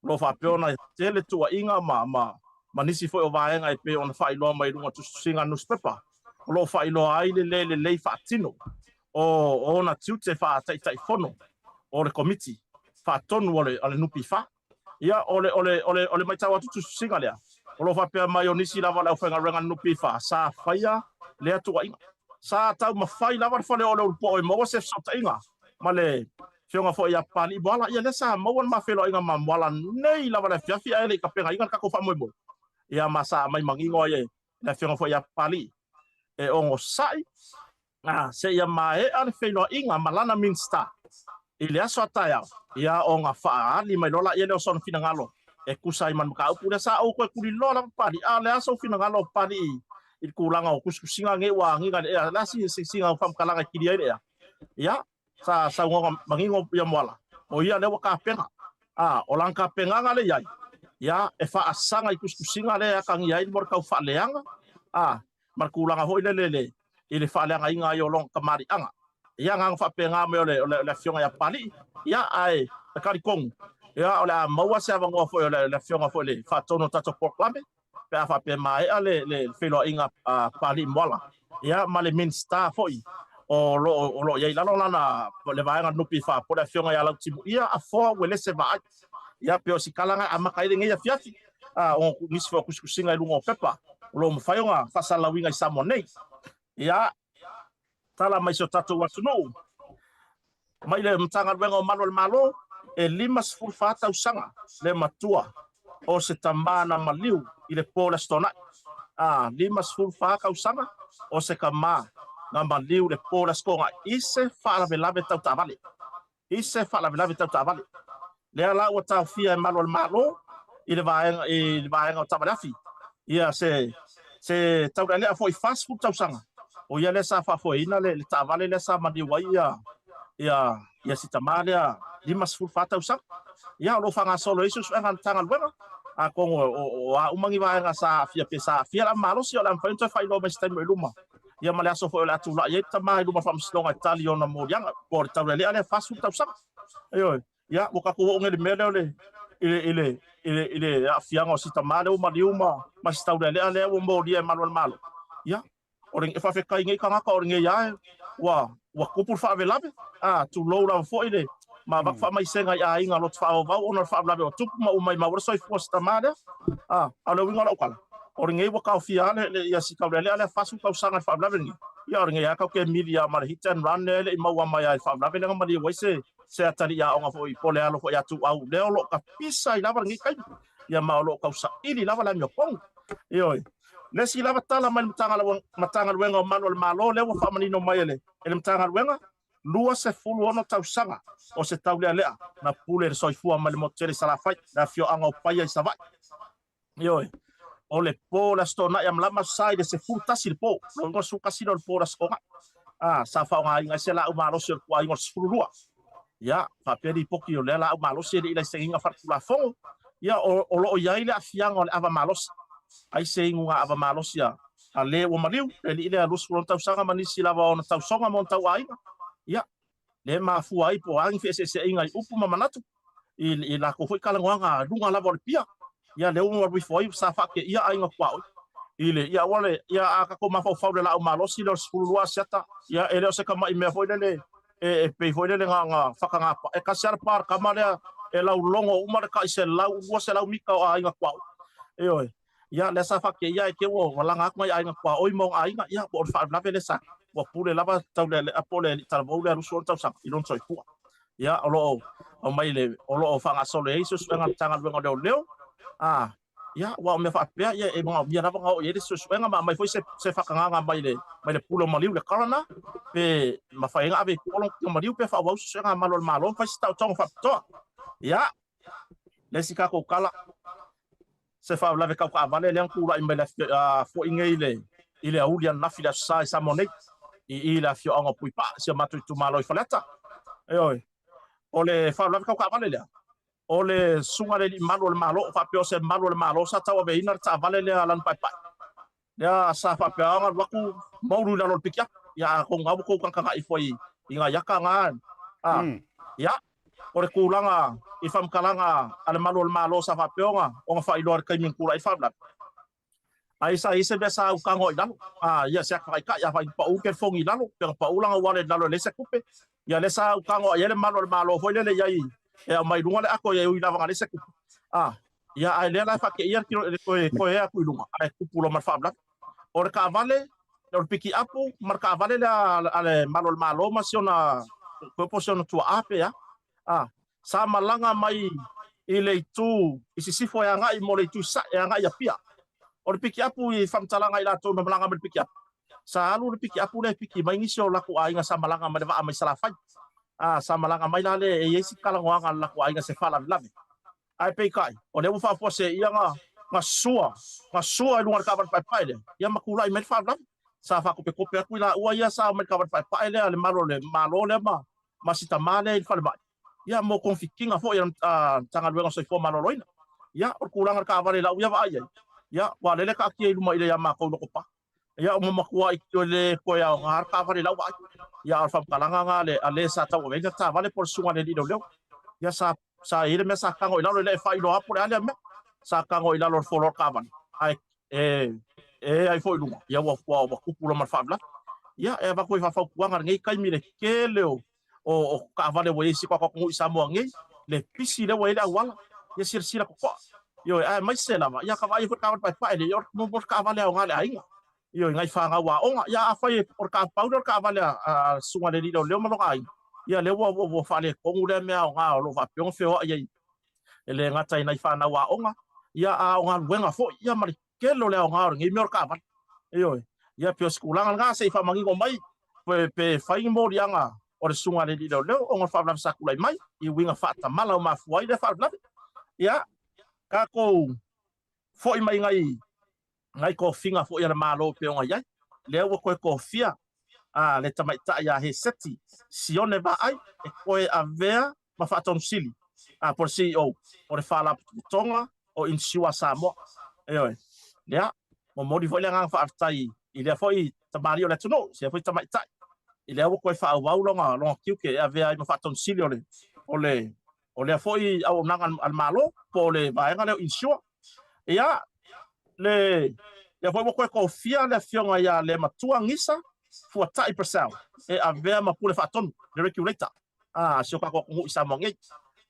lo fa peona tele tu inga ma nisi foi o vaenga pe on failo mai lungo tu singa newspaper lo failo ai le fa tino o na tute fa tai fono o le komiti fa tonu ole nupi fa ia ole mai tawa tu singa lea o lo fa pe mai onisi lava la fenga renga nupi fa sa faia le tu inga sa tau ma fai lava fa le ole po mo se sota inga male fionga fo ia pani bola ia le sa mo ma felo inga ma bola nei lava la fiafi ai ka penga inga ka ko fa mo ia masa mai mangingo ye la fionga fo ia pali e ongo sai se ia mai ale felo inga malana minsta ile aso ataya ia o nga fa ali mai lola ia le son finangalo e kusai man ka upule sa o ko kuli lola pali ale aso finangalo pali il kulanga o kuskusinga nge wa nginga e la singa fam kalanga kili ia sa ngo mangingo ia mola o ia le ka penga o lanka penga ngale ia e fa asanga i kuskusinga le ka ngia il mor ka fa leanga mar kulanga ho ile fa leanga inga yo long kamari anga ia ngang fa penga me ole fionga ya pali ia ai kali kong ia ole maua se ava ngo fo le fionga fo le fa tono tato porklame pe fa pe mai le felo inga pali mola ia male min star foi o lo ia la lana le vaenga nupi fa po le fionga ya lautimu ia a fo wele se va ia pe o sikalanga amakai nge ya fiafi o nisi fo kuskusinga lungo pepa lo mo faionga fa salawinga Samonei ia tala mai so tatu watu no mai le mtanga wengo malo e limas fulfata usanga le matua o se tamana maliu ile pola stona limas fulfaka usanga o se kama na maliu le pola skonga ise fala velave tautavale le ala o tafia malo ile vaenga o tabalafi ia se taurale foi fast food tausanga o ia le sa fa foi na le tavale le sa mani waia ia si tamale lima sefulu fata usang ia lo fanga solo isu ngan tanga luenga a ko o umangi va nga sa fia la malo si la mfento fa ilo mestem luma ia male aso fo la tu la ia tama luma fam snonga italio na mo yang por tawle ale fasu ta usang ayo ia buka ko ngel mele ile a fianga o si tamale o maliuma mas tawle ale o mo dia malo ia orang e fa fe kai ngai kanga ka orang ia wa kupul fa velave tu lo la fo ile ma bak fa mai senga ya inga lot fa va ona fa velave o tup ma umai ma wor soi fosta mada ala winga la kala orang e wa ka fiale ya si ka ale fasu ka usanga fa velave ni ya orang ya ka ke media ma hit and run le ma wa ma ya fa velave nga ma di wese se atari ya onga fo i pole alo fo ya tu au le lo ka pisa ila var ngi kai ya ma lo ka usa ili lava la mi pong yo le si lava tala mal matanga luenga manual malo le wa famani no mai ele matanga luenga lua se fulu ono tau sanga o se tau le na pule soi fua mal mo tere sala fai na fio anga o pai ai sava yo o le po la stona ya mlama sai de se fulu tasi po no su kasino le po la skonga sa fa nga inga se la o malo se ko ai ngor fulu lua ya fa pedi poki o le la o malo se ile se inga fartula fo ya o lo ya ile afianga o ava malos ai se inga ava malosia ale o maliu ile alus ko tau sanga manisi lava ona tau songa mon tau ai ya le ma fu ai po ang fe se inga upu mamanatu i la ko foi kala nganga dunga lava le pia ya le o mo foi sa fa ke ia ai ngwa ile ia wale ia aka ko ma fa le la o malosi lo skulua seta ya ele o se kama i me foi le pe foi le nga fa nga e ka ser par kamale e la longo uma ka se la o se la mika ai ngwa ya le sa fa ke ya ke wo wala ngak mai ai ngwa oi mo ai nga ya bo fa la vele sa bo pule lava tau le apole tal bo le ruso tau sa ilon soi fu ya o mai le o fa nga solo Jesus nga tanga lo leo ya wa me fa pe ya e mo bia na nga o ye so nga mai foi se fa nga mai le pulo maliu le karana pe ma fa nga ave pulo maliu pe fa wa so nga malo fa sta tong fa to ya le sika ko kala se fa la ka vale le ku la imela fo ingele ile aulia na fila sa monei la fio anga puipa se matu tu malo falata ole fa la ka vale le ole sunga le malo fa pio se malo sa tawa be ina ta vale le alan pai ya sa fa pe anga waku mauru la lo pikia ya ko ngabu ko kan i foi inga yaka ngan ya ore kulanga ifam kalanga ale malo sa fa peonga o fa ilor kai min kula ifam la ai sa ise be sa u kango idalo ya sa ka ya fa pa u ke fongi lalo pe pa ulanga wale lalo le se kupe ya le sa u kango ya le malo foi le yai e mai lunga le ako ya u lava le se kupe ya ai le la fa ke ya kilo ko ya ku lunga ai kupulo mar fa bla ore ka vale le piki apu mar ka vale ale malo masiona ko posona tu ape ya sa malanga mai ile tu isisifo ya ngai mo le tu sa ya ngai ya pia o le piki apu i famtalanga ila to malanga me piki apu sa alu le piki apu le piki mai ngisio la ku ainga sa malanga me va mai sala fai sa malanga mai la le e yesi kala ngoanga la ku ainga se fala lave ai pe kai o le fa fo se ia nga sua luar ka pai pai le ia makula i me fa lave sa fa ko pe aku la ua ia sa me ka pai le malo le ma sita male il fa le ya mo konfikinga fo ya tanga luenga so fo maloloina ya o kulanga ka vale la uya va ya wa le ka ki lu mai le ya ma ko lo pa ya mo makua i le ko ya ngar ka vale la wa ya alfa kalanga ngale ale sa ta o venga ta vale por sunga le dilo leo ya sa ile me sa kango ila le fa ilo apore ale me sa kango ila lo fo lo ka van ai ai fo lu ya wa kupulo mar fa bla ya e va ko fa kuanga ngai kai mi le ke leo o ka vale wo isi ko ngu Samoa ngi le pisi le wo ile wala ya sir ko yo ai mai se lava ya ka vai ko ka pai le yo mo ka vale o ngale ai yo ngai fa nga wa o ya afai por ka pauder ka vale sunga le dilo le mo ai ya le wo fa le ko ngule me o nga lo va pion feo ai ele nga tai nai fa na wa o nga ya a o nga wenga fo ya mari ke lo le o nga ngi me ka vale yo ya pio skula nga se fa mangi ko mai pe fa mo rianga o le sunga le dilo leo o fa bla sa kulai mai i winga fa ta mala o ma fuai le fa bla ya ka ko fo i mai ngai ko finga fo ya malo pe o ya le wo ko fia le tamaita ia he seti sione ba ai e koe avea ma whaatonu sili por CEO o le whala tonga o insua Samoa oi lea mo modi foi le ngang whaatai i lea foi tamari o le tuno se foi tamaita i lea koe whaawau longa kiuke avea i ma whaatonu sili o le foi au nanga al malo po le vaenga le insua ia le foi koe kofia le fionga ia le matua ngisa for 30% e avea ma pule fatonu le regulator sio ka ko isa monge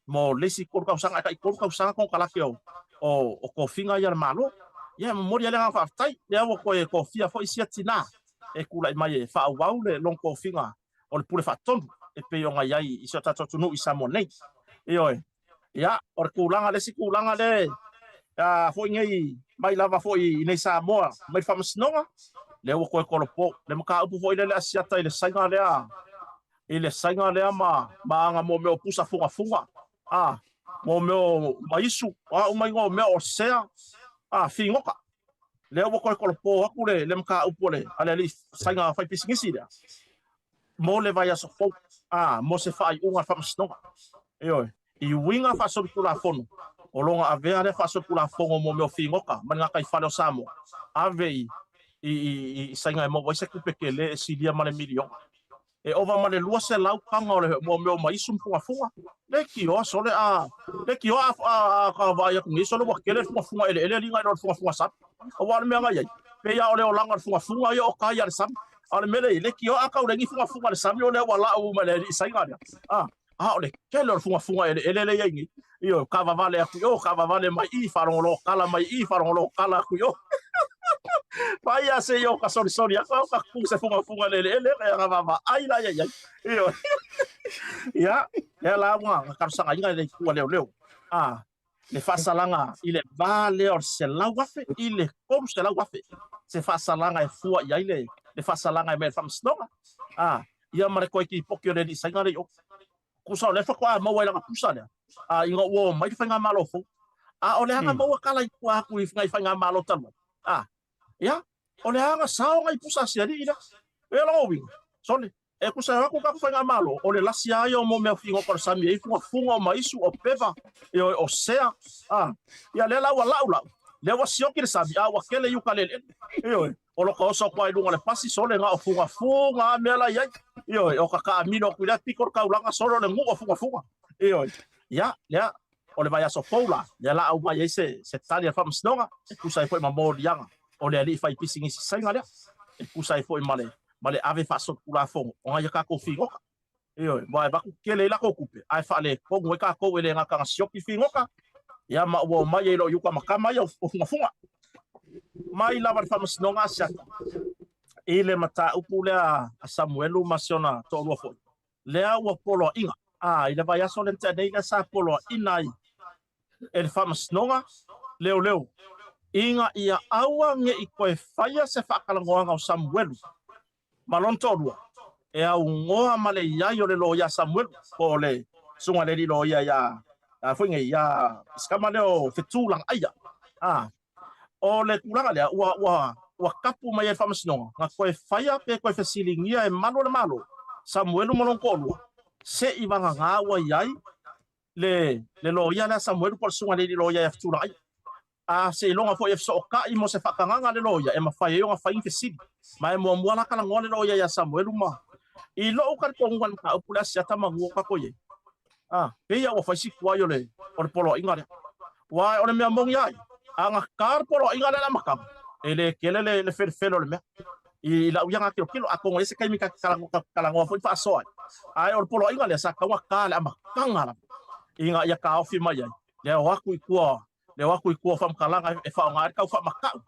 mo lesi ko ka usanga ka ko usanga ko kala ke o kofinga ia malo ia mo dia le nga fatai le wo ko fia fo isia tina e kula mai fa wau le long kofinga o le pule fatonu e pe yo ngai ai iso ta tonu isa monge oi ia or kulanga le si kulanga le fo ngai mai lava fo i nei Samoa mai famasnonga le wo ko kolopo le maka upu fo ile asiata ile sainga lea ma anga mo me pusa funga mo me maisu o mai ngo me o sea fingoka le wo ko kolopo aku le maka upu le ale li sainga fai PacificEzy le mo le vai aso fo mo se fai unga famasnonga i winga fa so kula fono o longa avea le fa so kula fongo mo me fingoka manga kai fa lo Samoa ave i sainga mo vai se kupekele silia male milion e ova male lua se lau kanga o le mo me mai funga le kio so le ka vai ku ni so le wakele funga ele linga no funga sap o wa me nga ye pe ya ole o langa funga yo ka ya sam ale mele le kio aka o le funga le sam yo le wala o male sainga ole kelo funga ele ye io ka vale aku yo ka vale mai I farolo kala mai I farolo kala ku yo Vaya se yo ka sorry ka ku se funga ele va ai la ya io ya la wa ka sanga inga le ku leo le fa salanga ile vale or se la wafe ile kom se la wafe se fa salanga e fu ya ile le fa salanga me fam snonga ia mare ko ki pokio le sanga le yo kusa le fa kwa mo wala kusa le inga wo mai fanga malo fu ole hanga mo kala ku ngai fanga malo tamo ya ole hanga sao ngai pusa sia di ida e lo wi sole e kusa ku ka fanga malo ole la sia yo mo me fingo por sami e funga mai su o peva e o sea ya le la wala le wa sio ki sabi wa kele yu kalele o lo ko so kwa idunga le pasi sole nga funga me la ya o ka mino ku la tikor ka ulanga solo le ngu funga ya o le vai aso foula ya la au mai se talia fam snonga ku sai foi mamor yanga o le ali fai PacificEzy sainga le ku sai foi male ave fa so kula fong o nga ka ko fingoka vai ba ku kele la ko kupe ai fa le ko ngwe ka ko ele nga ka sioki fingoka ya ma wo mai lo yu ka makama ya funga mai la fam snonga sa ile mata upule a Samuelu masiona to lo fo le wa polo inga ile vai aso le tene na sa polo inai el famasnonga leo inga ia awa nge I koe faia se whakalangoanga o Samuelu malonto lua e au ngoa male ia yo le loia Samuelu po le sunga le loia ya fuinga ya skama leo fetulang aya o le kulanga le wa kapu mai el famasnonga nga koe faia pe koe fesilingia e malo Samuelu malonko lua se ibanga ngawa yai le loia la Samuelu por sunga le loia ya fetulang aya se longa fo so ka I mo se fakanga le loia e mafai yo nga fain fesili mai mo la kala ngole loia ya Samuelu ma I lo ka ko ngan ka upula sia tama ngo ka ko ye pe ya wa faisi kwa yo le or polo ingare wa ole me mong yai anga kar polo ingare la makam ele kele le felo le me I la uyanga kilo ako ngese kai mi ka kala ngo fo fa so ai or polo ingare sa ka wa kala amakanga inga ya ka ofi mai le wa ku ikua fam kalanga e fa ngar ka fa makau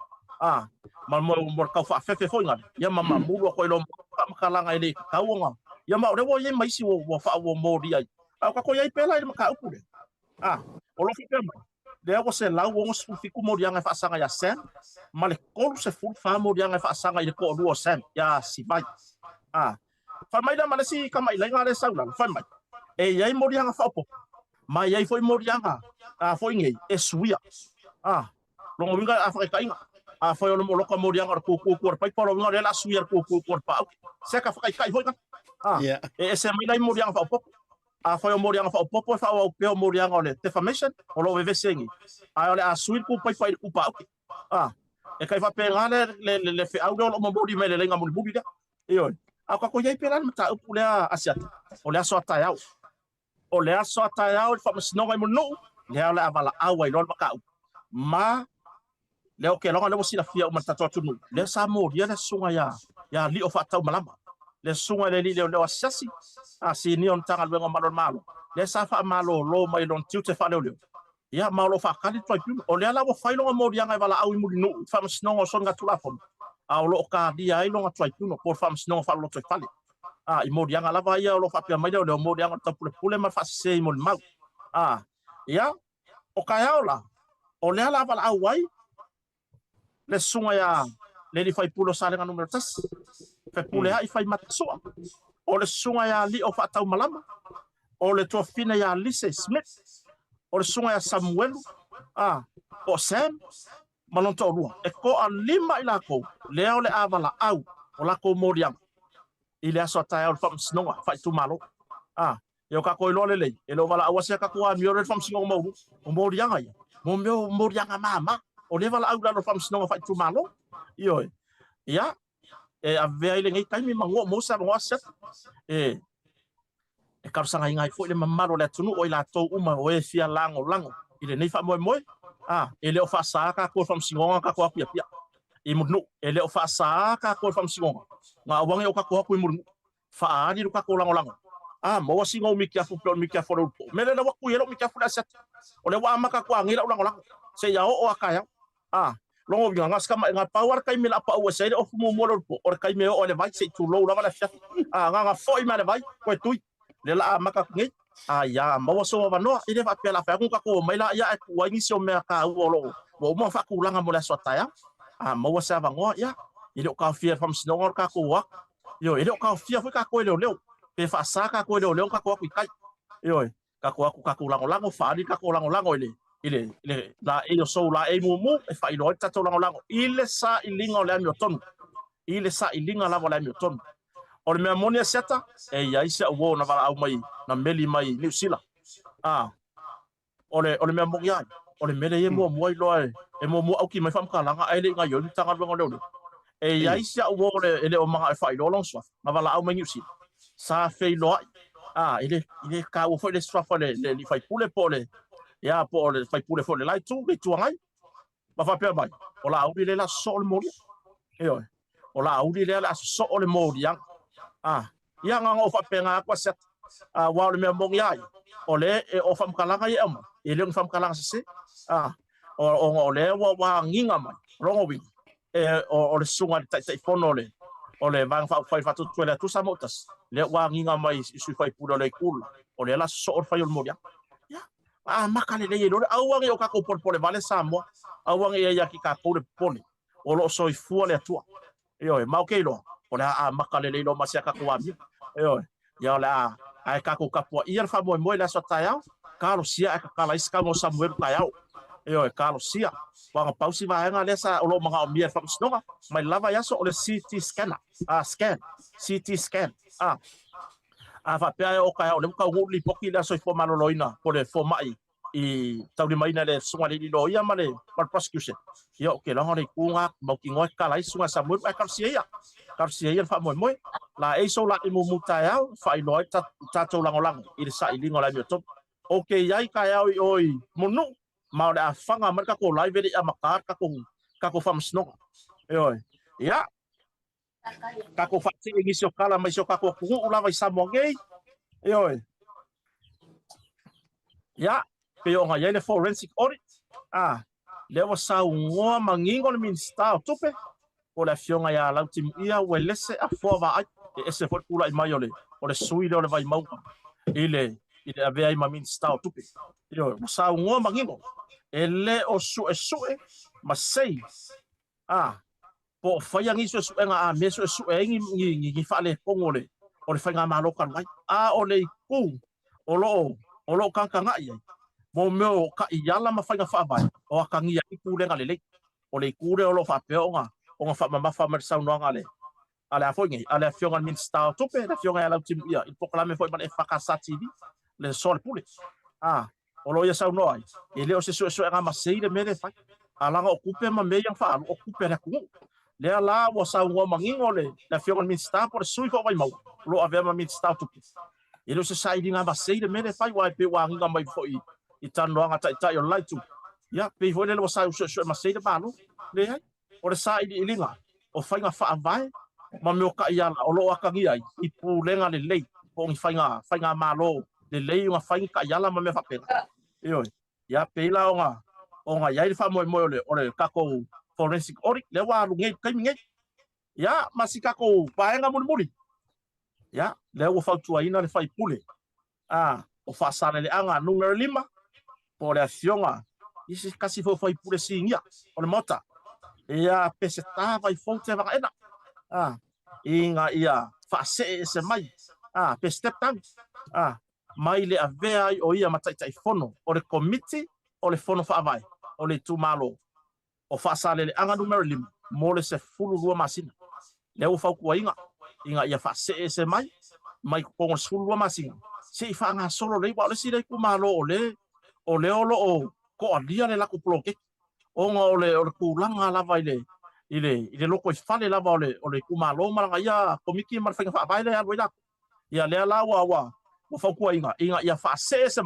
mal mo ka fa fe fo ngar ya mama mulu ko lo fam kalanga ile ka wonga ya ma re wo ye mai si wo fa wo mo dia ka ko ye pela ile makau ku de o lo fi pema de ko se la wo su fi ku mo dia nga fa sanga ya sen mal ko se fu fa mo dia nga fa sanga ile ko lo sen ya si bai fa mai da malasi ka mai la ngare sa la fa mai e ye mo dia nga fa po mai ai foi mo dia nga foi ngei e suia lo winga Afrika inga a foi o lo ko mo dianga ko pai polo ngore la suir ko pa se ka fai kai foi kan e SMI lai mo dianga fa pop a foi o mo dianga fa pop fa o pe o mo dianga ole defamation o lo ve sengi a ole a suir ko pai pa e kai fa pe ngale le fe au lo mo bodi mele nga mo budi da e oi a ko yai pelan mata u le asia o le so ta o le so ta fa no ngai mo no le ala avala au ai lo ka ma leo ke longa le sila fia o matato tunu le sa mo dia le sunga ya li o fa tau malama le sunga le li le asasi a si ni on tanga luenga malo le sa fa malo lo mai lon tiu te fa le ya malo fa kali toi pu o le ala wo fai longa mo dia ngai vala au mu no fa msno so nga tula fon a lo ka dia ai longa toi pu no por fa msno fa lo toi fale a i mo dia ngala va ya lo fa pia mai le mo dia ngata pule ma fa se mo mal ya o ka ya ola o le ala vala au ai le sunga ya le li fai pulo sale nga numero tas fe pule ai fai matsoa o le sunga ya li o fa tau malama o le to fina ya Lise Smith o le sunga ya Samuel o Sam malonto lua e ko a lima ila ko le o le avala au o la ko moriam ile aso ta o fam snonga fai tu malo yo ka ko lo le e lo vala awasia ka ko a mi o le fam snonga mo o morianga ya mo morianga mama o le vala au la fam snonga fai tu malo yo ya e a ve ile ngai kai mi mango mo sa mo set e ka sanga ngai fo le mamalo le tunu o ila to uma o e fia lango ile nei fa mo ele o fa sa ka ko fam singonga ka ko pia e mo no ele o fa sa ka ko fam singonga nga wange o ka ko ko mo fa ani ka ko lango mo singo mi kia fo mele na wa ku yelo mi kia fo la set o le wa maka ko ngira lango se ya o akaya longo binga ngas kama nga power kai mila pa o sai o fumo mo o kai me o le vai se tu lo la fia nga foi ma le vai ko tu le la maka ngi ya mo so va no ile va pela fa ka ko mai la ya ku wa ni so me ka o lo mo fa ku langa mo la so ta ya mo sa va ngo ya ile ka fia fam sino ka ko wa yo ile ka fia fa ka ko le pe fa sa ka ko le ka ko ku kai yo ka ko lango fa ni ka ko lango ile la e so la e mo e fa ilo ta to lango ile sa ilinga le mi ton ile sa ilinga la wala mi ton o le monia seta e ya isa wo na vala au mai na meli mai New Zealand o le me mo ya o le mele ye mo lo e mo au ki mai fam ka langa ai le nga yo tanga lo ngolo e ya isa wo le o manga e fa ilo long swa na vala au mai New Zealand sa fe lo ile ka wo fo le swa fo le li fai pule pole ya po le fai pule fo le lai tu le tuangai ma fa pe mai o la au le la sol mo o la au le la so le mo ya nga o fa penga kwa set wa le me mo ya o le o fam kalanga ye am le fam kalanga se o le wa nginga mai rongo wi o le sunga tai fono le o le vang fa tu le tu sa motas le wa nginga mai su fai pula le kula o le la so o fai o mo ya makale le lo awange o ka ko por vale Samoa awange ya ki ka ko le pole o lo so fu le tua yo ma okay lo o la makale le lo masia ka ko ami yo ya la ai ka ko ka po ir fa mo la so ta ya Carlos sia ka la iska mo Samuel ka ya yo Carlos sia wa pausi va nga le sa o lo mga mi fa snonga mai lava ya so o le CT scan CT scan fa pe o ka o le ka ho li poki la so fo maloloina po le fo mai i tau ni mai na le sunga li lo ia male par prosecution yo ke la hore kunga mo ki ngoi ka lai sunga sa mo ka sia fa mo la e so la i mo muta ya fa i lo ta to lango i sa i lingo la mi to okay yai ka ya oi mo no ma da fanga mar ka ko live de amaka ka ko fam sno yo ya ka ko fa se ngi so kala mai so ka ko ku la vai sa mo ngai yo ya pe o nga le forensic audit le wa sa ngo mangingo le minsta tupe o la fionga ya la tim ia welese a fova e se for kula i maiole o le sui le vai mau ile ave ai mamin sta tupe yo sa ngo mangingo ele o su ma sei po faya ngi su nga me su ngi fa le pongole o le fanga malo kan mai o le ku o lo kan kan ai mo ka yala ma fanga fa vai o ka ngi ai ku le ngale le o le kure o lo fa pe o nga fa mama fa mer sau noanga le ale a foi ale a fionga min sta to pe le fionga ala tim ia il proclame foi ban e fa kasati le sol pule o lo ia sau no ai e le o se so nga masei le mele fa ala nga okupe ma me yang fa okupe le ku le ala wa sau ngo mangingo le fionga min sta por sui fo vai mau lo ave ma min sta to e lo se sai dinga masei le mele fa wa pe wa nga mai foi i tano anga tai o lai tu ya pe foi le lo sau so masei le balo le ai o le sai di ilinga o fai nga fa vai ma me o ka ia o lo akangi ai i pulenga le lei o ngi fai nga malo le lei nga fai ka ia la ma me fa pe io ya pe la o nga ia fa mo o le ka ko forensic audit le wa lu ngai kai ngai ya masika ko pa nga muri ya le o fa tu ai na le fai pule o fa sale le anga numero 5 po le asionga isi kasi fo fai pule singia o le mota ia pese ta vai fonte va ena inga ia fa se mai pe step down mai le avea o ia matai fono o le committee o le fono fa vai o le tu malo o fa sale le anga numero 5 mo le se fulu lua masina le o fa ku inga ia fa se mai ko ngol fulu lua masina se fa nga solo le wa le si le ku malo o le o ko alia le la ku bloke o nga o le ku langa la vai le ile loko fale la va o le ku malo mara ia komiki mar fa vai le alwa ia le la wa fa ku inga ia fa se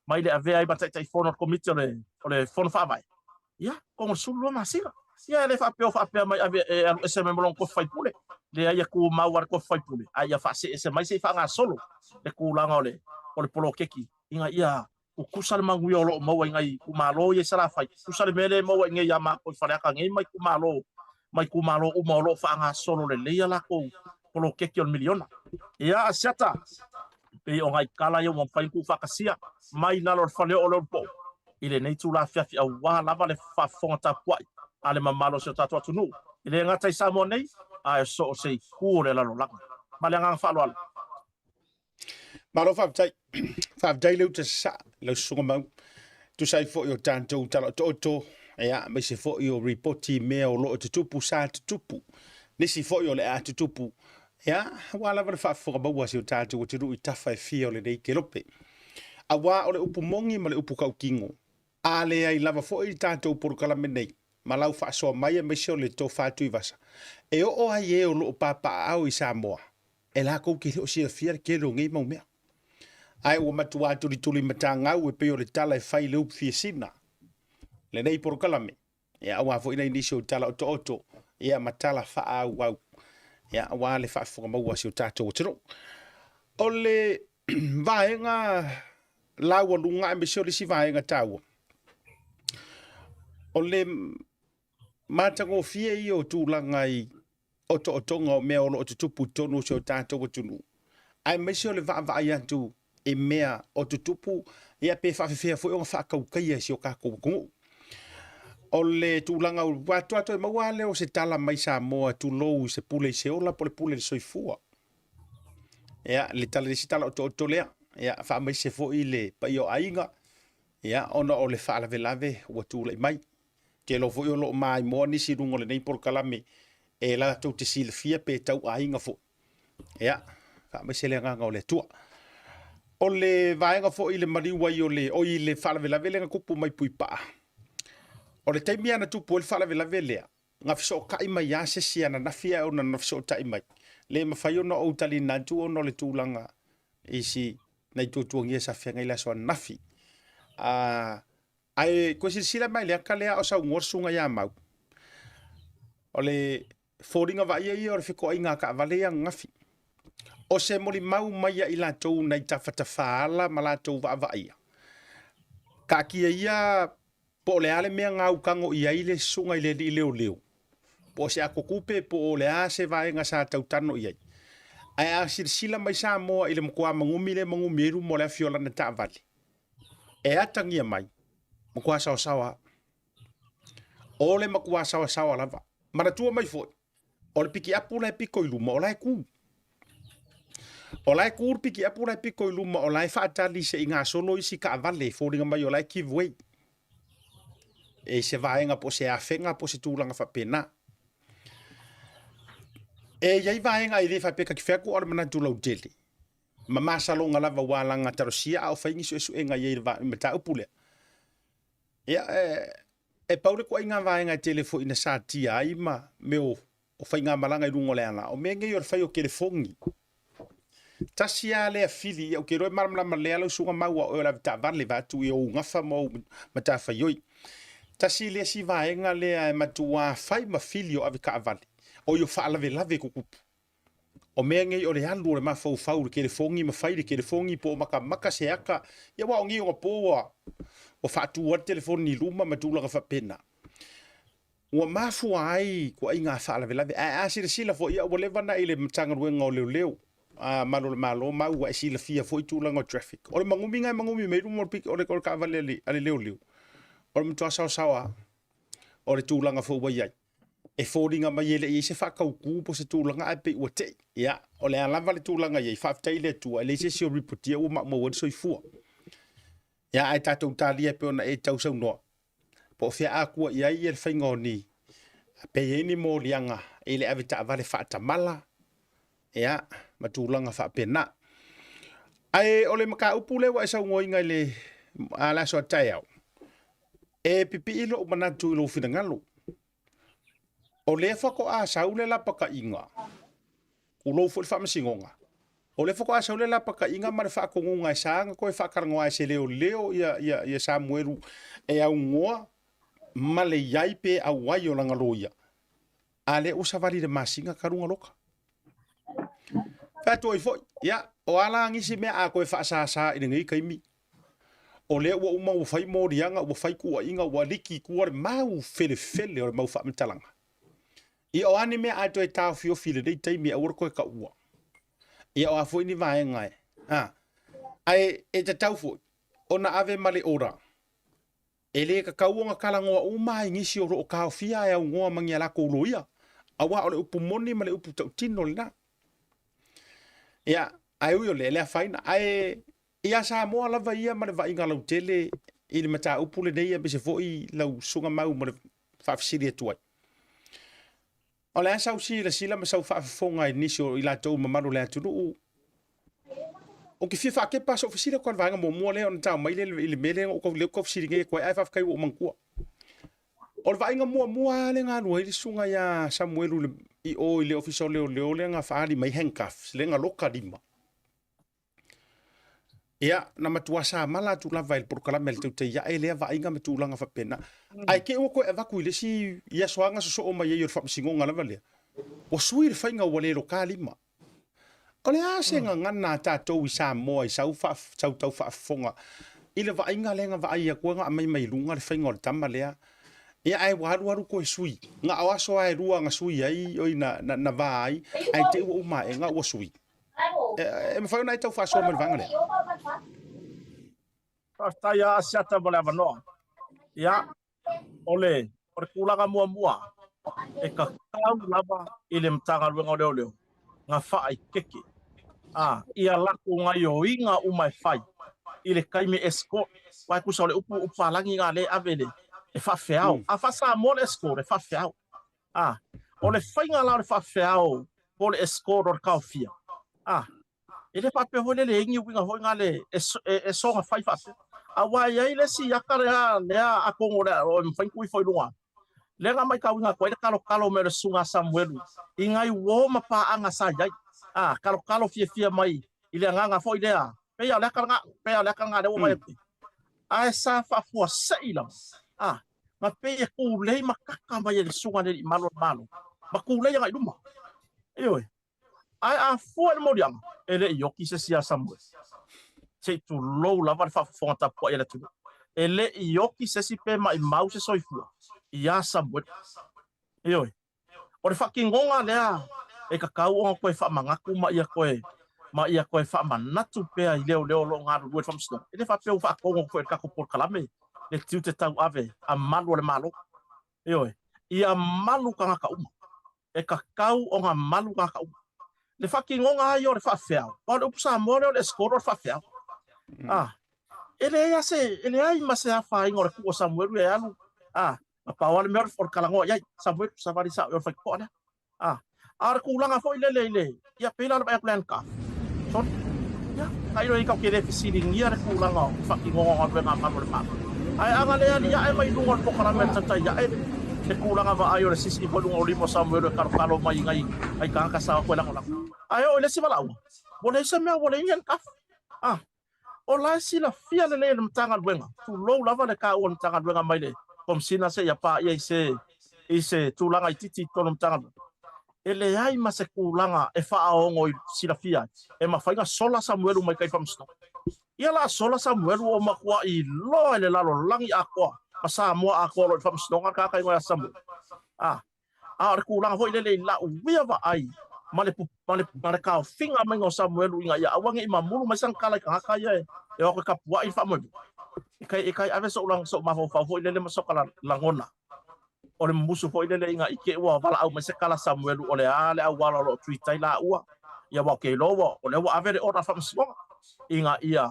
mai le ave ai batai fono komiti o le fono fa vai ia ko sulu masira ia le fa pe mai ave SMI molon ko fai pule le ia ku mawar ko fai pule ia fa se mai se fa nga solo le ku langa o le polo keki inga ia o kusal mangui o lo mo ngai ku malo ye sala fai kusal mele mo ngai ya ma ko fa ka ngai mai ku malo o mo lo fa nga solo le ia la ko polo keki on miliona ia asiata pe o ngai kala yo mo fai ku fa kasia mai na lo fa le o lo po ile nei tu la fiafi au wa lava le fa fonta kwai ale mamalo se tatu tunu ile ngata isa mo nei a so se ku le la lo la ma le ngang fa lo malo fa tai le te sa le sunga mau tu sai fo yo tanto talo to ya me se fo yo reporti me o lo te tupu sa te tupu nisi fo yo le a te tupu ya wala va fa fo ba wa se tanto te ru itafa fi o le dei kelope awa o le upu mongi ma le upu kaukingo ale ai lava fo i tanto por kala menei malau fa so mai me se le to fa tu vasa e o ai e o lo papa au i Samoa e la ko ki o se fier ke ro ngi mo me ai o matua tu tuli matanga u pe o le tala e fai le upu fiesina le nei por kala me ya awa fo ina inisio tala oto ya matala fa au ya awa le fa fo ma wa se tato tro ole vaenga lawa lunga me se le si vaenga tawo ole matango fie i o tūlangai oto ngā mea o lo o tupu tonu se o tātou tunu. Ai me se o le vaa atu e mea o tupu ia pe whawhiwhia fo o ngā whakaukaia se o kākou kongu. O le tūlanga o watu e maua leo se tala mai Samoa tūlou se pule se ola po le pule le soifua. Ia, le tala si tala o lea. Ia, wha mai se fo i le pa i o ainga. Ia, ona o le whaalave ua tūlai mai. Ke lo fo i o lo mai moa nisi rungo le nei por kalame e la tau te silfia pe tau ainga fo. Ia, wha mai se le nganga o le tua. O le vaenga fo i le mariwa i o le whaalave le kupu mai pui paa. O le taimi ana tupu o le whaalave lea. Ngā fiso kai mai a se si ana nafia o na fiso tai mai. Le mawhai ona o tali nantu o no le tūlanga isi nei tuatuangia sa whianga ila soa nafi. Ai ko sila mai le kalea o sa ngorsunga ya mau. O le foringa va ia o le fiko inga ka vale ya ngafi. O se moli mau mai ya ila tou nei tafata faala mala tou va ia. Ka kia ia po le ale mea ngau kango ia ile sunga ile leo. Po se akokupe po le a se vaenga sa tautano ia. Ai a sila mai sa moa ile mkua mangumile mangumiru mo le fiola na ta vale. E atangia mai. Makua sawa. Ole makua sawa lava. Mara tua mai foi. Ole piki apu lai piko i luma, olai ku. Olai ku piki apu lai piko i luma, olai whaatali se inga solo isi ka avale, fōringa mai olai giveaway. e se vaenga po se afenga po se tūlanga whapena. E iai vaenga i le whapeka ki wheko ora mana tūlau tele. Ma masalonga lava wālanga tarosia au whaingi su enga iai mata upule. Ia e paure ko inga vaenga i telefo ina sa tia ai ma meo o whainga malanga i rungo leana. O mea ngai o whai o telefongi. Tasi a lea fili o ke roi maramlama lea lau sunga maua o la vita vale vatu i o ngafa mo mata whaioi. Tasi lea si vaenga lea matua whai ma fili o ave ka avale. O yo whaalave lave kukupu. O mea ngai o le alu o le mawhau whau le telefongi ma whai le telefongi po maka se aka. Ia wa o ngi o poa o whaatu wa telefoni luma matulanga whapena. Ua mafua ai ko ai ngā whaalave lave. A sila fo ia o lewa na ile mtanga ruenga o leo. Malo mau wa sila fia foi tūlanga o traffic. O le mangumi ngai mangumi meiru mo pik o le ka avale ale leo. O le mtua sawa o le tūlanga fo wa iai. E fōringa mai ele i se whakauku po se tūlanga ai pe ua te. Ia, o le alava le tūlanga iai whaftai le tua. Le se o ripotia ua maua soi fua. Ia, ai tātou tālia pe ona e tau sau noa. Po fia akua iai e le whaingoni. Pe eni mō lianga e le ave ta avale whaatamala. Ia, matulanga whaapena. Ai, o le maka upule wa e sau ngoinga le ala soa tai au. E pipi ilo umanatu ilo whingalo. O le whako a saule la paka inga. Ulo fu le whamasingonga. O le whako a saule la paka inga ma le whakongunga e saanga koe whakarangoa e se leo ia Samuelu e au ngoa ma le iai pe au wai o langa loia. A le usawari de masinga karunga loka. Fato i foi, ia, o ala ngisi mea a koe whaasasa i ngai kaimi. O le ua uma ua whai mōrianga, ua whai kua inga, ua liki kua re mau fele o le mau whaamitalanga. I o ane mea ato e tāo fio file rei taimi a ura koe ka ua. I o a foi ni vaenga e. Ai e te tau foi, o na ave male ora. E le ka kauonga kalangoa umai ngisi o roo kao fia e au ngoa mangi ala kouloia. Awa o le upu moni ma le upu tautino le na. Ia, ai ui o le faina. Ai, ia Samoa lava ia ma le vainga lau tele i le mata upu le neia bese foi lau sunga mau ma le whafisiri atuai. O le asau sila ma sau whaafonga i nisi o i la tau mamaru le aturu. O ki fia whaake paso o fisira kwa vanga mo mua leo na tau mai le mele o kau leo kau fisiri nge kwa ai whafkai o mankua. O le vainga mua le ngā rua i le sunga ia Samuelu le i o i le ofisa leo le ngā whaari mai handcuffs le ngā loka rima. Ia, na matua sa mala tu lava il porkala mel te ia e lea vainga me tūlanga whapena. Ai ke ua koe e vaku i le si ia soanga so o mai e yor whapisingonga lava lea. O sui le whainga ua le loka lima. O le asenga ngana tātou i Samoa i sau tau whaafonga. I le vainga le ngā vaia kua ngā mai lunga le whainga o le tama lea. Ia ai waru koe sui. Ngā awaso ai rua ngā sui ai oi na vai. Ai te ua uma e ngā ua sui. E me whai nai tau whaasoa me le vanga lea. Tai a siata mo le avanoa. Ia, ole kulanga mua. E ka kau lava i le mtanga luenga o leo. Ngā wha ai keke. Ia lako ngai o inga umai whai. I le kaime escort. Wai kusa o le upalangi ngā le avele. E whawheau. A whasa mo le escort e whawheau. O le whainga lao le whawheau po le escort o le kaufia. E le whape hoi le ingi winga hoi ngā le e songa whai whape. A wai ai le si aka lea a kongo lea o mwhaingkui whai lunga. Le ngā mai kau inga koe le kalo me le sunga Samuelu. I ngai uo mapa anga sa iai. Kalo fia mai. I le nganga fo i lea. Pea leka ngā le o mai ati. A e sa whafua sei lam. Ma pea kūlei makaka mai e le sunga le i malo. Ma kūlei ngai luma. Eoi. Ai a fua le morianga. E le i oki se sia Samuel. Se tu lou lava le whafonga tapua i le tunu. E le i oki se si pe mai mau se soifua. Ia Samuel. Eoi. O le whakingonga lea. E ka kau onga koe whamangaku ma ia koe. Ma ia koe whamanatu pea i leo lo ngā rua whamsino. E le whapeo whakongo koe kako por kalame. Le tiu te tau ave. A malu le malo. Eoi. Ia malu ka ngaka uma. E ka kau onga malu ka ngaka uma. Le whakingonga ai o le whawheau. Pa le upusa more o le skoro o le whawheau. Ele ai ma se a whainga o le kua Samuelu e alu. Pawal mer for kalango yai Samuel safari sa yor fak po na. Ar kulang afo ile. Ya pila ba plan ka. So ya kayo ikaw kire fisiling ya kulang o fak ngong ba nga man pa. Ay angale ya ay may dungon po karamet sa ya ay kulang ba ayo sis ipo dung olimo Samuel karo may ngai ay kakasawa ko lang. Ayo ile si malaw. Boleh sa me boleh yan ka. Ola sila fia le le mtangal wenga. Tu lo lava le ka on mtangal wenga mai le. Kom sina se ya pa ya ise tulanga ititi tonu mtangal. Ele ai mase kulanga e fa aongo sila fia. E mafainga sola Samuel mai kai famsto. Ia la sola Samuel o makua I lo ele lalo langi akwa. Masa mo akwa lo famsto ka kai ngoya Samuel. Ar kulanga ho ile la uia va ai. Male ka finga mengo Samuel inga ya awangi imamulu masang kala ka kaya e o ka pua I famo ikai ave so ulang so mafo fo ile masok kala langona ole musu fo ile inga ike wa vala au masakala Samuel ole ale awala lo twitter la ua ya wa ke lowo ole wa ave ora famo inga ia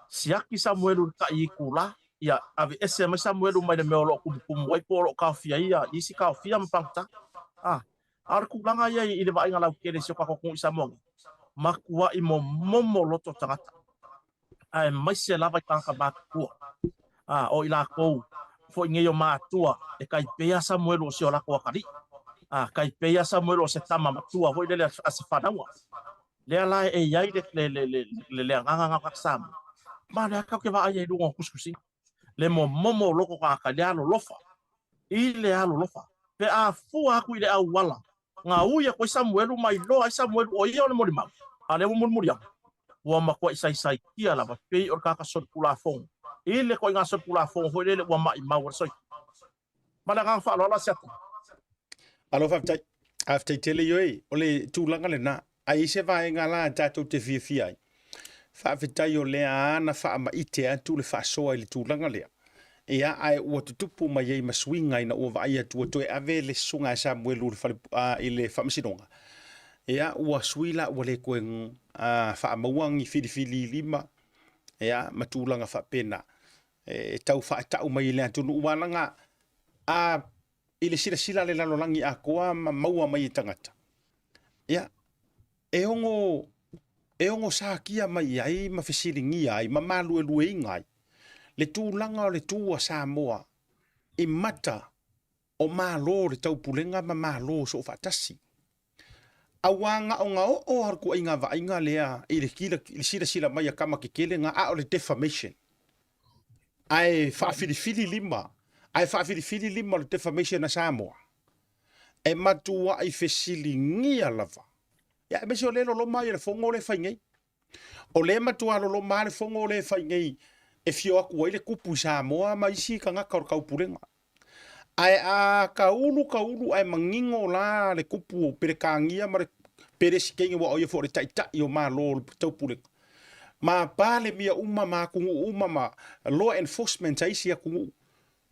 siaki Samuel ka ikula ya ave SMI Samuel mai de meolo kum wai polo ka fia ia isi ka fia mpangta ar kulanga ia I le vai ngala kere so ka ko isa mongi makua I momo loto tangata ai mai se lava ka matua o ila ko fo nge yo matua e kai pea Samuel o se ola ko kali kai pea Samuel o se tama matua fo ile asifanawa le ala e yai le nganga ka sam ma le ka ke va ai lu kuskusi le momo loko ka kaliano lofa ile alo lofa pe a fu aku ile awala nga uya ko Samuel mai lo ai Samuel o ia no morima ale mo muriam wa ma ko sai kia la ba pe or ka sot pula fong ile ko nga sot pula fong ho ile wa mai ma war so mala ka fa lo la set alo fa after tele yo ole tu langa le na ai se va ngala ta to te fi ai fa fita yo le ana fa ma ite tu le fa so ile tu langa le ia ai o tupu mai ai maswinga ina o vai atu to ave le sunga Samuel u ile famsinonga ia o swila o le koen fa mawang fili lima ia matulanga fa pena tau fa tau mai le atu uananga ile sila le lalolangi a koa maua mai tangata ia e ongo sa kia mai ai ma fisilingi ai ma malu ngai le tūlanga o le tūa Samoa I mata o mālo le taupulenga ma mālo so fatasi. Awanga o ngā o harku ai ngā vainga lea I le kila sila mai a kama kekele ngā a o le defamation. Ai whaafirifiri lima. Ai whaafirifiri lima le defamation na Samoa. E matua ai fesili ngia lava. Ya mese o le lo mai le fongo le whaingei. O le matua lo mai le fongo le whaingei. E fio aku le kupu Samoa ma isi ka ngaka o kaupurenga. Ai a kaulu ai mangingo la le kupu pere kangia ma pere sikengi wa oia fo le taita I o ma lo taupurenga. Ma pale mia ma kungu ma law enforcement aisi a kungu.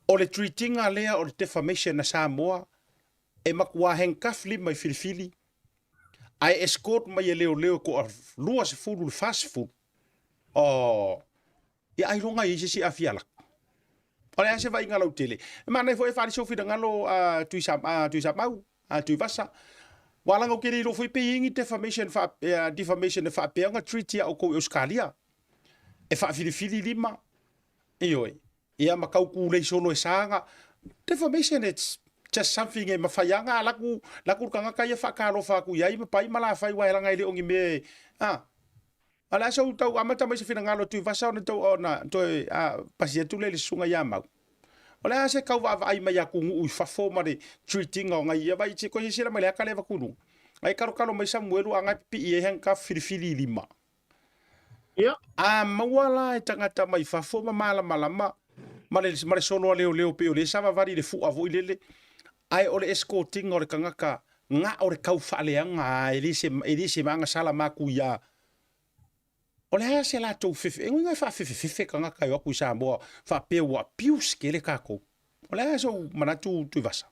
O le treatinga lea o le defamation na Samoa e makua henkafli mai filifili. Ai escort mai leo ko lua se fulu le fast food. Ia ai longa I si Afi ala. Ole ase vai ngalo tele. Mana foi fali sofi da ngalo tui mau tui vasa. Wala ngo kiri lo foi paying defamation fa peanga treaty o ko Australia. E fa fili lima. Ioi. Ia makau ku le solo sanga. Defamation it's just something e mafayanga laku kanga kaya fa kalo fa ku yai pai mala fai wa langa ile ongi me. Ala so tau amata mai se fina ngalo tu vasa ona tau ona toi pasia tu le sunga ya mau. Ola se kau va ai mai aku u fafo mare treating nga ia vai che ko sira mai ka leva kunu. Ai karo mai Samuel anga pi e henka filifili lima. Ia. Mawala e tangata mai fafo malama. Mare solo leo pe o le sava vari le fu avo ilele. Ai ole escorting ole kangaka nga ole kau fa le anga elise manga sala maku ya. Ole ha se la tau fefe, e ngai fa fefe kanga kai aku Samoa, fa pe wa pius ke le kako. Ole ha so manatu tu vasa.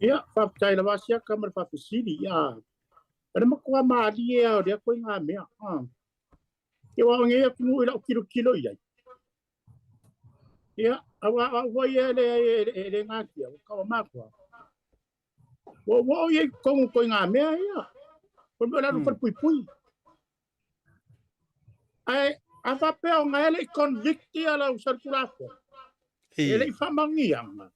Ia, fa tai la vasia kamar fa fisili ia. Ada makua mali ia dia ko nga mea. Ke wa nge ku ila kilo ia. Ia, awa le ngati, ka makwa. Wo ye kongu ko ngā mea ia. Ko mea lu pui. Ai, afa peo ngā ele convicti ala usarkulafo. Ele I whamangianga.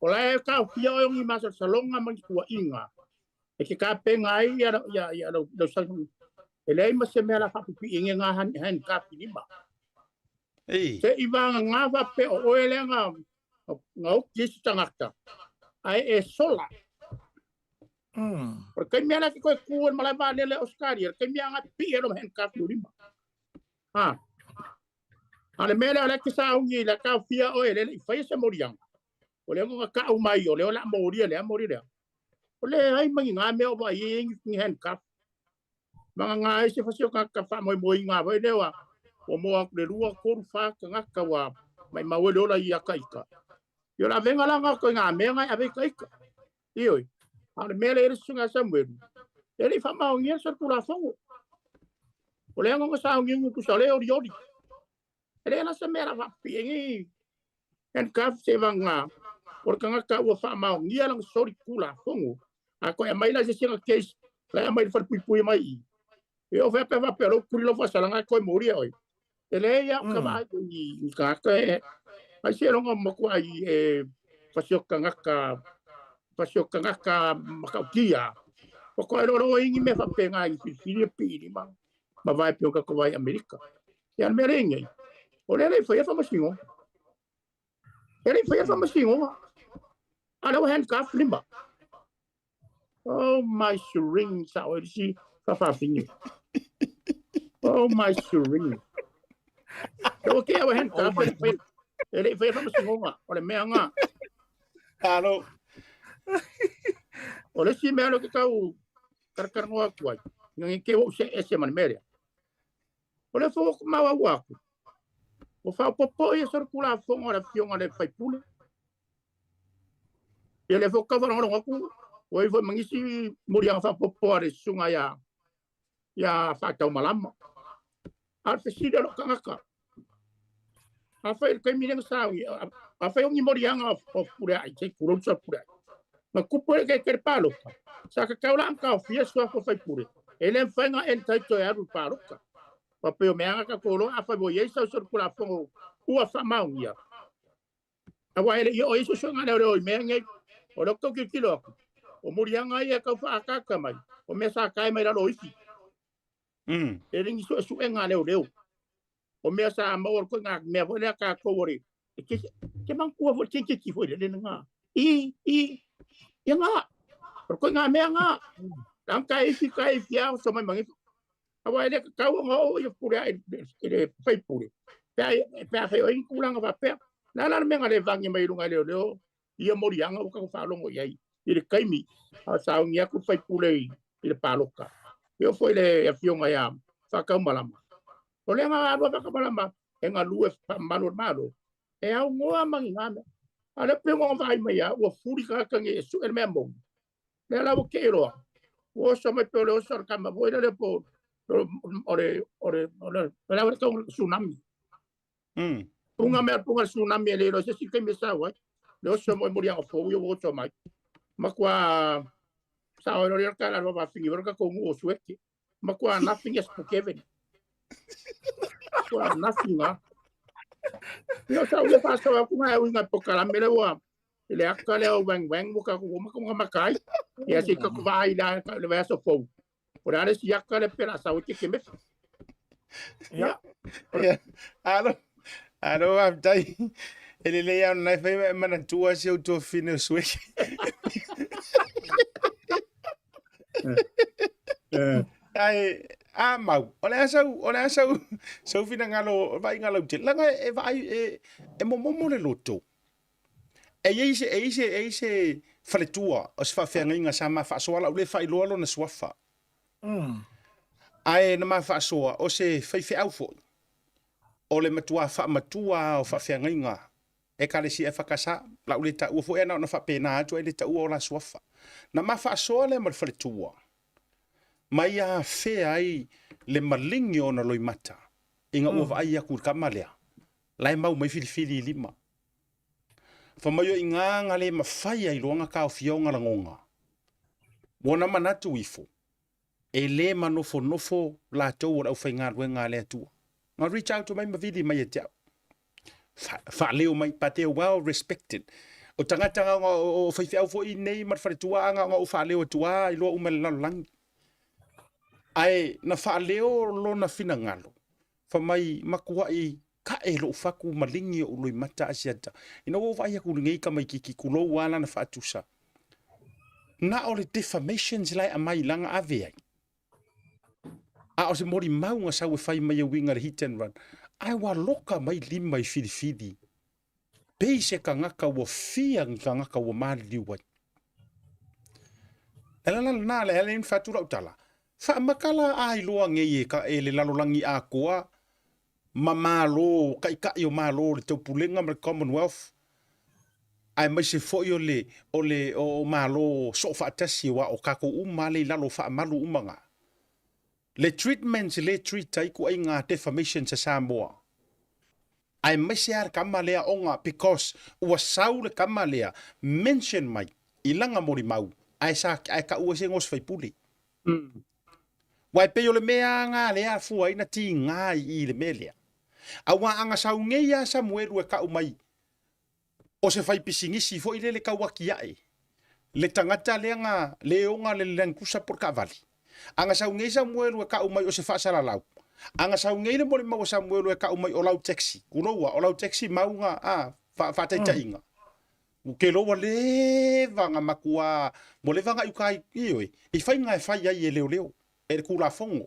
O lai ka fia o ngi masa salonga mangi kua inga. E ke ka pe ngai ia lo salonga. Ele ai mase mea la whapupi inge ngā han ka pinima. Se iwanga ngā wape o oele ngā o kisi tangata. Ai e sola. Porque kai mea la ki koe kuon malai wāne le Oscaria. Kai mea ngā pi e rom hen ka pinima. Ale mea la ki sa ungi la ka fia o ele I whaia se morianga. O le ngā ka au mai o le o la moria le. O le ai mangi ngā mea o wa I ingi hen ka. Mga ngā e se whasio ka wha moi ngā wai lewa. O moa le rua koru wha ka ngaka wa mai maue le ola I a kaika. Io la venga langa ko ngā mea ngai ave kaika. Ioi. Ale mea le ere sunga Samuel. Ele I whamao ngia sarkula whango. O le ngā sa ungi ngu kusa leo riori. Ele la sa mea la wapi engi. En kaf se wanga. Por ka ngaka ua whamao ngia lang sori kula whango. A koe a mai la se singa case. La mai wharpui mai I. E o whepe wape alo kuri lo whasalanga koe moria oi. Ele ia ka vai I kaka e. Ai se ronga makua I e whasioka ngaka makaukia. O koe roro ingi me whape ngā I whiwhiri piri ma. Ma vai pio ka kawai Amerika. E an mea reingai. O le whaia whamasingo. Ele whaia whamasingo. Ala o handcuff limba. Oh my syringe. Sa o si whawhawhingi. Oh my syringe. Okay, I went to ele foi from Samoa, o le mea ngā. Alo. O le si mea lo ke kau karkarnoa kuai. Ngangi ke o se SMI Hardware. O le fo maua waku. O fa popo e sorkula fonga le fionga le faipule. E le fo kavara waku. O i fo mangisi murianga fa popo le sunga ya fa tau malama. Al fesida lo kangaka. Afa kai mineng sawi. Afa yung morianga o pura ai sei ColourShop pura. Ma kupo ke palo. Sa ka kaula ang ka fia so fo fai pure. Ele fanga en taito ya ru palo. Pa pe o meanga ka kolo afa bo ye sa sorkula fongo. Ua fa maungia. Awa ele yo iso so ngana o meanga o lo ko kilo. O morianga ia ka fa aka mai. O mesa kai mai lo isi. Ele ngi so enga leo. O mea sa maor ko ngak mea vole ka ko ori. Ke mang ko vo che foi le nga. Ya nga. Por ko nga mea nga. Ang kai fia so mai mangi. Awa ele ka ko ngo yo pura ele fai pure. Pa fai o inkulang va pe. La me nga le vangi mai lunga leo. Ia morianga ko fa longo yai. Ile kaimi. Sa ngia ko fai pure ile paloka. Yo foi le afionga ya. Fa ka malama. O le nga alua whakamalama e ngā lue malo. E au ngoa mangi ngana. A le pengo vai mai a ua furi kakangi e su e mea mong. Le ala o ke roa. O sa mai peo le o sar kama voi le po. Ore la ore tau tsunami. Punga mea punga tsunami e le ro se si kai me sa wai. Le o sa moi mori anga fo ui o so mai. Makua sa o le ka la roa fingi roka kongu o sueki. Makua nothing is forgiven. Well, nothing. Yo sa uya paso aku nga uinga pokala mele wa. Ile akale o weng muka ko makai. Ya si ka vai la le va so fo. Por ale si akale pela sa uti ke me. Ya. Alo am dai. Ele le ya na fe mana tua si o to fine switch. Ai mau ole asau so fina ngalo vai ngalo te langa e vai e mo le loto e ise fale tua os fa fenga sama fa so ala le fai lo na swafa ai na ma fa so o se fe au fo ole matua o fa fenga e kale si e fa kasa la le ta u fo e na fa pena tu e le ta u la swafa na ma fa so le mo fale tua mai a fe ai le malingi ona loi mata. Inga ua vai aku kamalea. lai mau mai fili lima fa mai o inga le mafai ai longa ka fionga la ngonga wona manatu ifo e le manofo la tau o fai ngā ruenga le atua nga reach out to mai mavili mai e tau fa leo mai pate well respected o tangata o fai fiau fo i nei mar fare tua anga o fa leo tua i lo umel la lang ai na fa leo lo na fina ngalo fa mai makua i ka e lo faku malingi o lo mata asiata ina wo vai ku ngai ka mai ki ku lo wala na fa tusa na o le defamations lai a mai langa ave a o se mori mau nga sa we fai mai winga hit and run ai wa loka mai lima i fidi pe se ka ngaka wo fia ngaka wo mali wa elana na le helen fatura utala fa makala ai lo nge ka ele lalolangi a koa mamalo ka yo malo le to pulenga me Commonwealth ai mai se fo yo le o malo so fa tasi wa o kako umale lalo fa malu umanga le treatments le treat ai ku ai nga defamation sa Samoa ai mai se ar kamalea onga because wa saule kamalea mention mai ilanga mori mau ai sa ai ka u se ngos fai puli wai pe yo le mea nga le a fu ai na ti nga i le melia awa anga sa ungeia Samuel we ka umai o se fai pisingisi fo ile le ka waki ai le tangata le nga le onga le lenkusa por kavali anga sa ungeia Samuel we ka umai o se fa sala lau anga sa ungeia le mo mo Samuel we ka umai o lau taxi kuno wa o lau taxi maunga a fa ta inga ke lo wale vanga makua mo le vanga ukai ioi I fai nga fai ai leo e kula fongo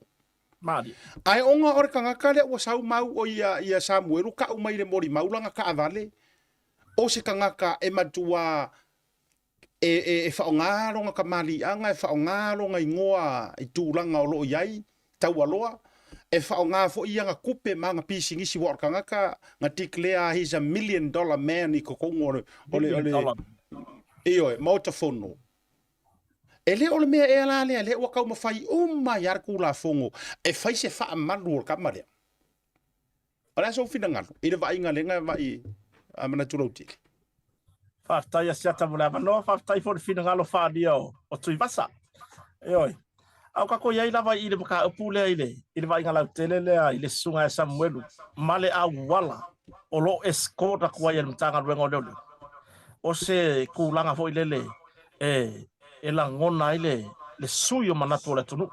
Mari. Ai onga ore kanga kale o sau mau o ia Samuel ka umai le mori mau langa ka avale o se kanga ka e matua e faonga longa ka mali anga e faonga longa ingoa I tūlanga o lo iai tau aloa e faonga fo ia nga kupe manga pisingisi wa kanga ka nga declare he's $1 million man I kokongo ole iyo motofono ele ole mea e ala le o ka mafai uma yar kula fongo e fai se fa malu ka mare ala so fina ngalo I le vai nga lenga vai amana tulouti fa tai sia ta mula no fa tai for fina ngalo fa dia o tui vasa oi au ka ko yai lava I le ka pule I le vai ngala tele le I le sunga Samuel male a wala o lo escort ko ya mtanga rengo le o se kulanga fo ile e la ngona ile le suyo manato le tunu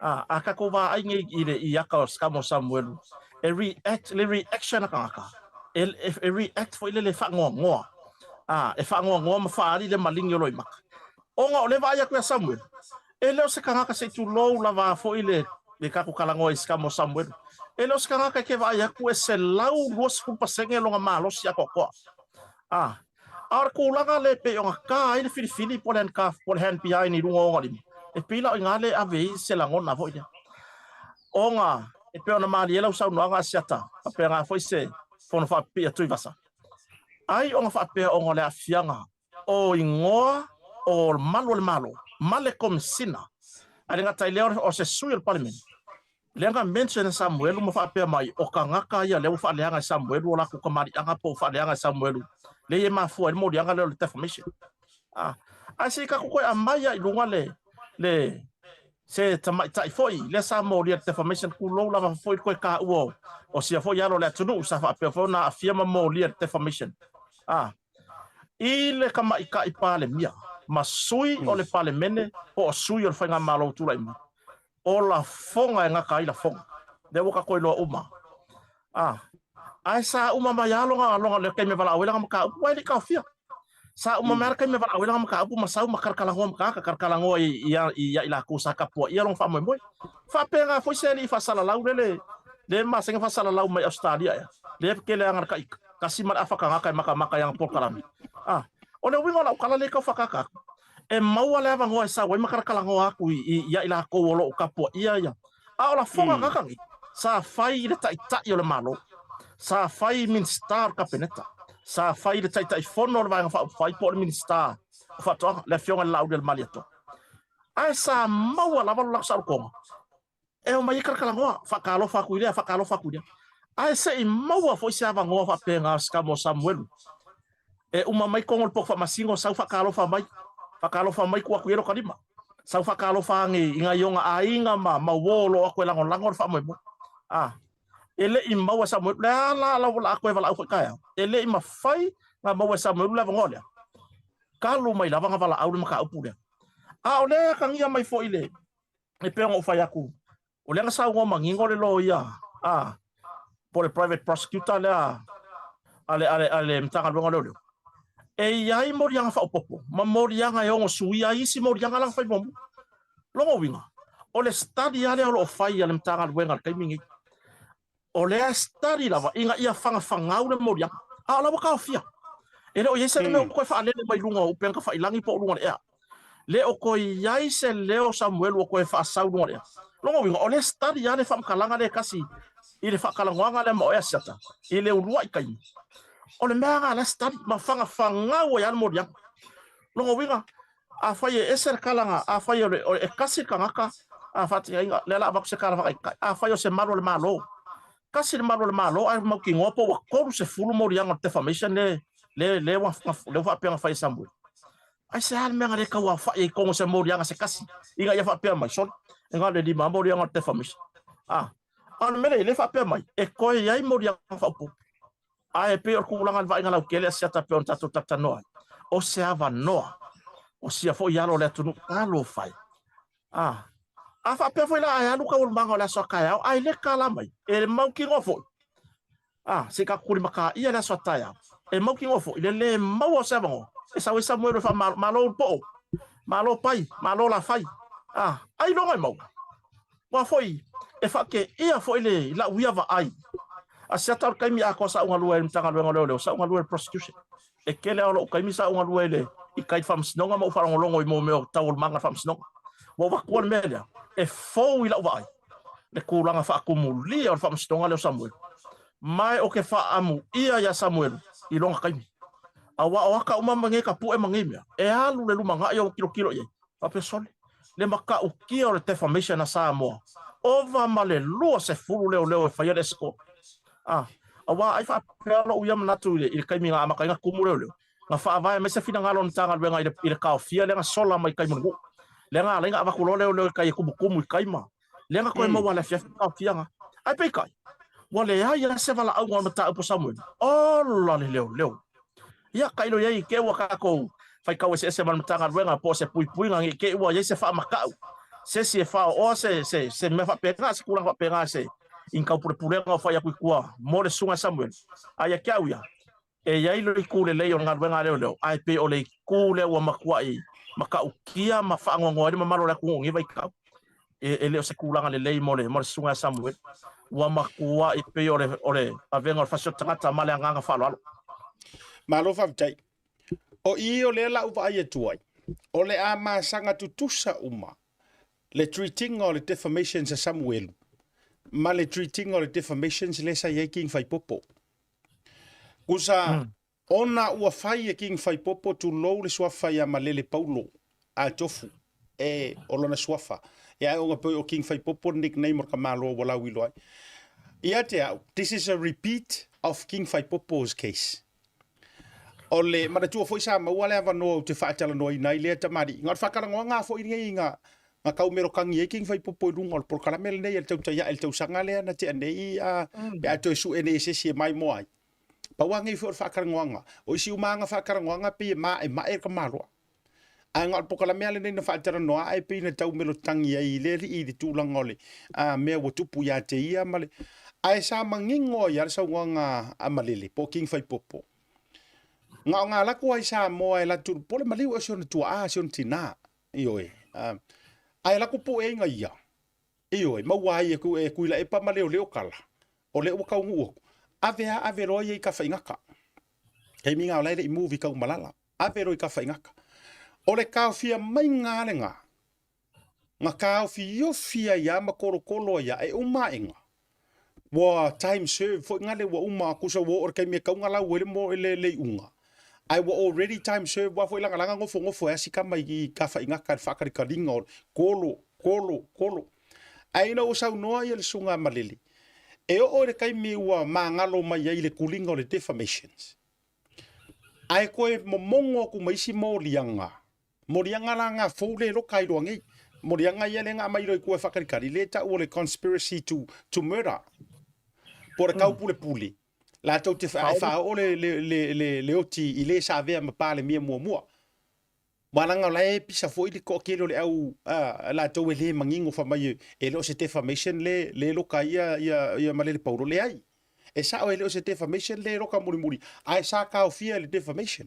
aka ko va ai ngi ile I aka skamo Samuel le reaction aka e react fo ile le fa ngo e fa ngo ma fa le malingi lo mak onga le va ya ko Samuel e le se kanga ka se tu lo la va fo ile le ka ko kala ngo skamo Samuel e le se kanga ka ke va ya ko se lau los fu pasenge lo malo sia ko ar ko langa le pe onga ka I le fili polen ka por hand behind ni rungo ngari e pila ngale ave se la ngona fo ida onga e pe ona mali ela usau no anga siata pe nga foi se fona fa pe tu vasa ai onga fa pe onga le afianga o ingoa o malo male kom sina ale nga tai leo o se sui el parliament le nga mention Samuel mo fa pe mai o kanga ka ya le fa le nga Samuel o la ko kamari anga po fa le nga Samuel le ye ma fu el mo di anga le defamation asi ka ko amaya I lunga le se tamai tai foi le Samuel defamation ku lo la foi ko ka o sia foi ya lo le tunu sa fa pe fo na afirma mo le defamation ile kama ika I pale mia masui o le pale mene o sui o fanga malo tu lai o la fonga nga kai la fonga de woka ko lo uma ai sa uma mayalo nga le kai me vala wela nga ka wai le ka fia sa uma mer kai me vala wela nga ka pu masau makar kala ngom ka kala ngo ia ila ku sa ka po ia long fa mo fa pe nga foi se li fa sala lau le ma se nga fa sala lau mai Australia ya le ke le nga ka kasimar afaka nga kai maka yang por kalami o le wingo la kala le ka fakaka e mau le ava ngo sa wai makar kala ngo aku ia ila ko lo ka po ia o la fonga kakangi sa fai le tai yo le malo sa fai min star ka peneta sa fai le tai fono le va fai po min star fa to le fionga la del maliato ai sa mau la va la sa ko e o mai kar kala ngo fa kalo fa kuiria Ai se I maua foi se ava ngoa fa penga skamo Samuel. E uma mai kongol pok fa masingo sau fa kalo fa mai. Fa kalo fa mai ku akuero kalima. Sau fa kalo fa ngi inga yonga ainga ma wolo aku langon langon fa mai. Ele I maua Samuel la aku vala aku kaya. Ele I mafai nga maua Samuel la ngolia. Kalu mai lava nga vala au maka upulia. Ole kangia mai fo ile. E pe ngo fa yaku. Ole nga sa ngo mangingo le lo ya. Por el private prosecutor ale mtanga longa lolo. E yai morianga fa opopo. Ma morianga yo sui ai si morianga lang fa bom. Longa winga. Ole study ale o fai ale mtanga longa kai mingi. Ole study lava inga ia fanga le morianga. La ka fia. Ele o yesa me ko fa ale mai lunga o penka fa ilangi po lunga ya. Le o ko yai se leo Samuel o ko fa sau lunga ya. Longa winga ole study ale fa kalanga le kasi. Ile whakalangoanga le mo siata. Ile urua I kai. O le mea la study ma whanga o yan mo yang. Longo winga. A whai eser kalanga. A whai o e kasi kangaka. A whati inga. Le la se kala whakai. A whai o se maro le malo. Kasi le maro le malo. A mau ki ngopo wa koru se fulu mo yang o defamation le whapea whai Samuel. Ai se hal mea le kaua whai kongo se mo yang se kasi. Inga ia whapea mai sol. Inga le di ma mo yang o defamation. Ana mele le fa pe mai e ko ai mo dia fa pu ai pe o kulangan va ngala kele sia ta pe on tatu tata no o se ava no o sia fo ya lo le tunu alo fai a fa pe foi la ai alu ka ul mango la so ka ai le kala mai e mau ki ngofo se ka kuri maka ia la so ta ya e mau ki ngofo le mau o se bango e sa wesa mo fa malo po malo pai malo la fai ai no mai mau wa foi e fa ke ia foi le la uia va ai a se tar kai mi a ko sa unga lue mtanga lue sa unga lue prosecution e kele o kai mi sa unga lue le I kai fam snonga mo fa ngolongo I mo me tawol manga fam snonga wo va ko melia e fo I la va ai le kulanga fa akumuli o fam snonga le Samuel mai o ke fa amu ia ya Samuel I longa kai mi awa ka uma mange ka pu e mangimia e alu le lumanga yo kilo ye pa pesole le maka o ki o le defamation na Samoa ova male lua se fulu leo e faia lesko awa ai fa pelo uia manatu I kai minga ama kai kumu leo nga fa vai me se fina ngalo ntanga benga I ka fia le nga sola mai kai mungu le nga lenga ava kulo leo kai kumu kai ma le nga ko mo wala fia ka fia nga ai pe kai wale ya se vala au ngona ta po Samuel la leo ya kai lo ye ke wa ka ko fai ka se mantanga benga po se pui nga ke wa ye se fa makau se fa o se me fa pega se kula fa pega se in ka pure nga fa ya kua mo le sunga Samuel aya kauya e ya ilo kule le yo ngarwenga leo ai pe o le kule wa makwai maka ukia ma fa ngongori ma maro la ku ngi vai ka e le se kula nga le mo le sunga Samuel wa makua I pe o le avenga fa so tata male nga fa lo malo fa tai o I o le la upa ai tuai o le a ma sanga tutusa uma le treating o le defamation sa Samuel ma le treating o le defamation le sa ye king fai popo kusa ona ua fai king fai popo tu lo le swafa ya malele Paulo a tofu e olona swafa ya o ngapo o king fai popo nickname ka malo wala wilo ai ia te this is a repeat of king fai popo's case ole ma tu foi sa ma wala va no te fa tala no ina ile ta mari ngar fa kala nga fo inga nga kau mero kangi king fai popo dungol por karamel nei el tau ya el tau sanga le na te nei ya to su ene se mai moi pa wangi for fa kala nga o si uma nga fa kala nga pe ma e ka maro anga por karamel nei na fa tala no ai pe na tau mero tangi ai le I de tu langole me wo tupu ya te ia male ai sa mangingo ya sa nga amalele po king fai popo nga la ko ai sa mo ai la tu pole mali o son tu son tina io ai la ko po e nga ia io ma wai ku la e pa male o le kala o le o ka ngu ave ro ye ka fainga ka e minga o le movie ka malala ave ro ka fainga ka o le ka fia mai nga le nga ka fia ya ma kolo ya e uma inga wa time serve fo nga le wa uma ku so wo or ka me ka nga la we mo le unga I were already time serve wa foi langa ngofo asika mai ka fa inga ka fa ka ringo kolo ai no sa no ia le sunga malili E o le kai mi ua mangalo mai ai le kulinga o le defamations. Ai koe momongo ku maisi morianga. Morianga la ngā fōle lo kai roangi. Morianga ia le ngā mairo i kua whakarikari. Le ta ua le conspiracy to murder. Por kau pule pule. La tau te wha o le oti i le sa vea ma pāle mia mua mua. Malanga la e pisa foi le ko kelo le au la tau e le mangingo fa mai e lo se defamation le lo ka ia ma le paulo le ai. E sa o e lo se defamation le lo ka muri. Ai sa ka o fia le defamation.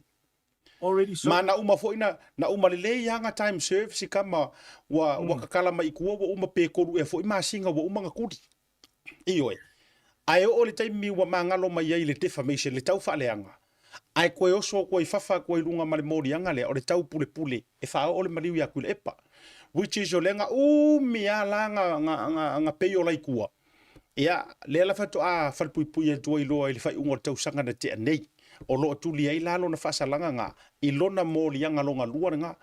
Already so. Ma na uma foi na uma le yanga time service kama wa kakala mai kuo wa uma pe koru e foi ma singa wa uma ngakuri. Iyo e. Ai o le taimi wa mangalo mai ai le defamation le tau fa leanga. Ai koe oso koe fafa koe lunga male morianga le o le tau pule pule e fa o le mariu ya kule epa. Which is o lenga mia la nga peyo lai kua. Ia le la fatu a falpui e tua i loa i le fai ungo tau sanga na te anei. O lo tuli ai lalo na fasa langa nga i lona morianga longa lua nga.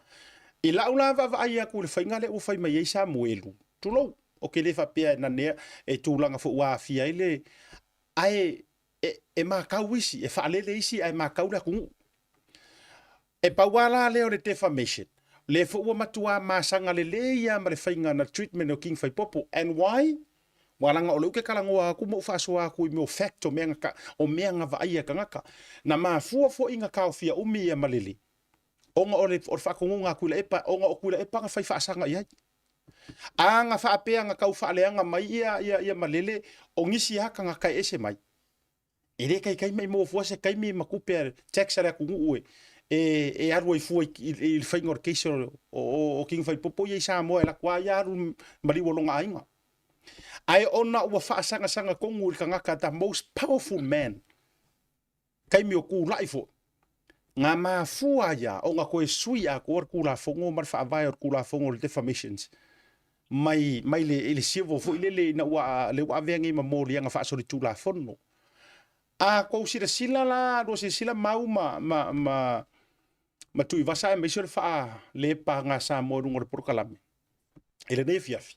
I la ula va ai aku le fai ngale u fai mai ei sa moelu. Tulo o ke le fa pia na nea e tūlanga fu wa fia ile ai e makau isi, e whaalele isi ai makau la kungu. E pawala leo le defamation. Le fuua matua masanga le ia ma le whainga na treatment o king whai popo. And why? Walanga o leuke kalangoa aku mo whaasua aku i meo fact o meanga vaia kangaka. Na maa fua fo inga kao fia umi ia malili. Onga o le whakongunga kula epa, onga o kula epa nga whai whaasanga iai. Anga whaapea nga kau whaaleanga mai ia malele o ngisi haka nga kai ese mai. Ere kai mai mo fuase kai mi makupe taxara ku ue e aru i fu i whaingor keisoro o king whai popo i sa mo e la kwa ia aru mariwo longa ainga. Ai ona ua whaasanga kongu i ka ngaka the most powerful man. Kai mi o ku laifo. Ngā mā fua ia o ngā koe sui a ko or kula fongo mar whaavai or kula fongo le defamations. Mai le sivo fu le na ua le ua vengi ma mo lianga whaasori tula fono. A ko sila la do sila mau ma tui vasa me sure fa le pa nga sa mo ngor por kalame. Ele ne fiafi.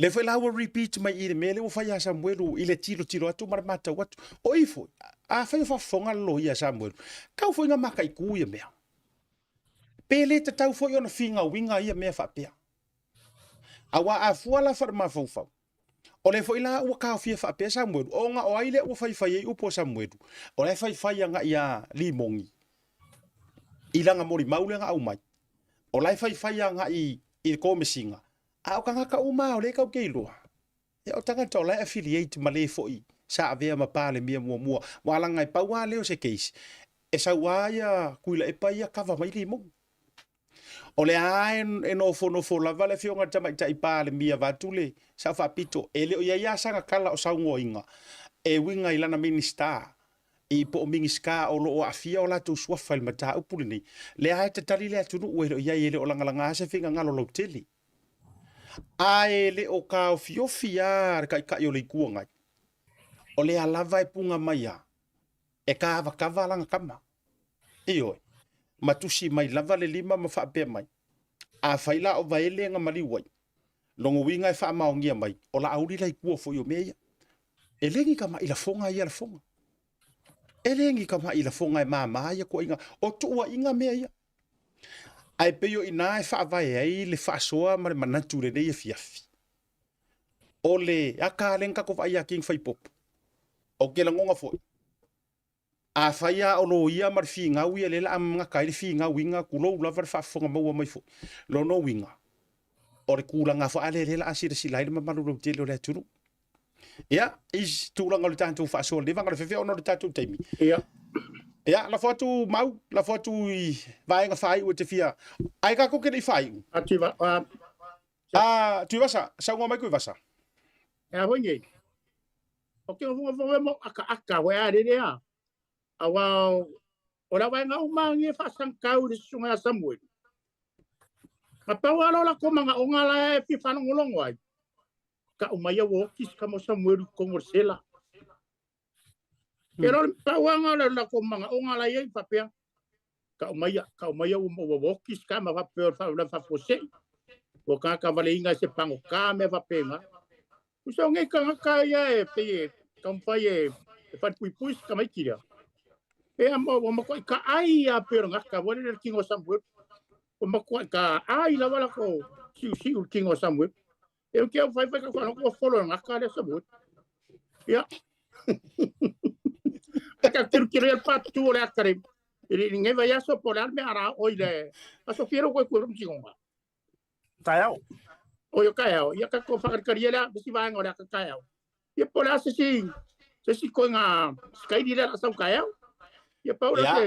Le foi la repeat mai ile mele o fa ya Samuel ile tiro atu mar mata watu. O ifo a fa fonga lo ya Samuel. Ka foi nga maka iku ia mea. Pele te tau foi ona finga winga ia mea fa pea. Awa a fuala fa ma fofau. O le foi la o ka fia fa pe Samuel o nga o aile o fai upo Samuel o le fai nga ia limongi ilanga mori maule nga au mai o le fai nga i ko mesinga a o kanga ka uma o le ka ke loa e o tanga to le affiliate ma le foi sa ave ma pale mia mua wala ngai pa wa le o se case e sa wa ia kuila e pa ia kava mai limong o le ai no fo la vale fionga tama tai pale mia vatule sa fa pito ele o ia sanga kala o sa ngoinga e winga ilana minister e po mingi ska o lo Afi o la tu swa fal mata o pulini le ai te tali le tu o ia ele o langa se finga ngalo lo teli ai le o ka fiofia ka yo le kuanga o le ala vai punga maia e ka va langa kama iyo matusi mai lava le lima ma fa pe mai a faila o vaele nga mali wai longo winga e fa maongia mai o la auri lai kua fo yo meia elengi kama ila fonga ia la fonga elengi kama ila fonga e mama ia ko inga o tua inga meia ai pe yo ina e fa vai ai le fa soa ma manatu le nei fiafi ole aka lenka ko vai king fai pop o ke la ngonga fo a faia o lo ia mar finga wi le la nga kai finga winga kulo la ver fa fonga mo mai fo lo no winga o re kula nga fa ale le la asira sila ile ma malu lo telo le turu ya is tu la ngol tantu fa so le vanga fe ono tantu temi ya la foto mau la foto i vai nga fai o te fia ai ka ko ke ni fai Ativa tu vasa sa ngo mai ku vasa ya honye. Okay, mo aka we are there. Awa ora vai nga umangi fa sankau di sunga Samuel. Kapawa la ko manga ongala e fi fa ngolong wai. Ka umaya wo kis ka mo Samuel ko ngorsela. Pero pawanga la ko manga ongala ye fa pe. Ka umaya wo kis ka ma fa pe fa la fa pose. Ko ka vale inga se pango ka me fa pe nga. So ngai ka ia pe kampai fat pui ka mai kira. E amo ko ka ai a pero ngaka wale le kingo sambu. O ko ka ai la wala ko si u kingo sambu. E ke fai ka ko follow ngaka le sambu. Ya. Ka kira el patu le akare. Ngai vai aso polar me ara oile. Aso fiero ko kingo ba. Taiao. O yo kaya, ya ka ko fakar kariela, bisi ba ngora ka kaya. Ya pola se si ko nga sky dira sa kaya. Ya paula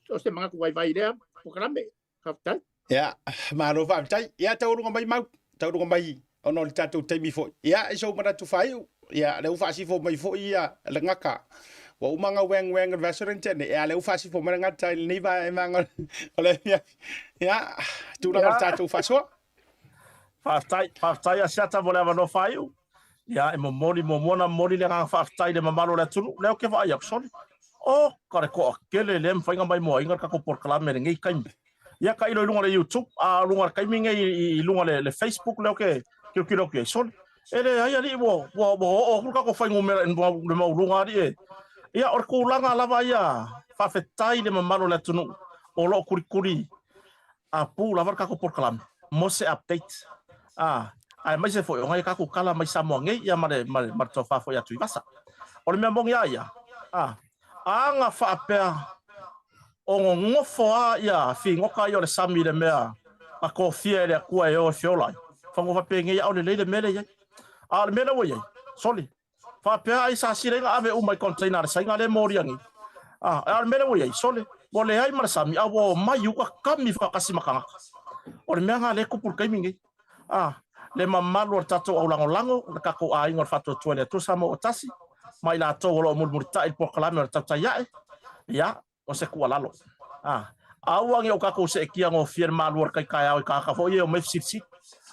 se mga ko vai dia, programe. Kapta. Ya, maro va tai. Ya tau runga mai mau, tau runga mai. Ono le tatu taimi fo. Ya iso mara tu fai. Ya le ufa si fo mai fo ia le ngaka. Wa umanga weng restaurant ne ya le ufa si fo mara ngata ni va e manga. Ole ya, tu na tatu fa so. Whaftai a siata mo lewa no whaiu. Ia, e mo mori le ngā whaftai le mamalo le tunu. Leo ke whai ak sori. O, kare ko a kele le mwhainga mai moa ingar kako por kalame le ngei kaimi. Ia ka ilo i lunga le YouTube, a lunga le kaimi ngei i lunga le Facebook leo ke kilo ki ai sori. E le aia li wo kako whaingo mera le mau lunga ari e. Ia, or ko langa lava ia whawhetai le mamalo le tunu. O lo kurikuri. A pū lava kako por kalame. Mose update. Ai mai se foi ngai ka ku kala mai Samoa ngai ia mare to fa foi atu vasa. O me mong ia. Anga fa pe o ngofo ia fi ngoka yo le sami le mea. A ko fie le ku e o fiolai. Fa ngo fa pe ngai au le mele ia. A le mele wo ia. Soli. Fa pe ai sa sirenga ave o mai container sa ngale moriangi. A le mele wo ia. Soli. Bo le ai mara sami a wo mai u ka kami fa kasimaka. O le mea le kupul kaimingi. Le mamalu o tatou au lango le kako a ingo fato tuele tu samo o tasi. Mai la to lo mulmurta il pokalame o Tautai A'e. Ya, o se kualalo. Awangi o kako se kia ngo fier malu o kai au ka fo ye o me sipsi.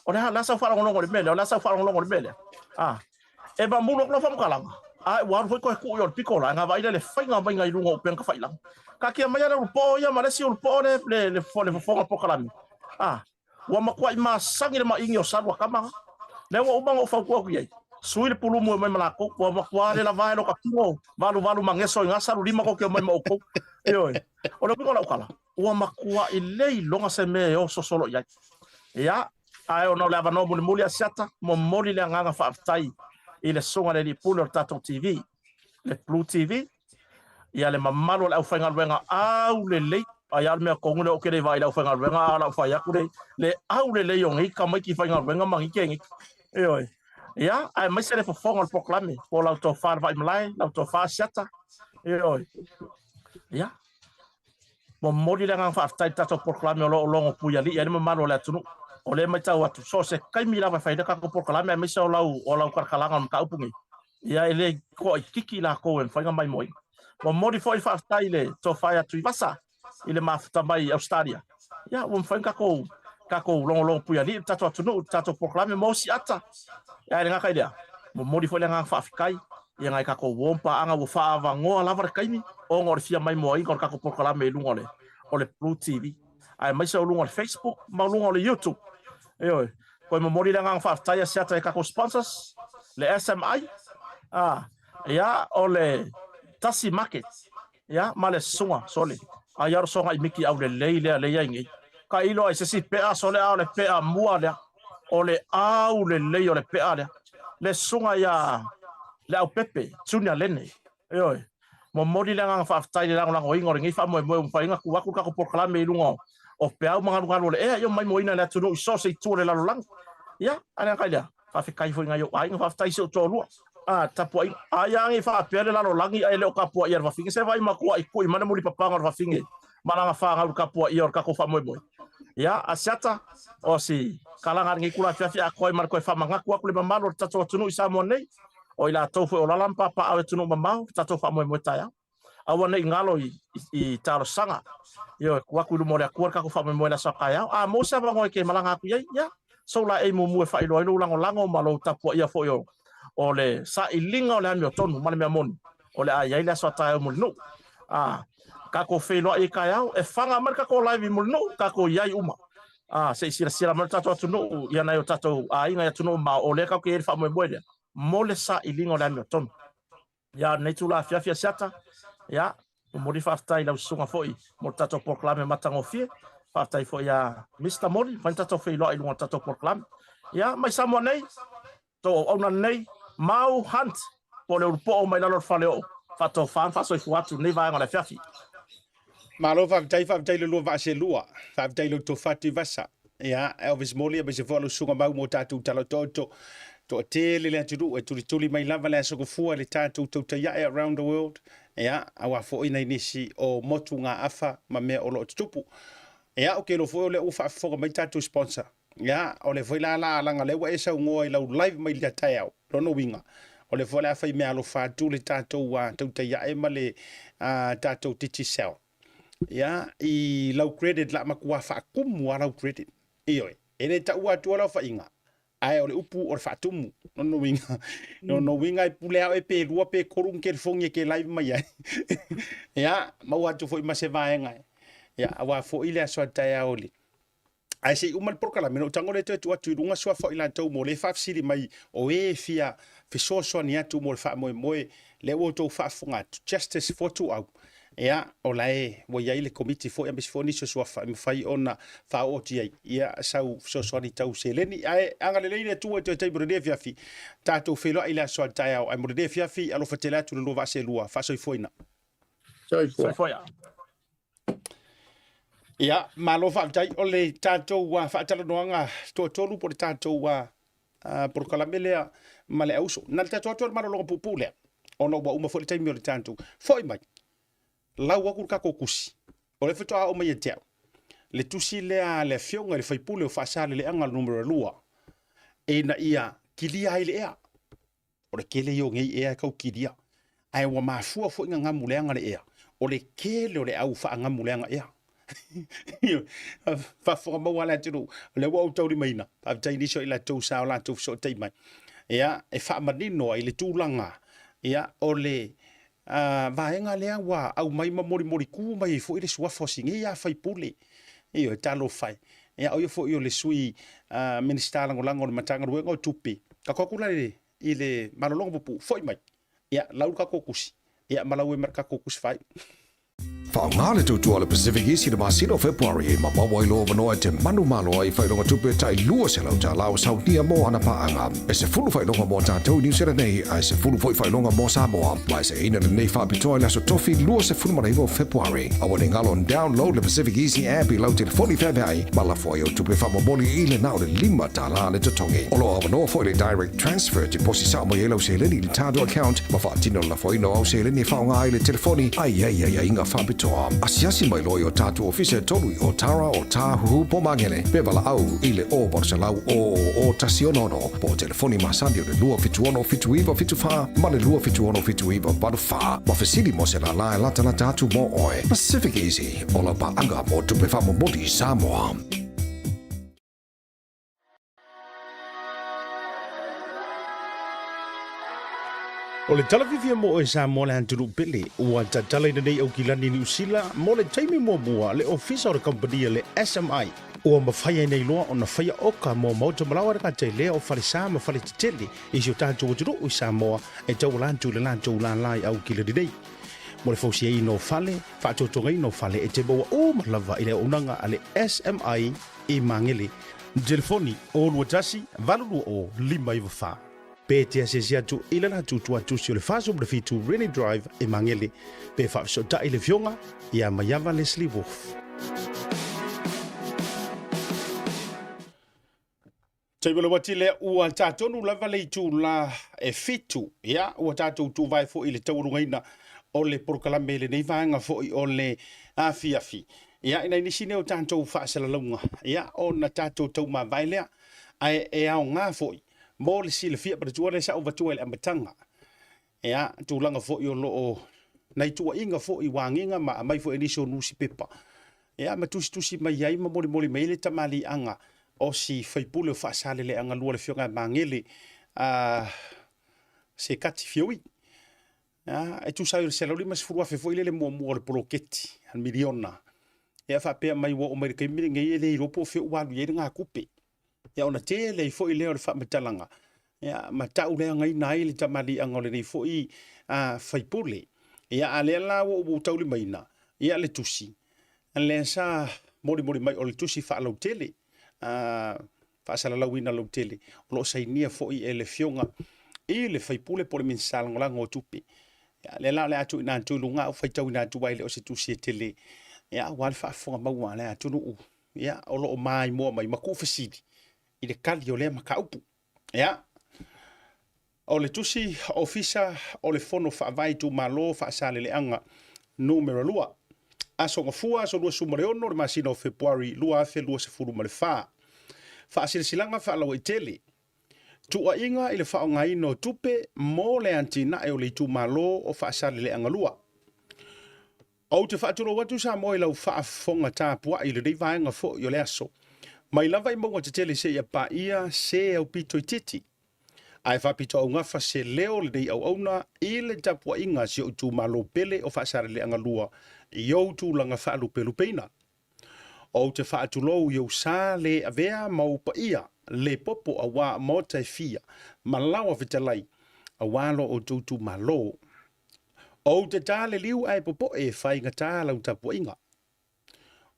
O la sa fa ngo le mele, o la sa fa ngo le mele. E ba mulo no fa mkalanga. Wa foi ko ku yo pikola nga vai le fainga vai ngai lungo pen ka failang. Ka kia mai le po ya Manase o po le fo pokalame. Wa makwai ma sangi le ma ingi o sarwa kama. Le wa ubang o fa ku ku ye. Sui le pulu mo mai malako wa makwa le la vai lo ka kimo. Valu mangeso nga saru lima ko ke mai mo ko. Yo. O le pikola kala. Wa makwa ile longa se me o so solo ya. Ya, ai ono le no muli asiata mo moli le nganga fa aftai. Ile songa le pulo tato TV. Le Blue TV. Ya le mamalo le au fainga wenga au le ayal me ko ngule o kere vai la fanga wenga la fa ya kure le au le yong ka mai ki fanga wenga mangi kengi oi ya ai mai sele fo fonga proclame po la to fa vai mlai la to fa siata oi ya mo modi le ngang fa tai tato proclame lo longo puya li ya me malo la tunu o le mai tau atu so se kai mi la fa ida ka ko proclame mai so lau karkalanga ka upungi ya ele ko kiki la ko en fanga mai moi mo modi foi fa tai le to fa ya tu vasa ile mafuta mai Australia. Ya, o mfai kako long puya li tato tunu tato proclame mo si ata. Ya nga kai dia. Mo modi foi nga fa afikai. Ya nga kako wompa anga wo fa ava ngo lava kaimi. O ngor fia mai mo ngor kako proclame lungole. O le Blue TV. Ai mai so lungole Facebook, ma lungole YouTube. Yo. Ko mo modi nga fa aftai sia ta kako sponsors. Le SMI. Ya o le Tasi Market. Ya, male sunga sole. Ayar songa i miki au le le yangi ka ilo ai se pea sole au le pea mua le o le au le o le pea le sunga ya le au pepe tunia lene oi mo modi le nga fa tai le nga ingo ngi fa mo fa inga ku ka ko por kala me lungo o pea manga lunga le yo mai mo ina le tunu so se tu le la lang ya ana ka ya fa fi kai fo nga yo ai nga fa tai se to lu tapo ai ngi fa pele la lo langi ai le ka po ia va finge se vai ma ko ai ko i mana mo li papanga va finge mana fa nga ka po ia ka ko fa mo ya asiata o si kalanga ngi kula fi a ko mar ko fa manga ko le mamalo tato tunu isa mo nei o ila to fo la lampa pa a tunu mamao tato fa mo ta ya awa nei ngalo i taro sanga yo ko ku mo le ko ka ko fa mo la sa ka ya mo sa ba ngo ke malanga ku ya so la e mo fa ilo lango malo tapo ia fo yo o le sa ilinga o le ami o tonu male mea moni o le ai la so tae mo no ka ko felo e ka yao e fanga marka ko live mo no ka ko yai uma se sira mar tato no ia na yo tato ai nga tu no ma o le ka ke fa mo boede mo le sa ilinga o le ame o tonu. Ia nei tula fiafia siata, ia mori whaftai lau sunga foi, mo tato proklame matango fie, whaftai foi ia Mr. Mori, whain tato whi loa ilunga tato proklame. Ia, mai Samoa nei, to auna nei, mau hunt, po le urupo o mai lalor whale o, whato whan, whaso i fuatu, nei vaenga le fiafi. Malo whaftai le lua vase lua, whaftai le to whatu vasa. Ia, Elvis Moli, a se whalu sunga mau mo tātou talo toto, to te le turu, e tuli mai lava le asoko fua le tātou Tautai A'e around the world. Ia, awa fo ina inisi o motu ngā afa, ma mea o lo tutupu. Ia, o ke lo fo o le ufa foka mai tātou sponsor. Ia, o le foi la langa lewa e sau ngoa i lau live mai lia tai au, rono winga. O le foi la fai mea lo whātu le tātou Tautai A'e ma le tātou Digicel. Ia, i lau credit la makua whaakumu a lau credit. Ioi, e ne ta ua tua lau whainga. Ai o le upu o le whaatumu. Nono winga. Nono winga i pule au e pe rua pe korung ke fongi ke live mai ai. Ia, mau atu fo i mase vaenga. Ia, awa fo i le aswa tai au li. Ai se umal porkala meno tango le tu atu runga swa fo i la tau mo le whafsiri mai o e fia fisoso ni atu mo le wha moe le o tau whaafunga. Justice for tu au. Ia, o lae, wo iai le komiti fo, ambis fo niso suafa, mwhai ona wha oti ai, ia sau soani tau se leni, ai, anga le leine tua te tei mure fiafi, tātou wheloa i la soa tai au, ai mure fiafi, alo whatela tu le lua vase lua, whasoi foina. Soi foia. Ia, malo whaatai, o le tātou whaatala noanga, toa tolu po le tātou por kalamelea, ma le auso, na le tātou atua malo longa pupulea, ono wa uma fo le taimi o le tātou, foi mai, lau aku kako kusi. O le whetoa o mai e teau. Le tusi lea le fionga le whaipule o whaasale le anga numero lua. E na ia kilia ai le ea. O le kele i o ngei ea kau kilia. Ai wa mafua fo inga ngamu le anga le ea. O le kele o le au wha ngamu le anga ea. Whawhonga maua la tiro. Le wau tauri maina. Pavtai niso i la tau sao la tau so teimai. Ea, e wha manino i le tūlanga. Ea, o le vaenga lea wa au mai ma mori ku mai fo ile sua fosingi ya fai pule e o talo fai e o fo yo le sui minister lango le matanga ruenga tupi ka kokula ile malolongo pu foi mai ya lau ka kokusi ya malawe marka kokus fai Whaongale tautua le PacificEzy na masino February e mapawai lo vanoa te manu malo ai whailonga tupe tai lua se lau ta lau sautia mo ana paanga. E se fulu whailonga mo tātou New Zealand nei, ai se fulu whailonga mo Samoa. Mai se ina na nei whapitoa la so tofi lua se fulu maraivo February. Awa ne ngalon download le PacificEzy app i lau telefoni whebe ai, ma la fwai o tupe whamamoli i le nao le lima ta la le tatongi. Olo awa no fwai le direct transfer te posi sa mo i lau se leni le tātou account, ma whaatino la fwai no au se leni whaonga ai le telefoni, ai inga whapitoa. Asiasi mai loi o tātou ofise tolu o tara o tāhuhu po mangele. Bevala au ile o borsalau o tasi onono. Po telefoni masandi o le lua fituono fituiva fitufa. Ma le lua fituono fituiva badufa. Ma fesili mo se la lae lata atu mo oe. PacificEzy. Ola pa anga mo tupe famo modi Samoa. O le talawhivia mo e sa mo le anturu pele, ua tatala ina nei au kilani ni usila, mo le taimi mua le ofisa o le compania le SMI. Ua mawhaia nei loa o na whaia oka mo mauta malawa raka te lea o whare sa ma whare titele, i si o tātou aturu i Samoa, e tau lantu le lantu lanlai au kilani nei. Mo le fausia i no whale, whaatotonga i no whale, e te maua o malawa i le unanga a le SMI i mangele. Telefoni o lua tasi, valulu o lima i wawha. Pētea se siatu ila na tutua tusi o le faso mre fitu Rainy Drive e mangele. Pe whaafiso ta i le fionga i a Mayava Leslie Wolf. Taibolo wati lea ua tātonu lava le itu la e fitu. Ia, ua tātou tu vai fo i le taurungaina o le porkalame le neivanga fo i o le afi. Ia, ina inisine o tātou whaasala launga. Ia, o na tātou tau ma vai lea. Ai e au ngā fo i. Mo le si le fia para tua le sa ova tua le amatanga. Ea, tūlanga fo i o loo, nei tua inga fo i wānginga ma mai fo eniso nusi pepa. Ea, ma tusi mai ai ma mori mai le tamali anga o si whaipule o whaasale le anga lua le fionga mangele se kati fioi. Ea, e tu sa i le selauri mas furua fe fo i le mua le poloketi, an miliona. Ea, whapea mai wa o mai kaimiri ngai e le iropo fe ualu i ngā kupe. Ya ona te le fo i leo le whamatalanga. ia matau le ngai nai le tamali angole nei foi a faipule ia ale la wo tau le maina ia le tusi le sa mori mai o le tusi fa lo tele fa sala la wina lo tele lo sainia foi ele fionga i le faipule por min sal ngola ngo tupi ia le la le atu ina tu lunga fa tau ina tu baile o se tusi tele ia wal fa fonga ma wa le atu no ia o lo mai mo mai maku fasidi i le kali o le makaupu ia o le tusi ofisa o le fono fa vai tu malo fa sale le anga numero lua aso ngafua so lua sumareono le masino February lua fe lua se furu male fa silanga fa lo itele tu a inga ile fa ngai no tupe mo le antina e o le tu malo o fa sale le anga lua o te fa tu lo watu sa mo ile fa fonga ta pua ile dei vai nga fo yo le aso mai lava i mo te tele se ya pa ia se o pito titi ai fa pito unga fa se leo le dei au ona ile tapua inga si o tu malo pele o fa sare le anga lua yo tu langa fa lu pelu peina o te fa tu lo yo sa le avea mau pa ia le popo a wa mo te fia malawa vitalai a walo o tu malo o te tale liu ai popo e fai ngata la tapua inga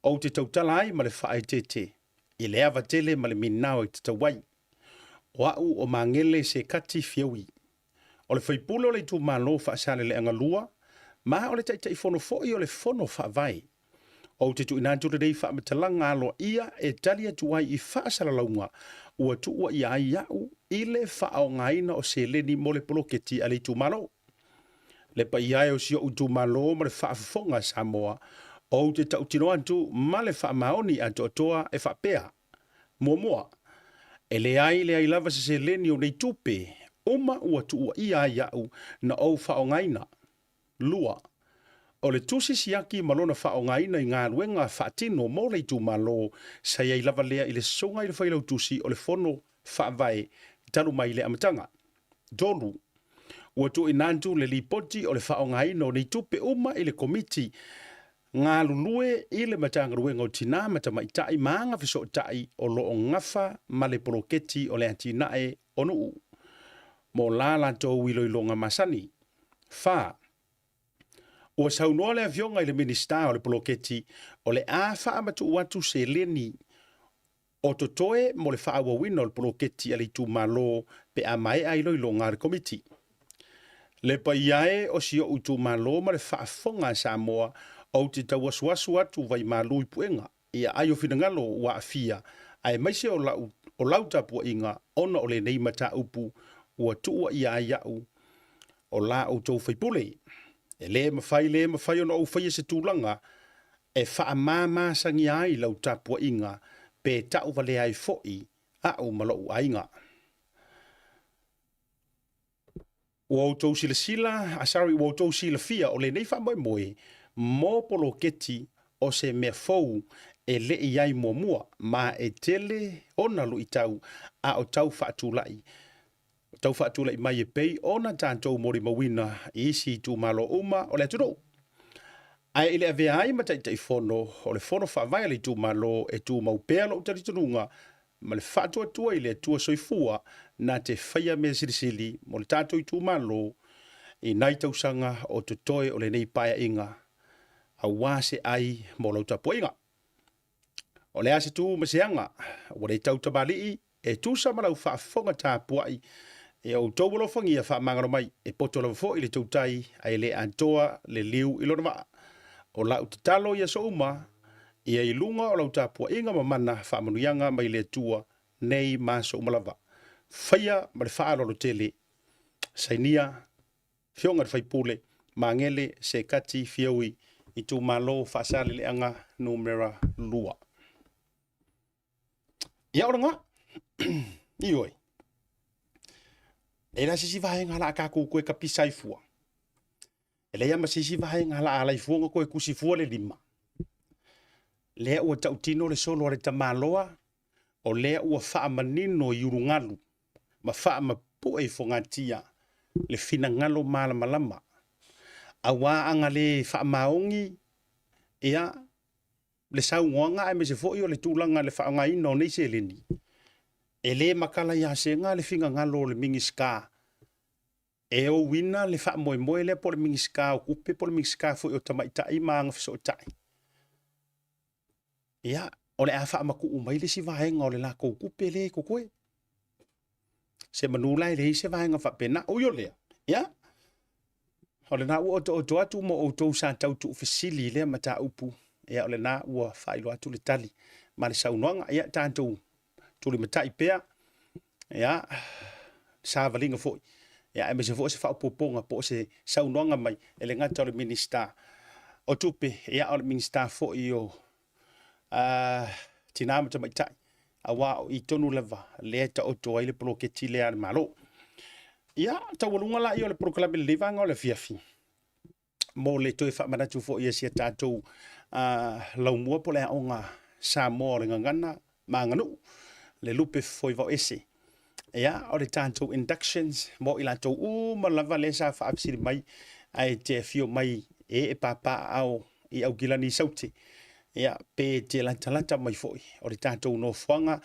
o te tautalai ma le fa ai tete ile ava tele ma le minao te tawai wau o mangele se kati fiawi. O le whaipulo le tu malo fa sale le anga lua, ma o le tai fono fo i o le fono fa vai. O te tu inantu rei fa matalanga alo ia e talia tuai i fa sala launga, ua tu ua ia iau ile fa au ngaina o se leni mo le poloketi ale tu malo. Le pa iai o si o tu malo ma le fa fonga Samoa, o te tau tino antu ma le fa maoni anto atoa e fa pea. Mua. E le ai lava se leni o nei tupe, uma ua tu ua ia iau na au whaongaina. Lua. O le tusi siaki malona whaongaina i ngā ruenga whaatino mo le tu malo sa iai lava lea i le songa i le whailau tusi o le fono whaavai talu mai le amatanga. Dolu. Ua tu inantu le lipoti o le whaongaina o nei tupe uma i le komiti ngā lulue i le matanga ruenga o tina matama itai maanga fiso tai o loo ngafa ma le poloketi o le antinae onu. Mo lala tau wiloilonga masani. Fa. Ua saunoa le avionga i le minista o le poloketi o le awha amatu watu se leni o totoe mo le wha wina o le poloketi ali tu malo pe a mai ai loilonga le komiti. Le pa iae o si o utu malo ma le wha fonga Samoa o te tauasuasu atu vai mālui puenga, ia ai o finangalo wa afia, ai maise o lau tapua inga, ona o le nei mata upu, ua tua ia ai au, o la o tau whaipule. E le mawhai ona au whaia se tūlanga, e wha māma sangi ai lau tapua inga, pe tau vale ai foi, au malau ainga. Ua o tau sila, ua o tau sila fia, o le nei wha moe, mo poloketi o se mea fou e le iai mua ma e tele ona lu i tau a o tau whaatulai. Tau whaatulai mai e pei ona tātou mori mawina i isi tu malo uma o le aturo. Ai ele avea ai matai tai fono o le fono whaavai le tu malo e tu maupea lo utaritununga ma le whaatua tua i le atua soifua na te whaia mea sirisili mo le tātou i tu malo i nai tausanga o tutoe o le nei paia inga. A wase ai mo lau tapuinga. O le ase tu maseanga, o le tau tabali e tu sama lau whaafonga tapuai, e au tau walo whangia whaamangaro mai, e poto lau fo i le tautai, ai le antoa le liu i lona maa. O lau te talo ia so uma, ia i lunga o lau tapuinga mamana whaamanuianga mai le tua, nei maso umalava. Whaia ma le whaalolo tele, sainia, fionga te whaipule, mangele se kati fiaui, i tu malo whaasale le anga numera lua. Ia oranga, ioi. E la sisi vahe ngala akaku koe ka pisai fua. E le ama sisi vahe ngala alai fuanga koe kusi fua le lima. Lea ua tautino le solo le tamaloa, o lea ua faa manino i urungalu, ma faa mapu e fongatia, le fina ngalo mala malama. Awa anga le wha maongi le sau ngoanga e me se foi o le tūlanga le wha ina o nei se leni. e le makala ia senga le finga ngalo le mingiska e o wina le fa moe le por mingiska o kupe por mingiska fo o tamaitai maanga fo tai ia o le afa maku umai le si vaenga o le la ko kupe le ko koe se manula le se vaenga fa pena o yo le ia o le na o to atu mo o to sa tau tu fasili le mata upu ia o le na ua failo atu le tali ma le saunoanga ia tantou tu le matai pea ia sa valinga foi ia e me se fo se fa poponga po se saunoanga mai e le ngata o le minister o tupe ia o le minister fo io tinama ta mai tai awa i tonu leva le ta o to ile pro ke tile ar malo ia ta wolunga la io le proclame le vanga o le fiafi mo le to fa mana tu fo ia se tatou lau mua po le onga sa mo le ngana manganu le lupe foi va ese ia o le tatou inductions mo ila to ma lava le sa fa apsiri mai ai te fio mai e papa au i au gilani sauti ia pe te lantalanta mai foi o le tatou no fuanga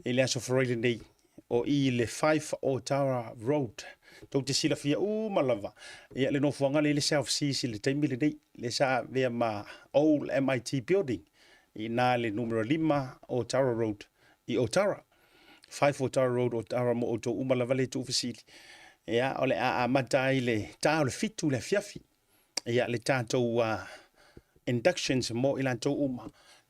i le aso forele nei o i le 5 Otara Road tau te sila fia ma lava ia le no fuanga le self si le taimile nei le sa vea ma old MIT building i na le numero 5 Otara Road i Otara 5 Otara Road Otara mo oto lava le tu fasili ia o le a matai le ta le fitu le fiafi ia le tatou inductions mo ila to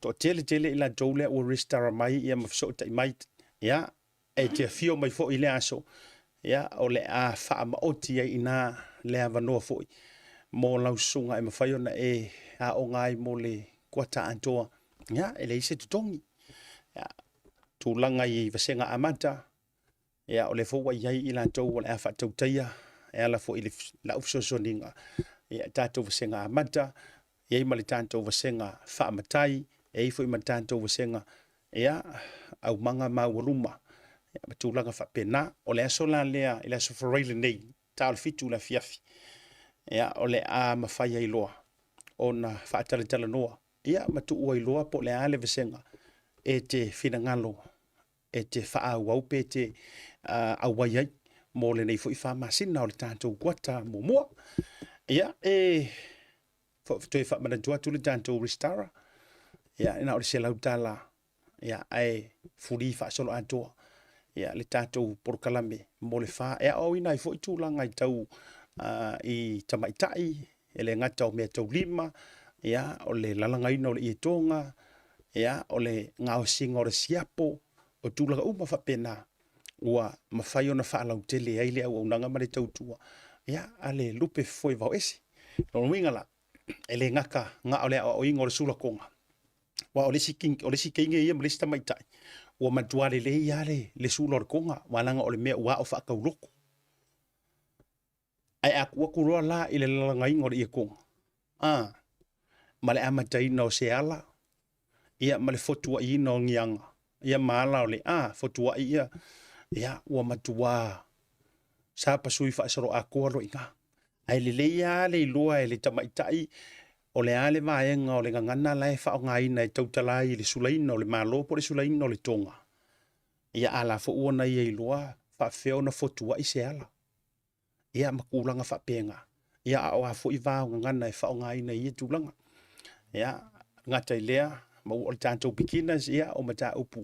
to tele ila to le o restara mai ia mafso tai mai ia e te fio mai fo ile aso ia o le a fa ma oti ina le avano fo mo lau sunga e mafai ona e a o ngai mo le kwata antoa ia ele ise tutongi ia tu langa i vasenga amata ia o le fo wa ia ila to o le a fa tautaia e ala fo ile la ufso soninga ia tato vasenga amata ia mali tanto vasenga fa matai e foi tanto vasenga ia au manga mawaluma ia tulanga fa pena o le asola lea ila so foreile nei tal fitu la fiafi ia o le a mafai ai loa ona fa tala noa ia matu ua iloa po le ale vasenga e te finangalo e te fa au pe te au wai mo le nei foi fa masina o le tanto kwata mo ia to fa mana tua tu le tanto restara ya ina o se lautala ya ai furi fa solo anto ya le tato por kalame mo le fa e o ina fo tu langa i tau i tamaitai ele ngata o me tau lima ya o le lalanga ina o le itonga ya o le ngao singa o le siapo o tu langa uma fa pena ua mafai ona fa lautele ai le au nanga mare tau tua ya ale lupe foi va esi no wingala ele ngaka nga ole o ingo le sula konga wa ole siking ia mlista mai tai o matuale le yale le sula konga walanga ole me wa o fa ka uloko ai aku ku la ile langa ingo le konga male amatai no se ala ia male fotua i no ngianga ia mala ole fotua ia o matua sa pasui fa soro aku ro inga ai le ia le loa le tamaitai o le ale vaenga o le ngana lai fa ngai na tautalai le sulaina o le malo po le sulaina o le tonga ia ala fo ona ia loa fa feo na fotua i se ala ia makulanga fa penga ia o fo i va ngana e fa ngai na ia tulanga ia ngata ilea ma o tanto beginners ia o mata upu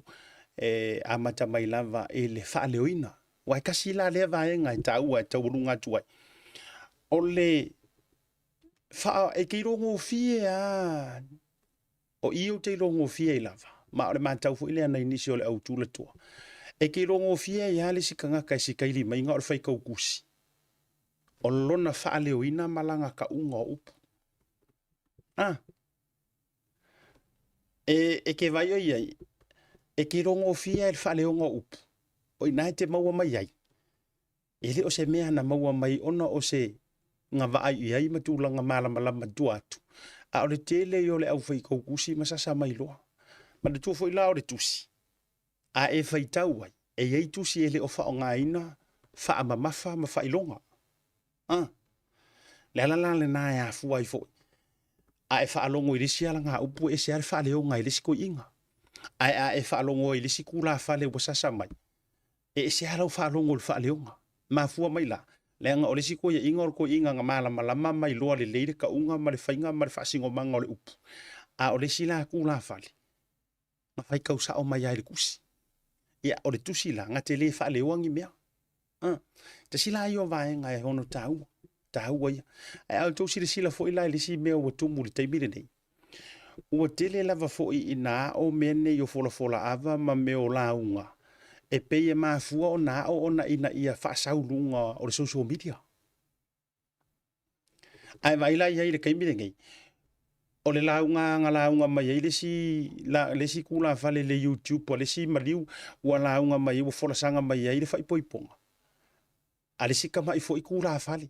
amata mai lava le fa leoina wa kasi la le vaenga tau taulunga tuai ole fa e ke rongo fie o io te rongo fie lava ma ole mantau fu ile na inisio le au tula to e ke rongo fie ya le sikanga ka sikaili mai nga o fai ka kusi o lona fa le oina malanga ka unga up e ke vai o ia e ke rongo fie le fa le unga up o ina te maua mai ai ele o se mea na maua mai ona o se nga vai ia matulanga malama tuatu a ole tele yo le au fai ko kusi masasa mai loa ma de tu foi la o de tusi a e fai tau ai e ye tusi ele o fa nga ina fa mafa ma fa ilonga la le na ya fu ai fo a e fa alongo i lisi ala nga upu e se al fa le o nga i lisi ko inga a e fa alongo i lisi kula fa le wasasa mai e se alo fa longo le fa leonga ma fu mai la le nga ole siko ya ingor ko inga nga mala mala mai lo le leire ka unga ma le fainga ma le fa singo manga le upu a ole sila ku la fali ma fai ka usa o mai ai le kusi ia ole tusi la nga te le fa le wangi mea te sila yo vai nga e hono tau ia ai au tu sila fo ila le si mea o tumu le taimire nei ua tele lava fo i ina o mene yo fola ava ma meo la unga e peie mafua o na o ona ina ia whaasaulunga o le social media. Ai vai la ia i le kaimire ngai. O le launga mai ai le si kula fale le YouTube o le si mariu ua launga mai ua folasanga mai ai le whaipoiponga. A le si kama i fo i kula fale.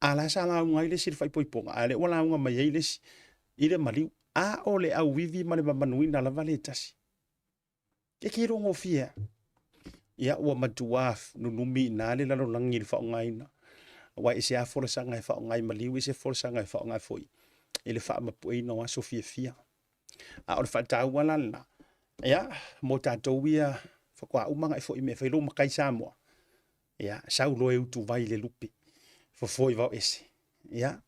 A la sa launga ai le si le whaipoiponga. A le ua launga mai ai le si i le mariu. A o le au vivi ma le mamanuina la vale tasi. Ke rongo fia. Ia ua matuaf nunumi na le lalo langi le whaongaina. Wa ese a folasanga e whaongai maliu, ese folasanga e whaongai foi. Ele wha mapueina wa sofia fia. A o le whatau walala. Ia, mo tātou ia whakua umanga e foi me whailo makai Samoa. Ia, saulo e utu vai le lupi. Foi vau ese. Ia,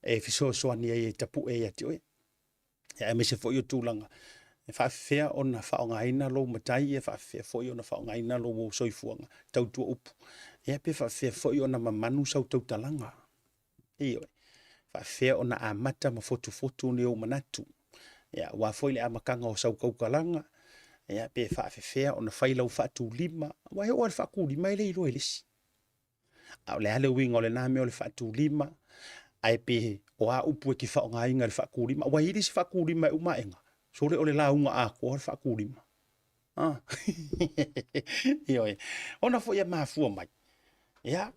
e fiso soani e tapu e ati oe. Ia, me se foi o tūlanga. E whaafea o na whaongaina lo matai, e whaafea foi o na whaongaina lo mo soifuanga, tautua upu. E pe whaafea foi o na mamanu sau tautalanga. E oe. Whaafea o na amata ma fotu ne o manatu. Ia, wa foi le amakanga o sau kaukalanga. Ia, pe whaafea o na whailau whaatu lima. Wa he o le whaaku lima ele ilo elisi. Au le ale winga o le name o le whaatu lima. Ai pe o a upu e ki whaongainga le whaaku lima. Wa hiri si whaaku lima e umaenga. So le ole la unga a ko fa kulima. Ah. Ioi. Ona fo ia mafua mai. Ya.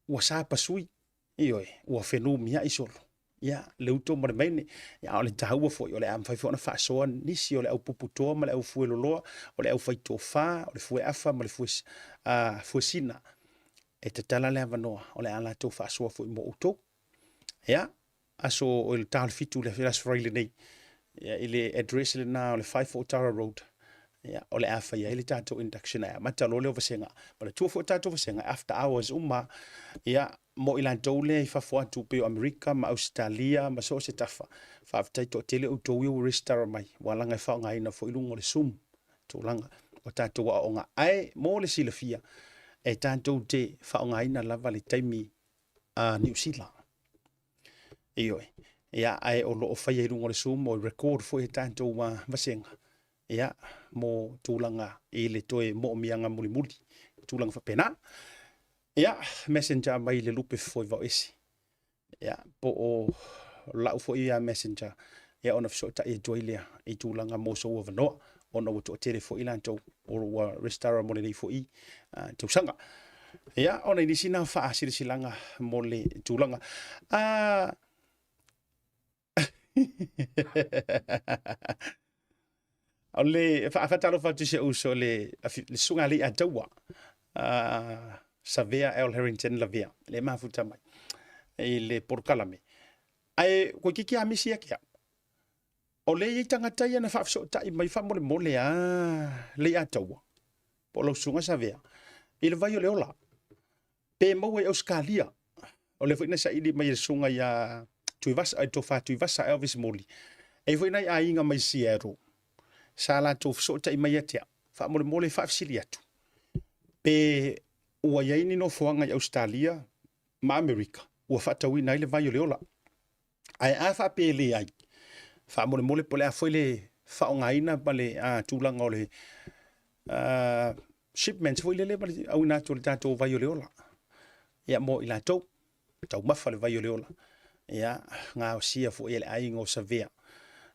Wa sa pasui. Ioi. Wa fenomia isolo. Ya, le uto mo mene. Ya ole taua fo ole am fai fo na fa so nisi ole au puputo ma le au fueloloa, ole au fai tofa, ole fue afa ma le fue fuesina. E te tala le avanoa, ole ala to fa so fo mo uto. Ya. Aso ole tal fitu le filas fraile nei. Ya ile address le na le 54 Tara Road. Ya ole afa ya ile tato induction ya mata lo le ovasenga. But tu fo tato ovasenga after hours ya mo ila tole I fa fo tu pe America ma Australia ma so se tafa. Fa after to tele o to wi restore mai. Walanga fa ngai na fo ilungo le sum. To langa o tato wa onga ai mo le silafia. E tato te fa ngai na lava le taimi New Zealand. Ioi. Ia ai o lo fai e rungo le sum mo record fo e tanto wa vasenga. Ia mo tulanga e le toe mo mianga muli tulanga fa pena. Ia messenger mai le lupe fo va esi. Ia po o la fo ia messenger. Ia ona fso ta e joilea e tulanga mo so wa no ona wo to telefo ilanto o wa restara mo le fo I to sanga. Ia ona ni sina fa silanga mo le tulanga. Ole fa talo fa tu se uso le sunga le atawa Savea El Harrington Lavia le mafuta mai e le porkalame ai ko kiki amisi ya ole I tangata ia na fa so ta mai fa mole le atawa polo sunga Savea il vai ole ola pe mo e Australia ole fina sa ili mai sunga ya tuivasa ai tofa tuivasa Elvis Moli e foi nai ainga mai siero sala to so tai mai atia fa mole fa fsiliatu pe ua yaini no foanga I Australia ma America ua fa tawi nai le vai ola ai a fa pele ai fa mole pole a foi le fa ongaina bale tulanga ole shipments foi le au na to tato vai ola ya mo ila to tau mafa le vai ola ya nga sia fo ele ai ngo Savea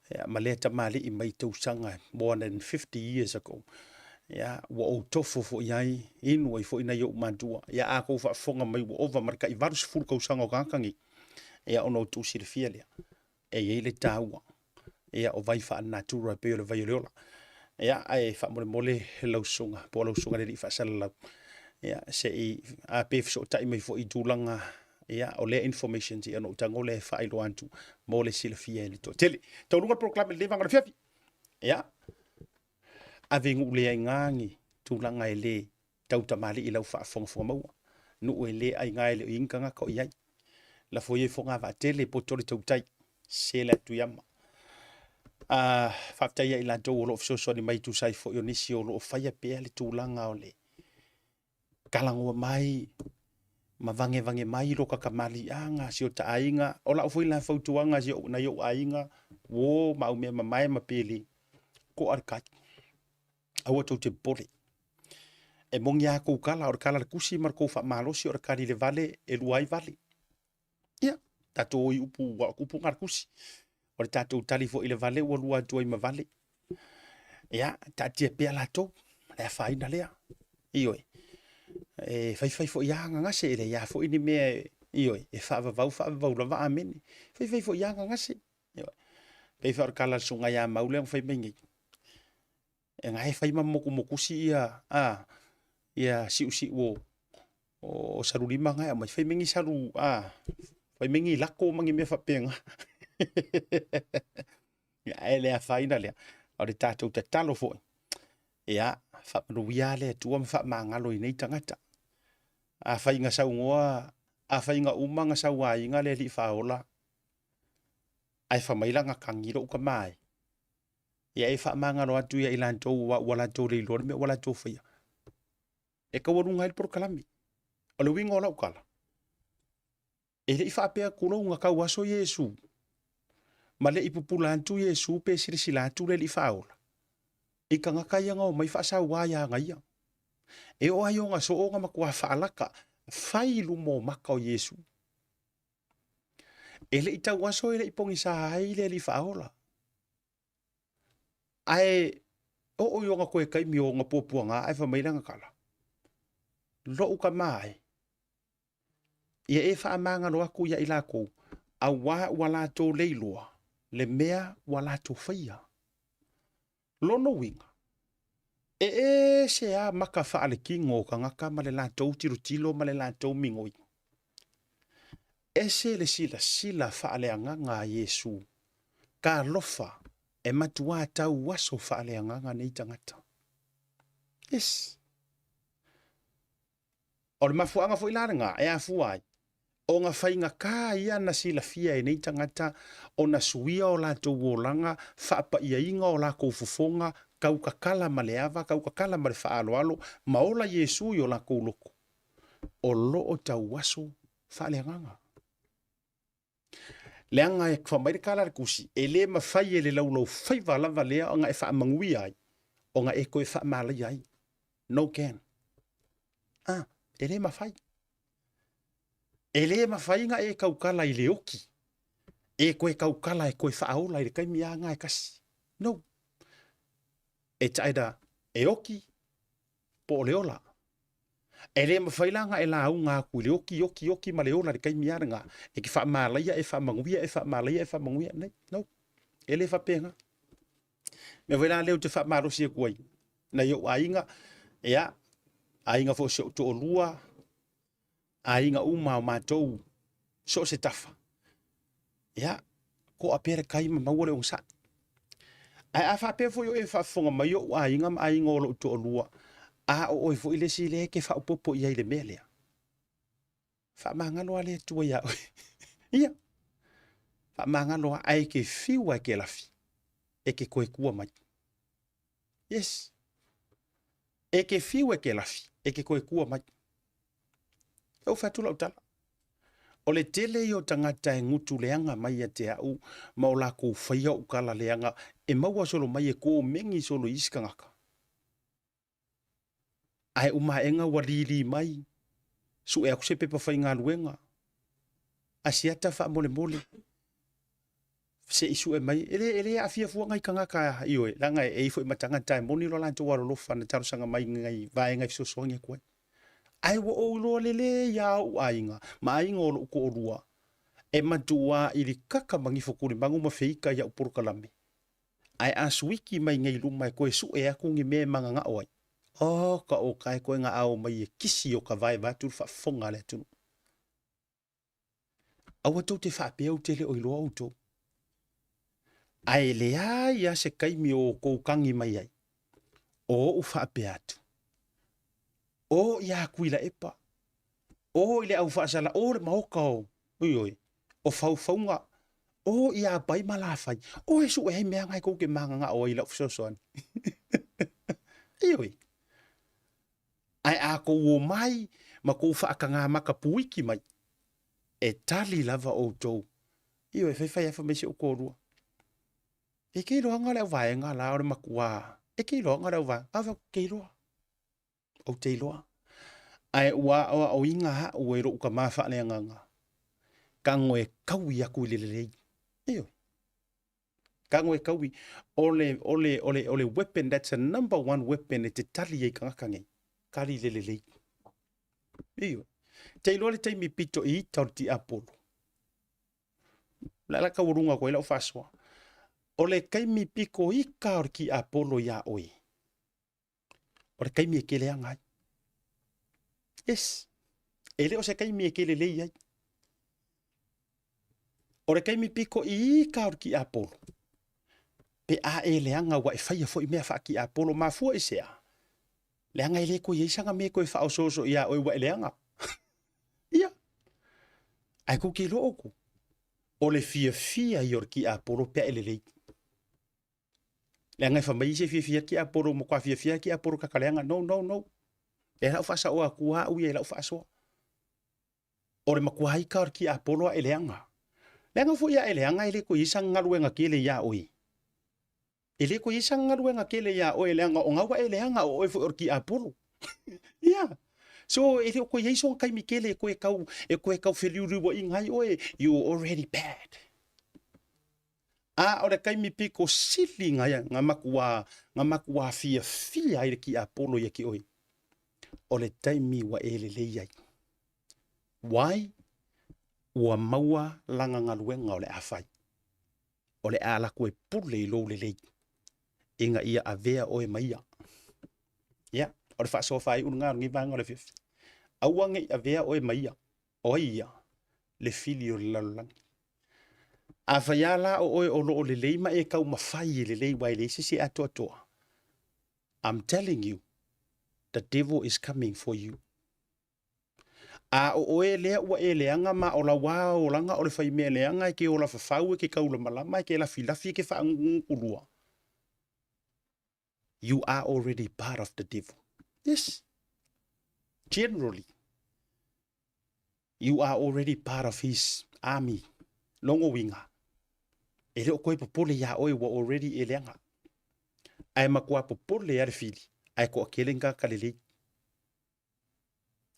ya maleta mali I mai tau sanga more than 50 years ago ya wo tofo fo yai inui fo ina yo mantua ya a ko fa fonga mai wo over marka I varus full ko sanga kangi ya ono tu sirfia le e ele taua ya o vai fa natura pe le vai ola ya ai fa mole lo sunga po lo sunga le fa sala ya se a pe so tai mai fo I tulanga ia o le information ti ano tango le fa ilo antu mo le silafia le to tele to lunga proclame le vanga fiafi ia avengu le ngangi tūlanga e le tautamali i lau whaafonga maua. Nu e le ai ngai le inganga ko iai. La foye fonga va tele po tole tautai. Se la tuyama. Whaftai ai la tau olo fiso ni mai tu sai fo yo nisi olo o whaia pea le tūlanga o le. Kalangua mai, ma vange mai roka kamali anga si o ta ainga. Ola o fuila fautuanga si o na yo ainga. Wo ma ume ma mai ma peli. Ko arkai. Awa tau te pole. E mongi a kou kala, or kala kusi mar kou wha malosi, or kari le vale, e luai vale. Ia, tato i upu ngar kusi. Or tato tali fo i le vale, ua lua tua i ma vale. Ia, tatia pia lato, lea whaina lea. Ioi. E whai fo ianga ngase, ele ia fo ini mea, ioi, e whaavavau la waa amene. Whai fo ianga ngase. Ioi. Pei wha or kala sunga ia maule, whai mengi. E ngai whai ma mokusi ia, ia si wo o sarulima ngai, mai whai mengi saru, whai mengi lako mangi mea whapenga. Ia, e lea whaina lea. O re tātou te talo fo. Ia, whapanuia lea tua mwha mangalo i nei tangata. A whainga sau ngoa, a whainga umanga sau a inga le li whaola. Ai whamailanga kangiro uka mai. Ia e wha mangalo atu ia ilantou wala tau reilore me wala tau whaia. E kawarunga il prokalami. O le winga o lau kala. E le i whaapea kuro unga kau aso Yesu. Ma le ipupula antu Yesu pe sirisila atu le li whaola. I ka ngaka ia ngau mai whaasau waia ngaia. E o ai o ngā so o ngā makua whaalaka. Whailu mō maka o Yesu. E le i tau aso e le i pongi sa hai le li whaola. Ai o i o ngā koe kaimi o ngā pōpua ngā ai whamairanga kala. Lo uka mai. Ia e wha amanga no aku ia ilako. A wala tō leiloa. Le mea wala tō whaia. Lono winga. E se a maka wha ale kingo ka ngaka ma le la tō tirutilo ma le la tō mingoi. E se le sila wha ale anganga Yesu. Ka lofa e matua tau waso wha ale anganga nei tangata. Yes. O le mafuanga fo ilarenga e a fuai. O ngā whainga kā ia na sila fia e nei tangata o na suia o la tau wolanga whaapa ia inga o la kou fufonga kau kakala ma le ava, kau kakala ma le whaaloalo ma ola Yesu i o la kou loko. O lo o tau waso whaale anganga. Leanga e whamaire kala re kusi e le ma whai e le laulau whai walava lea o ngā e wha mangui ai o ngā e koe wha malai ai. No can. E le ma whai. E le ma whai nga e kaukala i le oki. E koe kaukala e koe whaaola i le kaimi a ngā e kasi. No. E taida e oki po le ola. E le ma whai langa e la au ngā ku le oki ma le ola le kaimi a ngā. E ki wha malaia e wha manguia e wha malaia e wha manguia. No. E le wha penga. Me wela leo te wha marosi e kuai. Na yo a inga. Ea. A inga fo se o lua. A inga uma o mātou. So se tafa. Ia. Ko a pere kaima maure o sa. A whape fo yo e whafonga mai o a inga o lo to o lua. A o fo ile si le ke wha upopo ia ile melea. Wha mangaloa le tua ia. Ia. Wha mangaloa ai ke fiwa ke lafi. E ke koe kua mai. Yes. E ke fiwa ke lafi. E ke koe kua mai. Au whatula utala. O le tele i o tangata e ngutu leanga mai a te au, ma o la kou whaia ukala leanga, e maua solo mai e kou mengi solo iskangaka. Ai umaenga walili mai, su e akuse pepa whainga luenga. Asiata wha mole. Se isu e mai, ele a fia fuanga i kangaka ioe, langa e ifo i matangata e moni lo lanto waro lofa na tarusanga mai ngai vaenga i fisosoange koe. Ai wo o lo lele ya u ainga ma ainga o ko rua e matua i li kaka mangi fokuri mangu ma feika ya upur kalame ai aswiki mai ngai lu mai ko su e aku ngi me manga nga oi o ka o kai ko nga au mai kisi o ka vai va tu fa fonga le tu awa to te fa pe o tele o lo auto ai le ya se kai mi o ko kangi mai ai o u fa pe atu O ia kuila epa. O ile au whaasala o le maoka o. Ui. O faufaunga. O ia bai malawhai. O e su e hei mea ngai kou ke manga ngā o ila ufisosoani. Ui. Ai a ko o mai ma kou whaaka ngā maka puiki mai. E tali lava o tau. Io e whaiwhai e whamese o kōrua. E kei roa ngā leo vai ngā la ore makua. E kei roa ngā leo vai. Awa kei roa. O te roa. Ai ua o inga ha o e roka mawha lea nganga. Kango e kaui aku i lelelei. Io. Kango e kaui. Ole weapon, that's a number one weapon e te tali e kangakange. Kari lelelei. Io. Te iloa le teimi pito i tauti Apollo. Lala ka urunga koe lau whaswa. O le kaimi piko i ka or ki Apollo ia oi. O le kaimi e kele angai. Yes. E leo se kaimi e kele lei ai. O le kaimi piko i ka or ki Apollo. Pe a e le anga wa e whaia fo i mea wha ki Apollo ma fua e sea. Le anga e le ko i eisanga me koe wha o soso ia oi wa e le anga. Ia. Ai ko ke lo oku. O le fia i or ki Apollo pe e le lei. Le anga e whamai se fia ki Apollo mo kwa fia ki Apollo kakaleanga. No. E lau whasa o a kua ui e lau whasa o. O le makua haika or ki Apollo e le anga. Le anga fo ia e le anga e le ko isang ngaruenga ke le ia oi. E le ko isang ngaruenga ke le ia oi le anga o ngawa e le anga o e fo or ki Apollo. Ia. So e le ko yeso kai mikele ko e kau feliu wo ingai oe you already bad. A ora kai mi piko sili nga makua fia i ki Apollo ia ki oi. O le taimi wa e le leiai. Why? Ua maua langa ngaluenga o le awhai. O le ala koe pule i lo le lei. Inga ia avea oe maia. Ia. O le whaasoa whai unga ngi vanga o le fifi. Auange a vea oe maia. Oia. Le fili o le lalulangi. A whaiala o oe o lo o le leima e kau mawhai e le lei wai le se ato atoa. I'm telling you, the devil is coming for you. A o oe lea ua e leanga ma o la wā o langa o le whai mea leanga e ke o la whawhau e ke kaula malama e ke la filafi ke whaangulua. You are already part of the devil. Yes. Generally, you are already part of his army. Longo winga. E leo koe popole ya oe wa already e leanga. Ai makua popole ya le fili. Ai ko akele nga kalelei.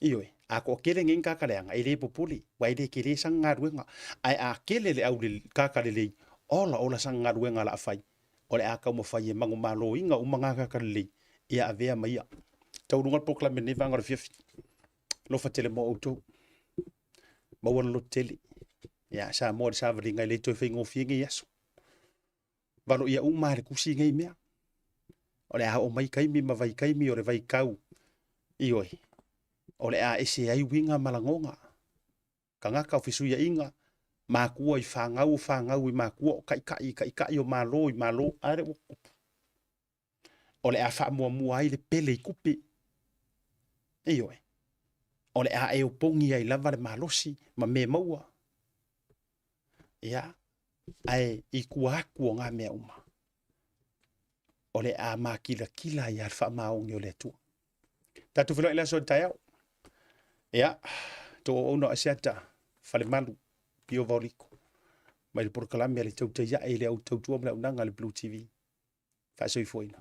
Ioe, a ko akele nga kaleanga. E le popole. Wai le kele sang ngaruenga. Ai a akele le au le kakalelei. Ola sang ngaruenga la afai. Ole a kau mawhai e mango malo inga umanga kakalelei. Ia avea maia. Taurunga poklame ne vanga le fiafi. Lofa tele mo auto. Mawana lo tele. Ya sa mo sa vali ngai le to fe ngo fi ngai yaso. Valo ia uma le kusi ngai mea. Ole a o mai kai mi ma vai kai mi ore vai kau. Ioi. Ole a ese ai winga malangonga. Kanga ka fisu ya inga. Ma kua I whangau I ma kua kai o malo are o. Ole a wha mua ai le pele I kupe. Ioi. Ole a e o pongi ai lava le malosi ma me maua. Ia. Ai I kua o ngā mea uma. Ole a ma kila I ar wha maongi o le tua. Tatu whilo ila so taiao. Ia. To ono asiata. Whale malu. Pio vauriko. Mai le porkalami ale tautai A'e le au tautua mla unanga le Blue TV. Wha soi foina.